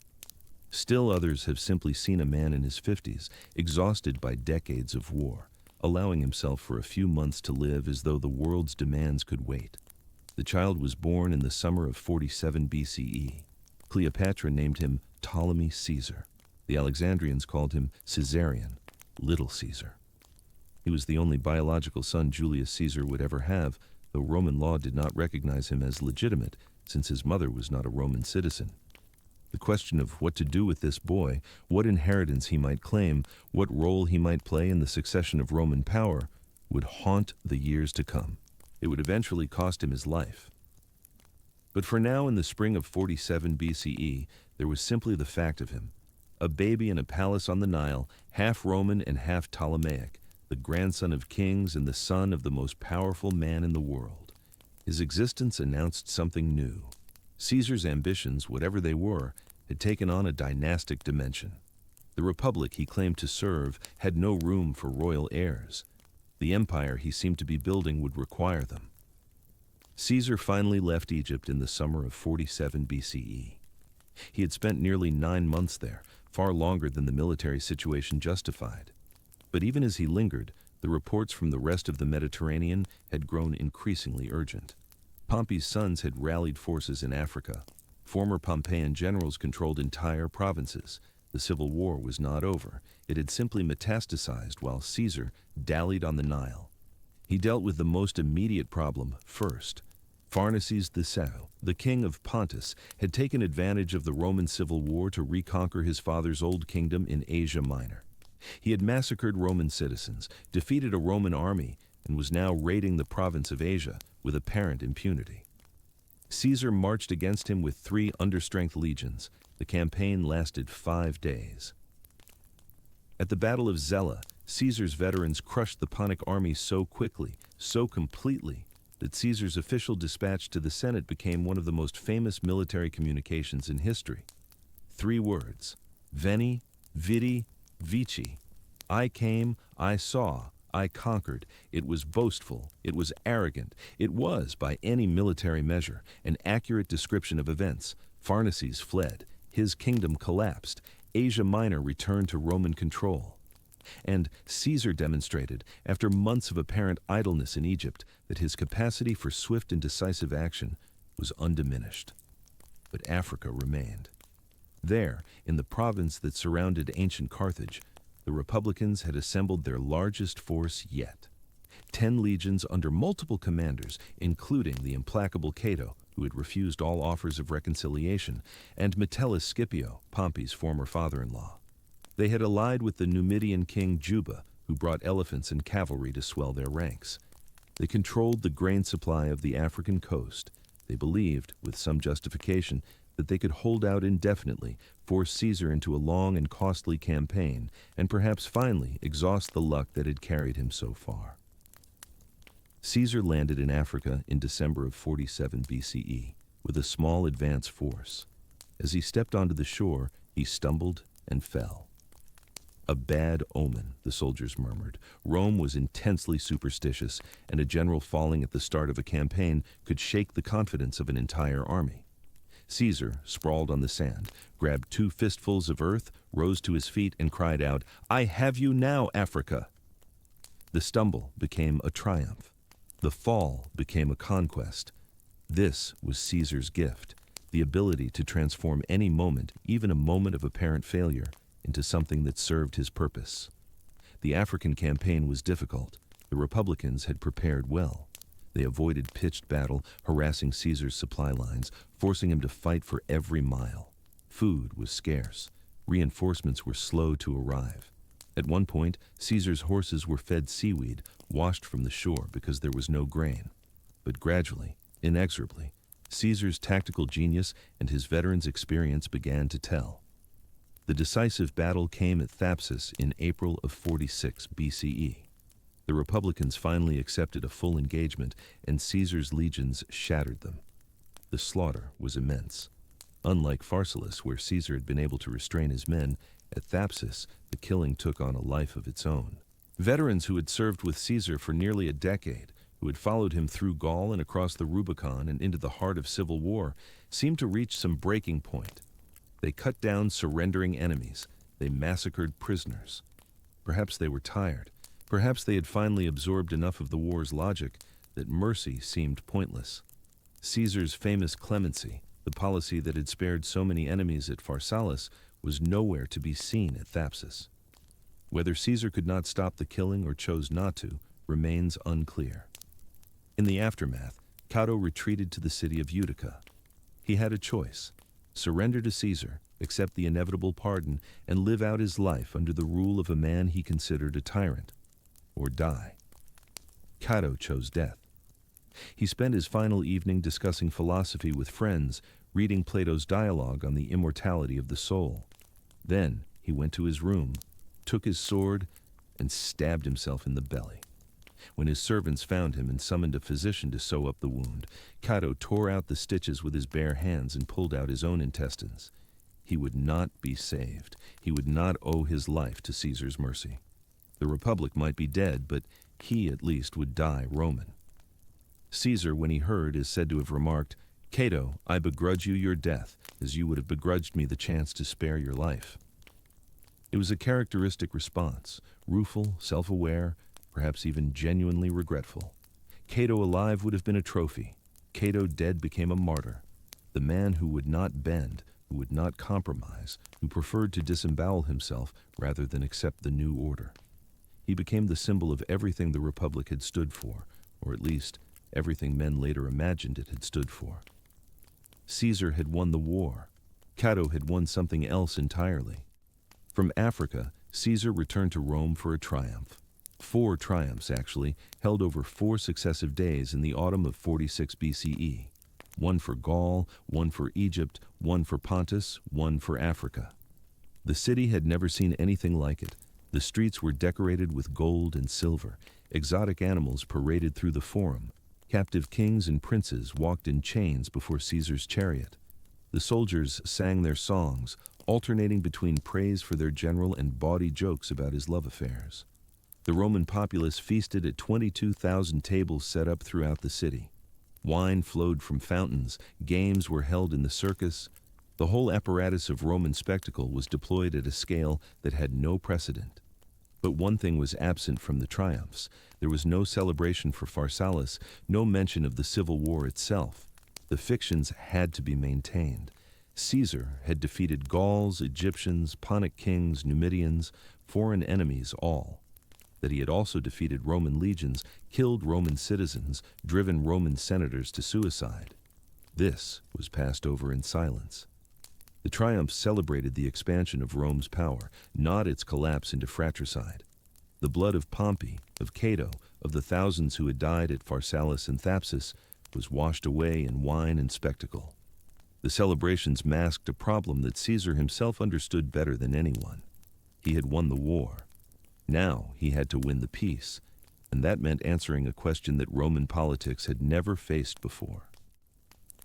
Still others have simply seen a man in his 50s, exhausted by decades of war, allowing himself for a few months to live as though the world's demands could wait. The child was born in the summer of 47 BCE. Cleopatra named him Ptolemy Caesar. The Alexandrians called him Caesarion, Little Caesar. He was the only biological son Julius Caesar would ever have, though Roman law did not recognize him as legitimate, since his mother was not a Roman citizen. The question of what to do with this boy, what inheritance he might claim, what role he might play in the succession of Roman power, would haunt the years to come. It would eventually cost him his life. But for now, in the spring of 47 BCE, there was simply the fact of him, a baby in a palace on the Nile, half Roman and half Ptolemaic, the grandson of kings and the son of the most powerful man in the world. His existence announced something new. Caesar's ambitions, whatever they were, had taken on a dynastic dimension. The republic he claimed to serve had no room for royal heirs. The empire he seemed to be building would require them. Caesar finally left Egypt in the summer of 47 BCE. He had spent nearly 9 months there, far longer than the military situation justified. But even as he lingered, the reports from the rest of the Mediterranean had grown increasingly urgent. Pompey's sons had rallied forces in Africa. Former Pompeian generals controlled entire provinces. The civil war was not over. It had simply metastasized while Caesar dallied on the Nile. He dealt with the most immediate problem first. Pharnaces the king of Pontus, had taken advantage of the Roman civil war to reconquer his father's old kingdom in Asia Minor. He had massacred Roman citizens, defeated a Roman army, and was now raiding the province of Asia with apparent impunity. Caesar marched against him with 3 understrength legions. The campaign lasted 5 days. At the Battle of Zela, Caesar's veterans crushed the Punic army so quickly, so completely, that Caesar's official dispatch to the Senate became one of the most famous military communications in history. 3 words: Veni, vidi, vici. I came, I saw, I conquered. It was boastful, it was arrogant, it was, by any military measure, an accurate description of events. Pharnaces fled, his kingdom collapsed, Asia Minor returned to Roman control. And Caesar demonstrated, after months of apparent idleness in Egypt, that his capacity for swift and decisive action was undiminished. But Africa remained. There, in the province that surrounded ancient Carthage, the Republicans had assembled their largest force yet. 10 legions under multiple commanders, including the implacable Cato, who had refused all offers of reconciliation, and Metellus Scipio, Pompey's former father-in-law. They had allied with the Numidian king Juba, who brought elephants and cavalry to swell their ranks. They controlled the grain supply of the African coast. They believed, with some justification, that they could hold out indefinitely, force Caesar into a long and costly campaign, and perhaps finally exhaust the luck that had carried him so far. Caesar landed in Africa in December of 47 BCE with a small advance force. As he stepped onto the shore, he stumbled and fell. A bad omen, the soldiers murmured. Rome was intensely superstitious, and a general falling at the start of a campaign could shake the confidence of an entire army. Caesar, sprawled on the sand, grabbed 2 fistfuls of earth, rose to his feet, and cried out, "I have you now, Africa!" The stumble became a triumph. The fall became a conquest. This was Caesar's gift, the ability to transform any moment, even a moment of apparent failure, into something that served his purpose. The African campaign was difficult. The Republicans had prepared well. They avoided pitched battle, harassing Caesar's supply lines, forcing him to fight for every mile. Food was scarce. Reinforcements were slow to arrive. At one point, Caesar's horses were fed seaweed, washed from the shore because there was no grain. But gradually, Inexorably, Caesar's tactical genius and his veteran's experience began to tell. The decisive battle came at Thapsus in April of 46 BCE. The Republicans finally accepted a full engagement, and Caesar's legions shattered them. The slaughter was immense. Unlike Pharsalus, where Caesar had been able to restrain his men, at Thapsus, the killing took on a life of its own. Veterans who had served with Caesar for nearly a decade, who had followed him through Gaul and across the Rubicon and into the heart of civil war, seemed to reach some breaking point. They cut down surrendering enemies. They massacred prisoners. Perhaps they were tired. Perhaps they had finally absorbed enough of the war's logic that mercy seemed pointless. Caesar's famous clemency, the policy that had spared so many enemies at Pharsalus, was nowhere to be seen at Thapsus. Whether Caesar could not stop the killing or chose not to remains unclear. In the aftermath, Cato retreated to the city of Utica. He had a choice: surrender to Caesar, accept the inevitable pardon, and live out his life under the rule of a man he considered a tyrant, or die. Cato chose death. He spent his final evening discussing philosophy with friends, reading Plato's dialogue on the immortality of the soul. Then he went to his room, took his sword, and stabbed himself in the belly. When his servants found him and summoned a physician to sew up the wound, Cato tore out the stitches with his bare hands and pulled out his own intestines. He would not be saved. He would not owe his life to Caesar's mercy. The Republic might be dead, but he at least would die Roman. Caesar, when he heard, is said to have remarked, "Cato, I begrudge you your death, as you would have begrudged me the chance to spare your life." It was a characteristic response, rueful, self-aware, perhaps even genuinely regretful. Cato alive would have been a trophy. Cato dead became a martyr. The man who would not bend, who would not compromise, who preferred to disembowel himself rather than accept the new order. He became the symbol of everything the Republic had stood for, or at least everything men later imagined it had stood for. Caesar had won the war. Cato had won something else entirely. From Africa, Caesar returned to Rome for a triumph. 4 triumphs, actually, held over 4 successive days in the autumn of 46 BCE. One for Gaul, one for Egypt, one for Pontus, one for Africa. The city had never seen anything like it. The streets were decorated with gold and silver. Exotic animals paraded through the forum. Captive kings and princes walked in chains before Caesar's chariot. The soldiers sang their songs, alternating between praise for their general and bawdy jokes about his love affairs. The Roman populace feasted at 22,000 tables set up throughout the city. Wine flowed from fountains, games were held in the circus. The whole apparatus of Roman spectacle was deployed at a scale that had no precedent. But one thing was absent from the triumphs. There was no celebration for Pharsalus, no mention of the civil war itself. The fictions had to be maintained. Caesar had defeated Gauls, Egyptians, Pontic kings, Numidians, foreign enemies all. That he had also defeated Roman legions, killed Roman citizens, driven Roman senators to suicide. This was passed over in silence. The triumphs celebrated the expansion of Rome's power, not its collapse into fratricide. The blood of Pompey, of Cato, of the thousands who had died at Pharsalus and Thapsus was washed away in wine and spectacle. The celebrations masked a problem that Caesar himself understood better than anyone. He had won the war. Now he had to win the peace, and that meant answering a question that Roman politics had never faced before.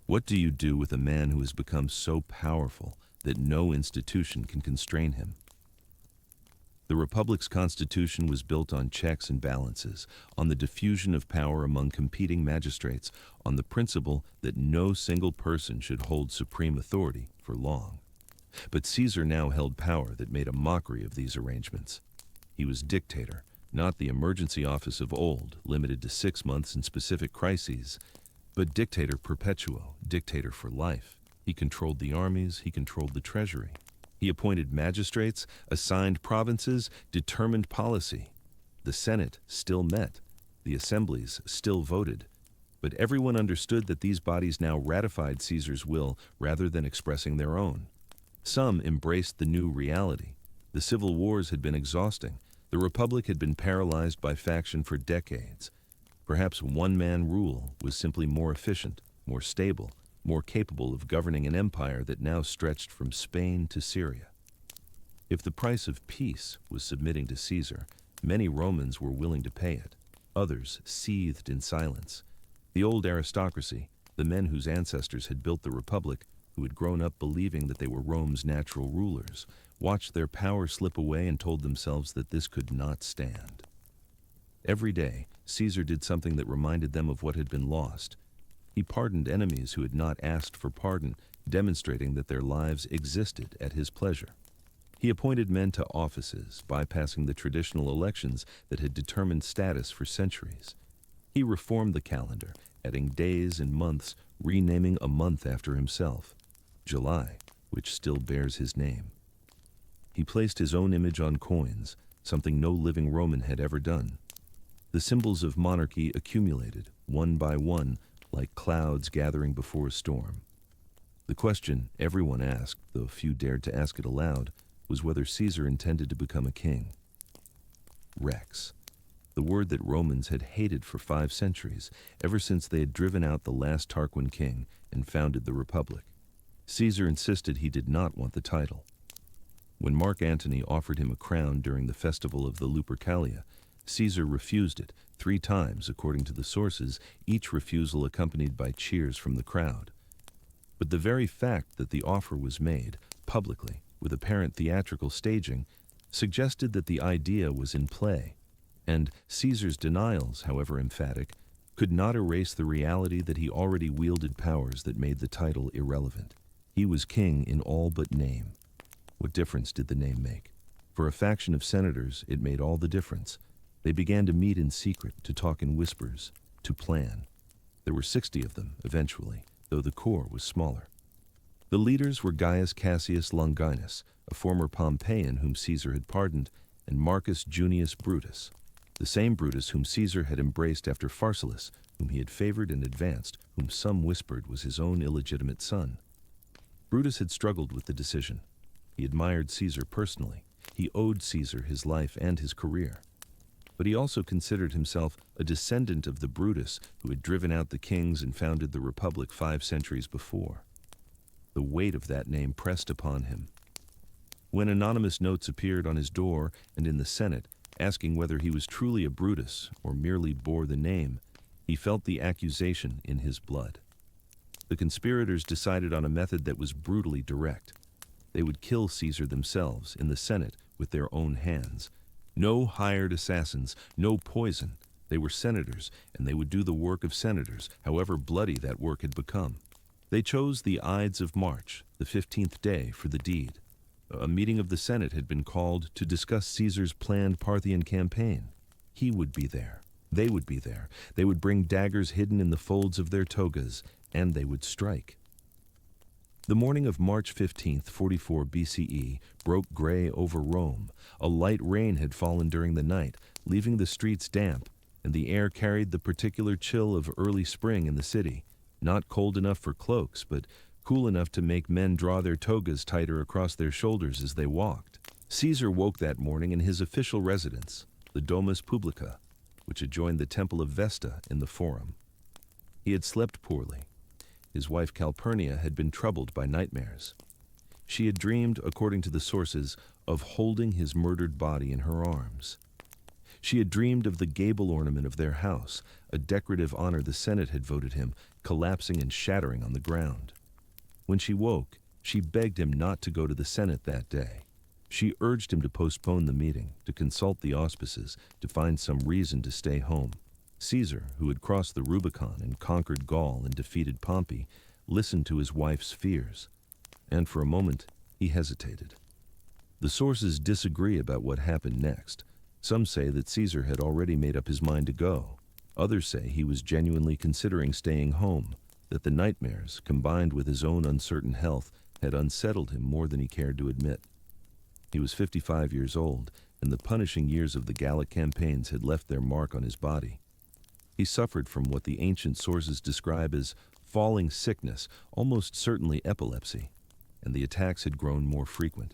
What do you do with a man who has become so powerful that no institution can constrain him? The Republic's constitution was built on checks and balances, on the diffusion of power among competing magistrates, on the principle that no single person should hold supreme authority for long. But Caesar now held power that made a mockery of these arrangements. He was dictator, not the emergency office of old, limited to 6 months in specific crises, but dictator perpetuo, dictator for life. He controlled the armies, he controlled the treasury. He appointed magistrates, assigned provinces, determined policy. The Senate still met. The assemblies still voted. But everyone understood that these bodies now ratified Caesar's will rather than expressing their own. Some embraced the new reality. The civil wars had been exhausting. The Republic had been paralyzed by faction for decades. Perhaps one-man rule was simply more efficient, more stable, more capable of governing an empire that now stretched from Spain to Syria. If the price of peace was submitting to Caesar, many Romans were willing to pay it. Others seethed in silence. The old aristocracy, the men whose ancestors had built the Republic, who had grown up believing that they were Rome's natural rulers, watched their power slip away and told themselves that this could not stand. Every day, Caesar did something that reminded them of what had been lost. He pardoned enemies who had not asked for pardon, demonstrating that their lives existed at his pleasure. He appointed men to offices, bypassing the traditional elections that had determined status for centuries. He reformed the calendar, adding days and months, renaming a month after himself, July, which still bears his name. He placed his own image on coins, something no living Roman had ever done. The symbols of monarchy accumulated, one by one, like clouds gathering before a storm. The question everyone asked, though few dared to ask it aloud, was whether Caesar intended to become a king. Rex, the word that Romans had hated for 5 centuries, ever since they had driven out the last Tarquin king and founded the Republic. Caesar insisted he did not want the title. When Mark Antony offered him a crown during the festival of the Lupercalia, Caesar refused it 3 times, according to the sources, each refusal accompanied by cheers from the crowd. But the very fact that the offer was made, publicly, with apparent theatrical staging, suggested that the idea was in play, and Caesar's denials, however emphatic, could not erase the reality that he already wielded powers that made the title irrelevant. He was king in all but name. What difference did the name make? For a faction of senators, it made all the difference. They began to meet in secret, to talk in whispers, to plan. There were 60 of them, eventually, though the core was smaller. The leaders were Gaius Cassius Longinus, a former Pompeian whom Caesar had pardoned, and Marcus Junius Brutus, the same Brutus whom Caesar had embraced after Pharsalus, whom he had favored and advanced, whom some whispered was his own illegitimate son. Brutus had struggled with the decision. He admired Caesar personally. He owed Caesar his life and his career. But he also considered himself a descendant of the Brutus who had driven out the kings and founded the Republic 5 centuries before. The weight of that name pressed upon him. When anonymous notes appeared on his door and in the Senate, asking whether he was truly a Brutus or merely bore the name, he felt the accusation in his blood. The conspirators decided on a method that was brutally direct. They would kill Caesar themselves in the Senate with their own hands. No hired assassins, no poison. They were senators, and they would do the work of senators, however bloody that work had become. They chose the Ides of March, the 15th day, for the deed. A meeting of the Senate had been called to discuss Caesar's planned Parthian campaign. He would be there. They would be there. They would bring daggers hidden in the folds of their togas, and they would strike. The morning of March 15th, 44 BCE, broke gray over Rome. A light rain had fallen during the night, leaving the streets damp, and the air carried the particular chill of early spring in the city, not cold enough for cloaks, but cool enough to make men draw their togas tighter across their shoulders as they walked. Caesar woke that morning in his official residence, the Domus Publica, which adjoined the Temple of Vesta in the Forum. He had slept poorly. His wife Calpurnia had been troubled by nightmares. She had dreamed, according to the sources, of holding his murdered body in her arms. She had dreamed of the gable ornament of their house, a decorative honor the Senate had voted him, collapsing and shattering on the ground. When she woke, she begged him not to go to the Senate that day. She urged him to postpone the meeting, to consult the auspices, to find some reason to stay home. Caesar, who had crossed the Rubicon and conquered Gaul and defeated Pompey, listened to his wife's fears, and for a moment he hesitated. The sources disagree about what happened next. Some say that Caesar had already made up his mind to go. Others say he was genuinely considering staying home, that the nightmares, combined with his own uncertain health, had unsettled him more than he cared to admit. He was 55 years old, and the punishing years of the Gallic campaigns had left their mark on his body. He suffered from what the ancient sources describe as falling sickness, almost certainly epilepsy, and the attacks had grown more frequent.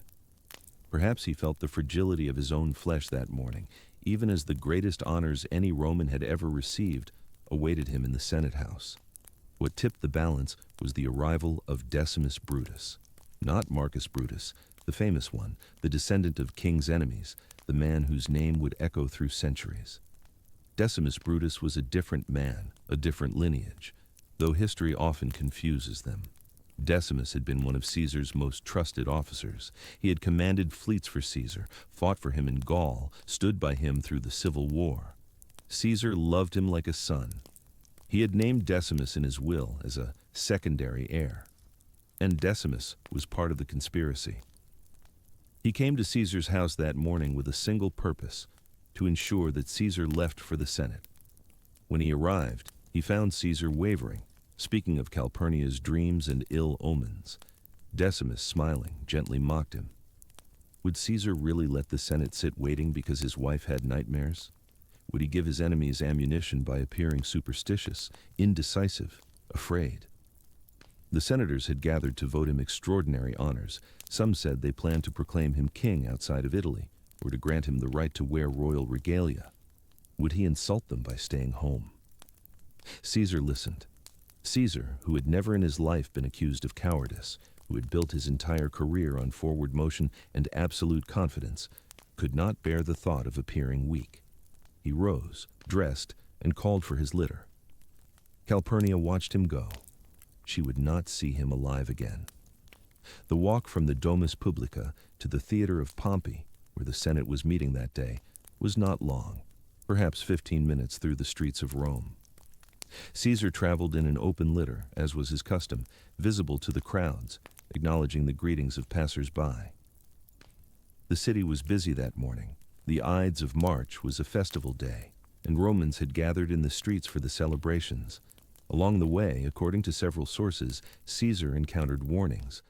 Perhaps he felt the fragility of his own flesh that morning, even as the greatest honors any Roman had ever received awaited him in the Senate house. What tipped the balance was the arrival of Decimus Brutus. Not Marcus Brutus, the famous one, the descendant of king's enemies, the man whose name would echo through centuries. Decimus Brutus was a different man, a different lineage, though history often confuses them. Decimus had been one of Caesar's most trusted officers. He had commanded fleets for Caesar, fought for him in Gaul, stood by him through the Civil War. Caesar loved him like a son. He had named Decimus in his will as a secondary heir. And Decimus was part of the conspiracy. He came to Caesar's house that morning with a single purpose, to ensure that Caesar left for the Senate. When he arrived, he found Caesar wavering, speaking of Calpurnia's dreams and ill omens. Decimus, smiling, gently mocked him. Would Caesar really let the Senate sit waiting because his wife had nightmares? Would he give his enemies ammunition by appearing superstitious, indecisive, afraid? The senators had gathered to vote him extraordinary honors. Some said they planned to proclaim him king outside of Italy, or to grant him the right to wear royal regalia. Would he insult them by staying home? Caesar listened. Caesar, who had never in his life been accused of cowardice, who had built his entire career on forward motion and absolute confidence, could not bear the thought of appearing weak. He rose, dressed, and called for his litter. Calpurnia watched him go. She would not see him alive again. The walk from the Domus Publica to the theater of Pompey, where the Senate was meeting that day, was not long, perhaps 15 minutes through the streets of Rome. Caesar traveled in an open litter, as was his custom, visible to the crowds, acknowledging the greetings of passers-by. The city was busy that morning. The Ides of March was a festival day, and Romans had gathered in the streets for the celebrations. Along the way, according to several sources, Caesar encountered warnings.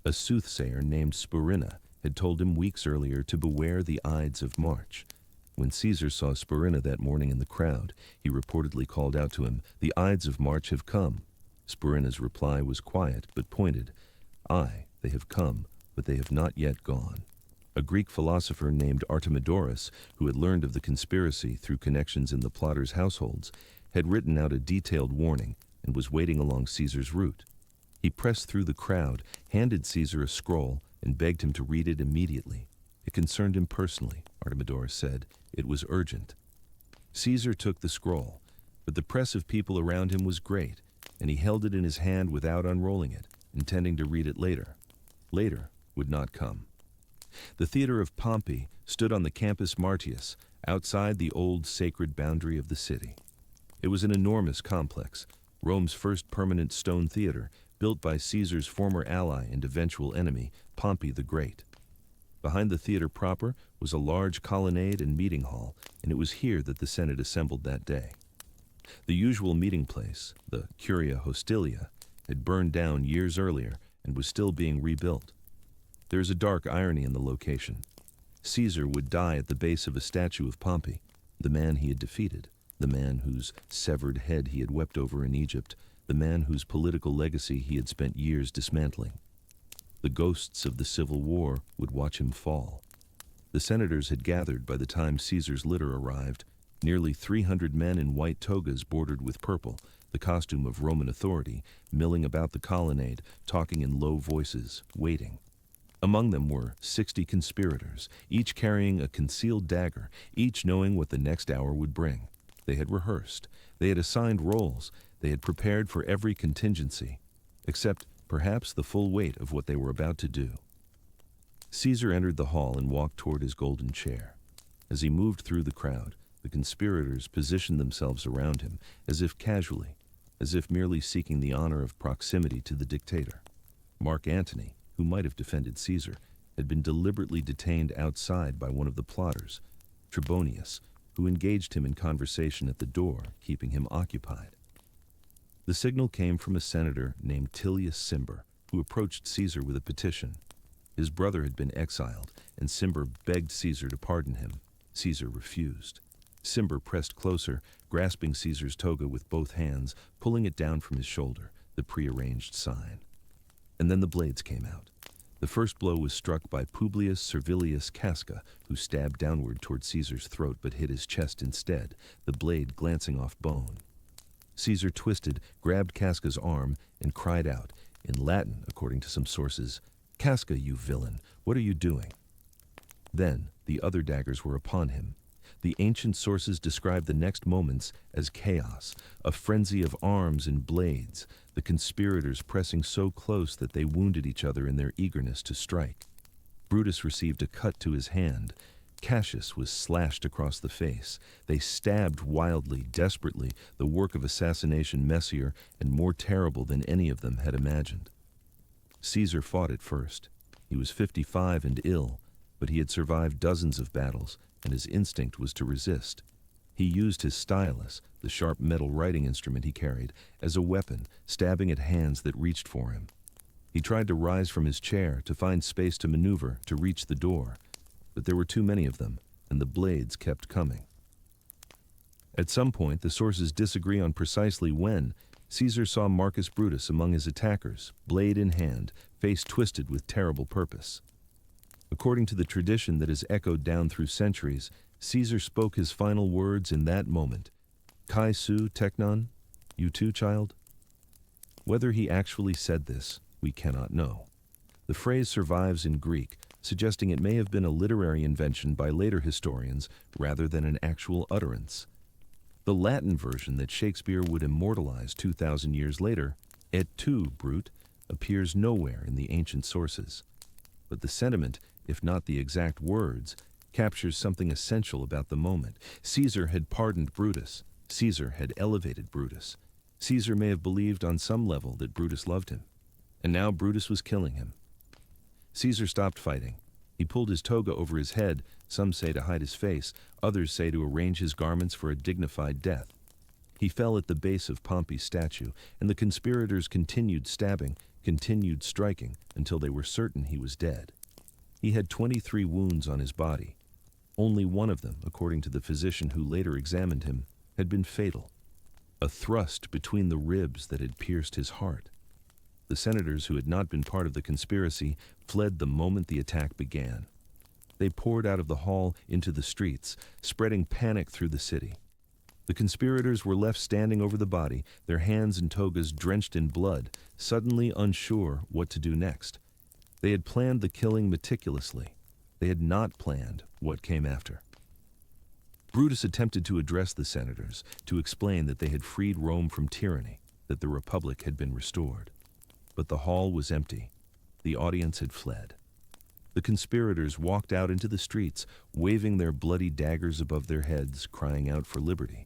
A soothsayer named Spurina had told him weeks earlier to beware the Ides of March. When Caesar saw Spurina that morning in the crowd, he reportedly called out to him, "The Ides of March have come." Spurina's reply was quiet but pointed. "Aye, they have come, but they have not yet gone." A Greek philosopher named Artemidorus, who had learned of the conspiracy through connections in the plotters' households, had written out a detailed warning and was waiting along Caesar's route. He pressed through the crowd, handed Caesar a scroll, and begged him to read it immediately. It concerned him personally, Artemidorus said. It was urgent. Caesar took the scroll, but the press of people around him was great, and he held it in his hand without unrolling it, intending to read it later. Later would not come. The theater of Pompey stood on the Campus Martius, outside the old sacred boundary of the city. It was an enormous complex, Rome's first permanent stone theater, built by Caesar's former ally and eventual enemy, Pompey the Great. Behind the theater proper was a large colonnade and meeting hall, and it was here that the Senate assembled that day. The usual meeting place, the Curia Hostilia, had burned down years earlier and was still being rebuilt. There is a dark irony in the location. Caesar would die at the base of a statue of Pompey, the man he had defeated, the man whose severed head he had wept over in Egypt, the man whose political legacy he had spent years dismantling. The ghosts of the Civil War would watch him fall. The senators had gathered by the time Caesar's litter arrived, nearly 300 men in white togas bordered with purple, the costume of Roman authority, milling about the colonnade, talking in low voices, waiting. Among them were 60 conspirators, each carrying a concealed dagger, each knowing what the next hour would bring. They had rehearsed. They had assigned roles. They had prepared for every contingency, except perhaps the full weight of what they were about to do. Caesar entered the hall and walked toward his golden chair. As he moved through the crowd, the conspirators positioned themselves around him, as if casually, as if merely seeking the honor of proximity to the dictator. Mark Antony, who might have defended Caesar, had been deliberately detained outside by one of the plotters, Trebonius, who engaged him in conversation at the door, keeping him occupied. The signal came from a senator named Tullius Cimber, who approached Caesar with a petition. His brother had been exiled, and Cimber begged Caesar to pardon him. Caesar refused. Cimber pressed closer, grasping Caesar's toga with both hands, pulling it down from his shoulder, the prearranged sign. And then the blades came out. The first blow was struck by Publius Servilius Casca, who stabbed downward toward Caesar's throat but hit his chest instead, the blade glancing off bone. Caesar twisted, grabbed Casca's arm, and cried out, in Latin according to some sources, "Casca, you villain, what are you doing?" Then the other daggers were upon him. The ancient sources describe the next moments as chaos, a frenzy of arms and blades, the conspirators pressing so close that they wounded each other in their eagerness to strike. Brutus received a cut to his hand. Cassius was slashed across the face. They stabbed wildly, desperately, the work of assassination messier and more terrible than any of them had imagined. Caesar fought at first. He was 55 and ill, but he had survived dozens of battles, and his instinct was to resist. He used his stylus, the sharp metal writing instrument he carried, as a weapon, stabbing at hands that reached for him. He tried to rise from his chair, to find space to maneuver, to reach the door, but there were too many of them, and the blades kept coming. At some point, the sources disagree on precisely when, Caesar saw Marcus Brutus among his attackers, blade in hand, face twisted with terrible purpose. According to the tradition that has echoed down through centuries, Caesar spoke his final words in that moment. Kai su teknon, you too, child? Whether he actually said this, we cannot know. The phrase survives in Greek, suggesting it may have been a literary invention by later historians rather than an actual utterance. The Latin version that Shakespeare would immortalize 2,000 years later, et tu, Brute, appears nowhere in the ancient sources. But the sentiment, if not the exact words, captures something essential about the moment. Caesar had pardoned Brutus. Caesar had elevated Brutus. Caesar may have believed on some level that Brutus loved him. And now Brutus was killing him. Caesar stopped fighting. He pulled his toga over his head, some say to hide his face, others say to arrange his garments for a dignified death. He fell at the base of Pompey's statue, and the conspirators continued stabbing, continued striking, until they were certain he was dead. He had 23 wounds on his body. Only one of them, according to the physician who later examined him, had been fatal. A thrust between the ribs that had pierced his heart. The senators who had not been part of the conspiracy fled the moment the attack began. They poured out of the hall into the streets, spreading panic through the city. The conspirators were left standing over the body, their hands and togas drenched in blood, suddenly unsure what to do next. They had planned the killing meticulously. They had not planned what came after. Brutus attempted to address the senators, to explain that they had freed Rome from tyranny, that the Republic had been restored. But the hall was empty. The audience had fled. The conspirators walked out into the streets, waving their bloody daggers above their heads, crying out for liberty.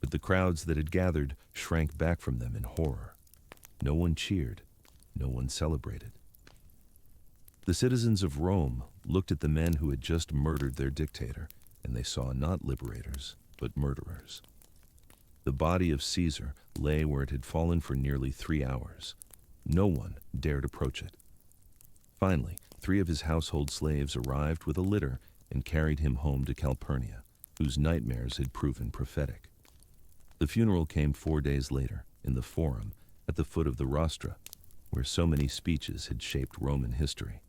But the crowds that had gathered shrank back from them in horror. No one cheered. No one celebrated. The citizens of Rome looked at the men who had just murdered their dictator, and they saw not liberators, but murderers. The body of Caesar lay where it had fallen for nearly 3 hours. No one dared approach it. Finally, 3 of his household slaves arrived with a litter and carried him home to Calpurnia, whose nightmares had proven prophetic. The funeral came 4 days later, in the Forum, at the foot of the Rostra, where so many speeches had shaped Roman history.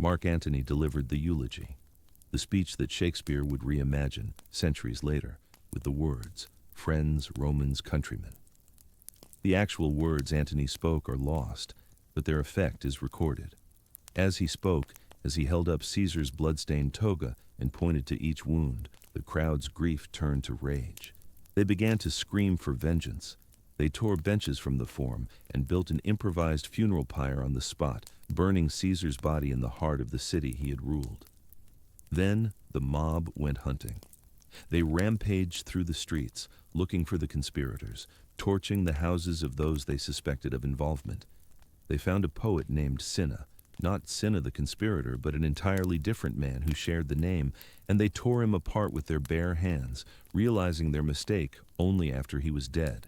Mark Antony delivered the eulogy, the speech that Shakespeare would reimagine centuries later with the words, "Friends, Romans, countrymen." The actual words Antony spoke are lost, but their effect is recorded. As he spoke, as he held up Caesar's blood-stained toga and pointed to each wound, the crowd's grief turned to rage. They began to scream for vengeance. They tore benches from the Forum and built an improvised funeral pyre on the spot, burning Caesar's body in the heart of the city he had ruled. Then the mob went hunting. They rampaged through the streets, looking for the conspirators, torching the houses of those they suspected of involvement. They found a poet named Cinna, not Cinna the conspirator, but an entirely different man who shared the name, and they tore him apart with their bare hands, realizing their mistake only after he was dead.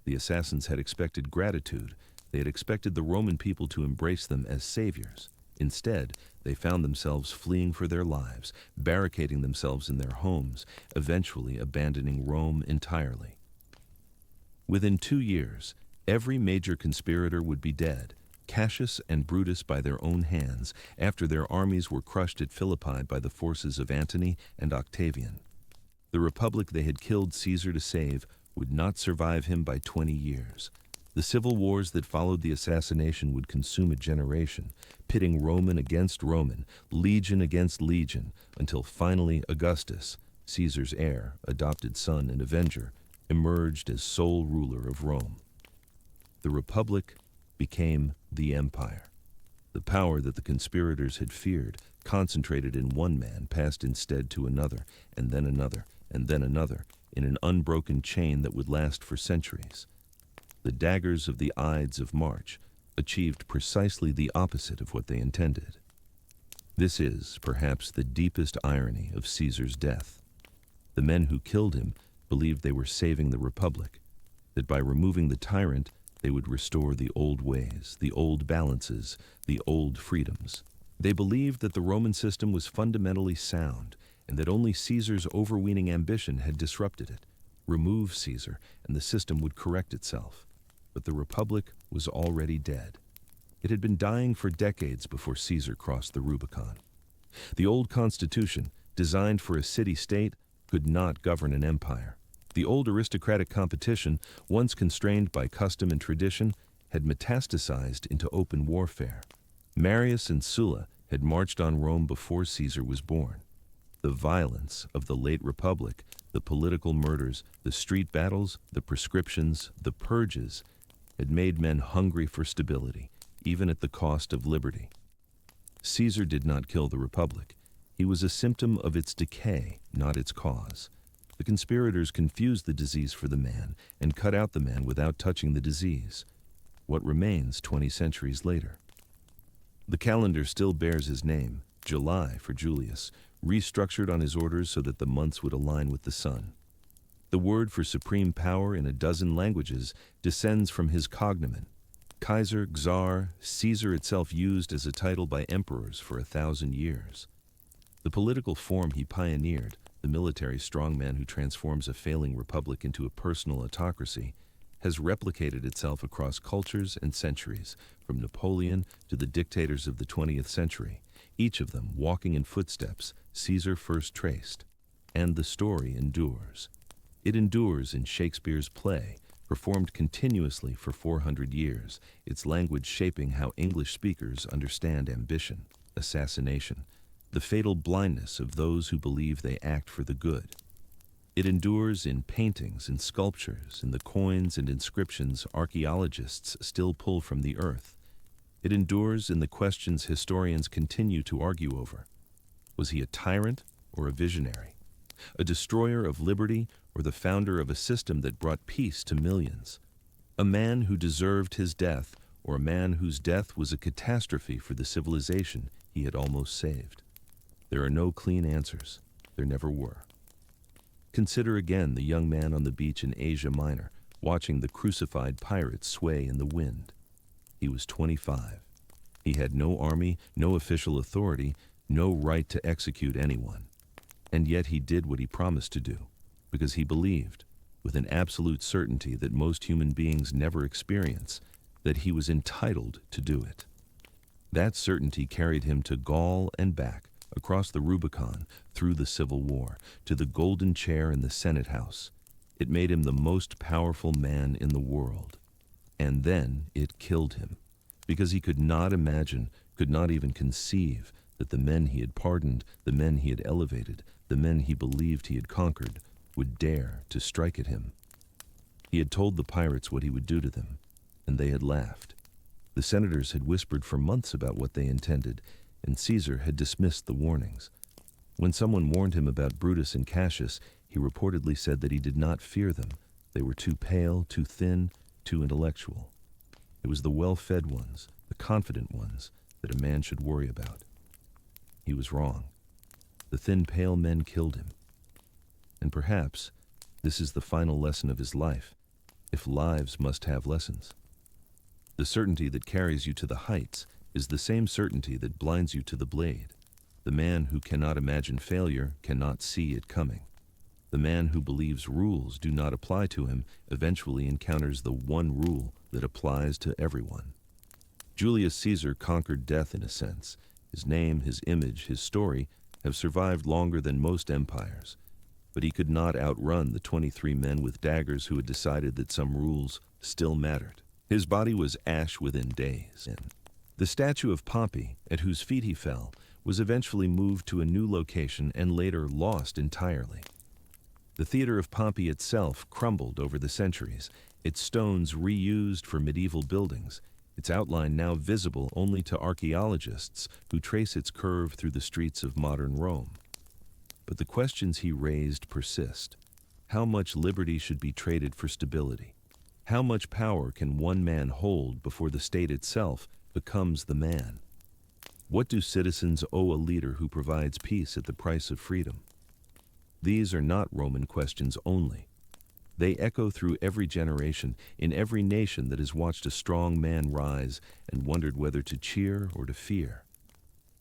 The assassins had expected gratitude. They had expected the Roman people to embrace them as saviors. Instead, they found themselves fleeing for their lives, barricading themselves in their homes, eventually abandoning Rome entirely. Within 2 years, every major conspirator would be dead, Cassius and Brutus by their own hands, after their armies were crushed at Philippi by the forces of Antony and Octavian. The republic they had killed Caesar to save would not survive him by 20 years. The civil wars that followed the assassination would consume a generation, pitting Roman against Roman, legion against legion, until finally Augustus, Caesar's heir, adopted son and avenger, emerged as sole ruler of Rome. The Republic became the Empire. The power that the conspirators had feared, concentrated in one man, passed instead to another, and then another, and then another, in an unbroken chain that would last for centuries. The daggers of the Ides of March achieved precisely the opposite of what they intended. This is, perhaps, the deepest irony of Caesar's death. The men who killed him believed they were saving the Republic, that by removing the tyrant, they would restore the old ways, the old balances, the old freedoms. They believed that the Roman system was fundamentally sound, and that only Caesar's overweening ambition had disrupted it. Remove Caesar, and the system would correct itself. But the Republic was already dead. It had been dying for decades before Caesar crossed the Rubicon. The old constitution, designed for a city-state, could not govern an empire. The old aristocratic competition, once constrained by custom and tradition, had metastasized into open warfare. Marius and Sulla had marched on Rome before Caesar was born. The violence of the late Republic, the political murders, the street battles, the proscriptions, the purges, had made men hungry for stability, even at the cost of liberty. Caesar did not kill the Republic. He was a symptom of its decay, not its cause. The conspirators confused the disease for the man and cut out the man without touching the disease. What remains 20 centuries later? The calendar still bears his name, July for Julius, restructured on his orders so that the months would align with the sun. The word for supreme power in a dozen languages descends from his cognomen. Kaiser, Czar, Caesar itself used as a title by emperors for 1,000 years. The political form he pioneered, the military strongman who transforms a failing republic into a personal autocracy, has replicated itself across cultures and centuries, from Napoleon to the dictators of the 20th century, each of them walking in footsteps Caesar first traced. And the story endures. It endures in Shakespeare's play, performed continuously for 400 years, its language shaping how English speakers understand ambition, assassination, the fatal blindness of those who believe they act for the good. It endures in paintings and sculptures, in the coins and inscriptions archaeologists still pull from the earth. It endures in the questions historians continue to argue over. Was he a tyrant or a visionary? A destroyer of liberty or the founder of a system that brought peace to millions? A man who deserved his death or a man whose death was a catastrophe for the civilization he had almost saved? There are no clean answers. There never were. Consider again the young man on the beach in Asia Minor, watching the crucified pirates sway in the wind. He was 25. He had no army, no official authority, no right to execute anyone. And yet he did what he promised to do, because he believed, with an absolute certainty that most human beings never experience, that he was entitled to do it. That certainty carried him to Gaul and back, across the Rubicon, through the Civil War, to the golden chair in the Senate House. It made him the most powerful man in the world. And then it killed him, because he could not imagine, could not even conceive, that the men he had pardoned, the men he had elevated, the men he believed he had conquered, would dare to strike at him. He had told the pirates what he would do to them, and they had laughed. The senators had whispered for months about what they intended, and Caesar had dismissed the warnings. When someone warned him about Brutus and Cassius, he reportedly said that he did not fear them. They were too pale, too thin, too intellectual. It was the well-fed ones, the confident ones, that a man should worry about. He was wrong. The thin, pale men killed him. And perhaps this is the final lesson of his life, if lives must have lessons. The certainty that carries you to the heights is the same certainty that blinds you to the blade. The man who cannot imagine failure cannot see it coming. The man who believes rules do not apply to him eventually encounters the one rule that applies to everyone. Julius Caesar conquered death in a sense. His name, his image, his story have survived longer than most empires. but he could not outrun the 23 men with daggers who had decided that some rules still mattered. His body was ash within days. The statue of Pompey, at whose feet he fell, was eventually moved to a new location and later lost entirely. The theater of Pompey itself crumbled over the centuries, its stones reused for medieval buildings, its outline now visible only to archaeologists who trace its curve through the streets of modern Rome. But the questions he raised persist. How much liberty should be traded for stability? How much power can one man hold before the state itself becomes the man? What do citizens owe a leader who provides peace at the price of freedom? These are not Roman questions only. They echo through every generation, in every nation that has watched a strong man rise and wondered whether to cheer or to fear.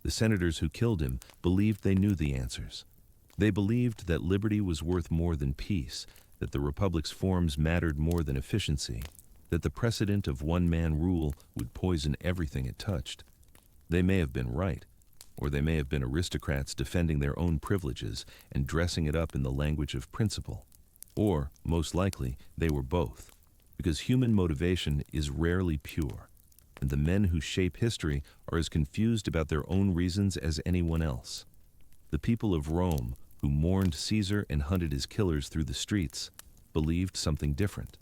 The senators who killed him believed they knew the answers. They believed that liberty was worth more than peace, that the republic's forms mattered more than efficiency, that the precedent of one-man rule would poison everything it touched. They may have been right, or they may have been aristocrats defending their own privileges and dressing it up in the language of principle. Or, most likely, they were both, because human motivation is rarely pure, and the men who shape history are as confused about their own reasons as anyone else. The people of Rome, who mourned Caesar and hunted his killers through the streets, believed something different.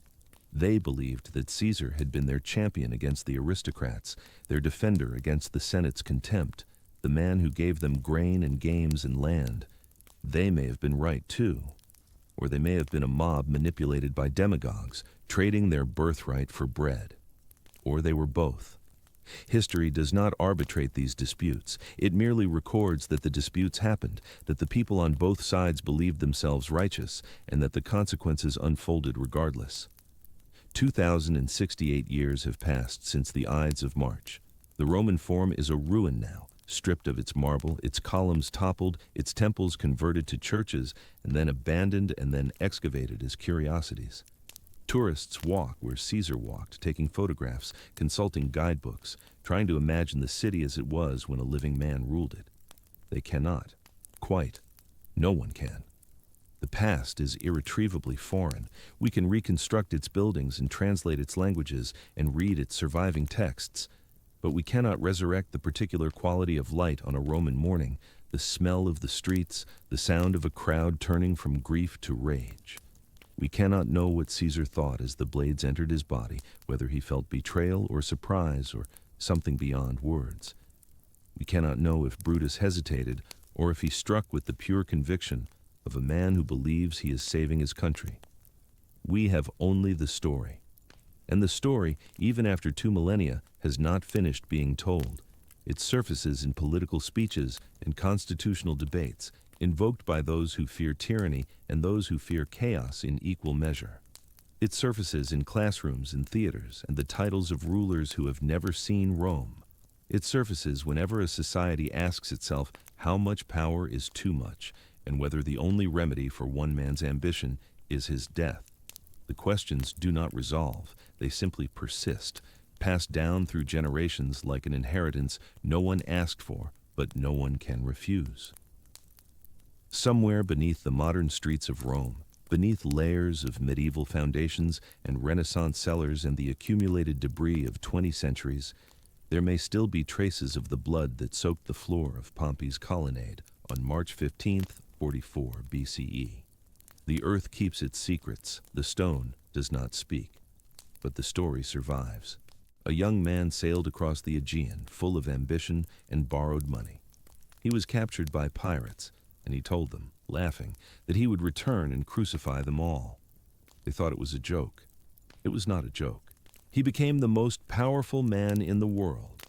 They believed that Caesar had been their champion against the aristocrats, their defender against the Senate's contempt, the man who gave them grain and games and land. They may have been right too, or they may have been a mob manipulated by demagogues, trading their birthright for bread. Or they were both. History does not arbitrate these disputes. It merely records that the disputes happened, that the people on both sides believed themselves righteous, and that the consequences unfolded regardless. 2,068 years have passed since the Ides of March. The Roman Forum is a ruin now, stripped of its marble, its columns toppled, its temples converted to churches, and then abandoned and then excavated as curiosities. Tourists walk where Caesar walked, taking photographs, consulting guidebooks, trying to imagine the city as it was when a living man ruled it. They cannot. Quite. No one can. The past is irretrievably foreign. We can reconstruct its buildings and translate its languages and read its surviving texts, but we cannot resurrect the particular quality of light on a Roman morning, the smell of the streets, the sound of a crowd turning from grief to rage. We cannot know what Caesar thought as the blades entered his body, whether he felt betrayal or surprise or something beyond words. We cannot know if Brutus hesitated or if he struck with the pure conviction of a man who believes he is saving his country. We have only the story. And the story, even after 2 millennia, has not finished being told. It surfaces in political speeches and constitutional debates, invoked by those who fear tyranny and those who fear chaos in equal measure. It surfaces in classrooms and theaters and the titles of rulers who have never seen Rome. It surfaces whenever a society asks itself how much power is too much and whether the only remedy for one man's ambition is his death. The questions do not resolve, they simply persist, passed down through generations like an inheritance no one asked for, but no one can refuse. Somewhere beneath the modern streets of Rome, beneath layers of medieval foundations and Renaissance cellars and the accumulated debris of 20 centuries, there may still be traces of the blood that soaked the floor of Pompey's colonnade on March 15th, 44 BCE. The earth keeps its secrets, the stone does not speak, but the story survives. A young man sailed across the Aegean, full of ambition and borrowed money. He was captured by pirates, and he told them, laughing, that he would return and crucify them all. They thought it was a joke. It was not a joke. He became the most powerful man in the world.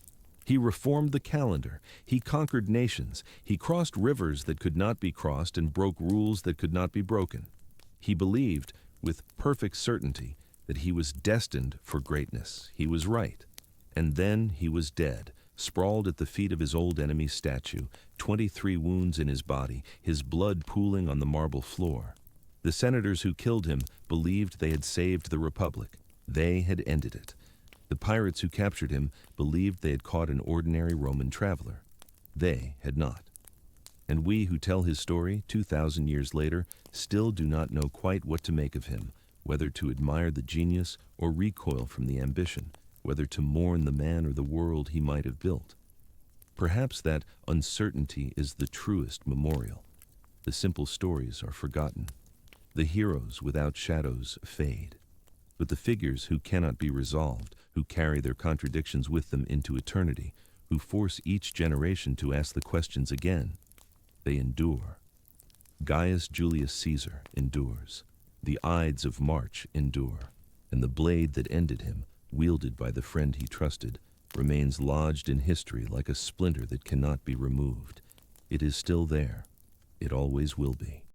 He reformed the calendar. He conquered nations. He crossed rivers that could not be crossed and broke rules that could not be broken. He believed, with perfect certainty, that he was destined for greatness. He was right. And then he was dead, sprawled at the feet of his old enemy's statue, 23 wounds in his body, his blood pooling on the marble floor. The senators who killed him believed they had saved the Republic. They had ended it. The pirates who captured him believed they had caught an ordinary Roman traveler. They had not. And we who tell his story 2,000 years later still do not know quite what to make of him, whether to admire the genius or recoil from the ambition, whether to mourn the man or the world he might have built. Perhaps that uncertainty is the truest memorial. The simple stories are forgotten. The heroes without shadows fade. But the figures who cannot be resolved, who carry their contradictions with them into eternity, who force each generation to ask the questions again, they endure. Gaius Julius Caesar endures. The Ides of March endure. And the blade that ended him, wielded by the friend he trusted, remains lodged in history like a splinter that cannot be removed. It is still there. It always will be.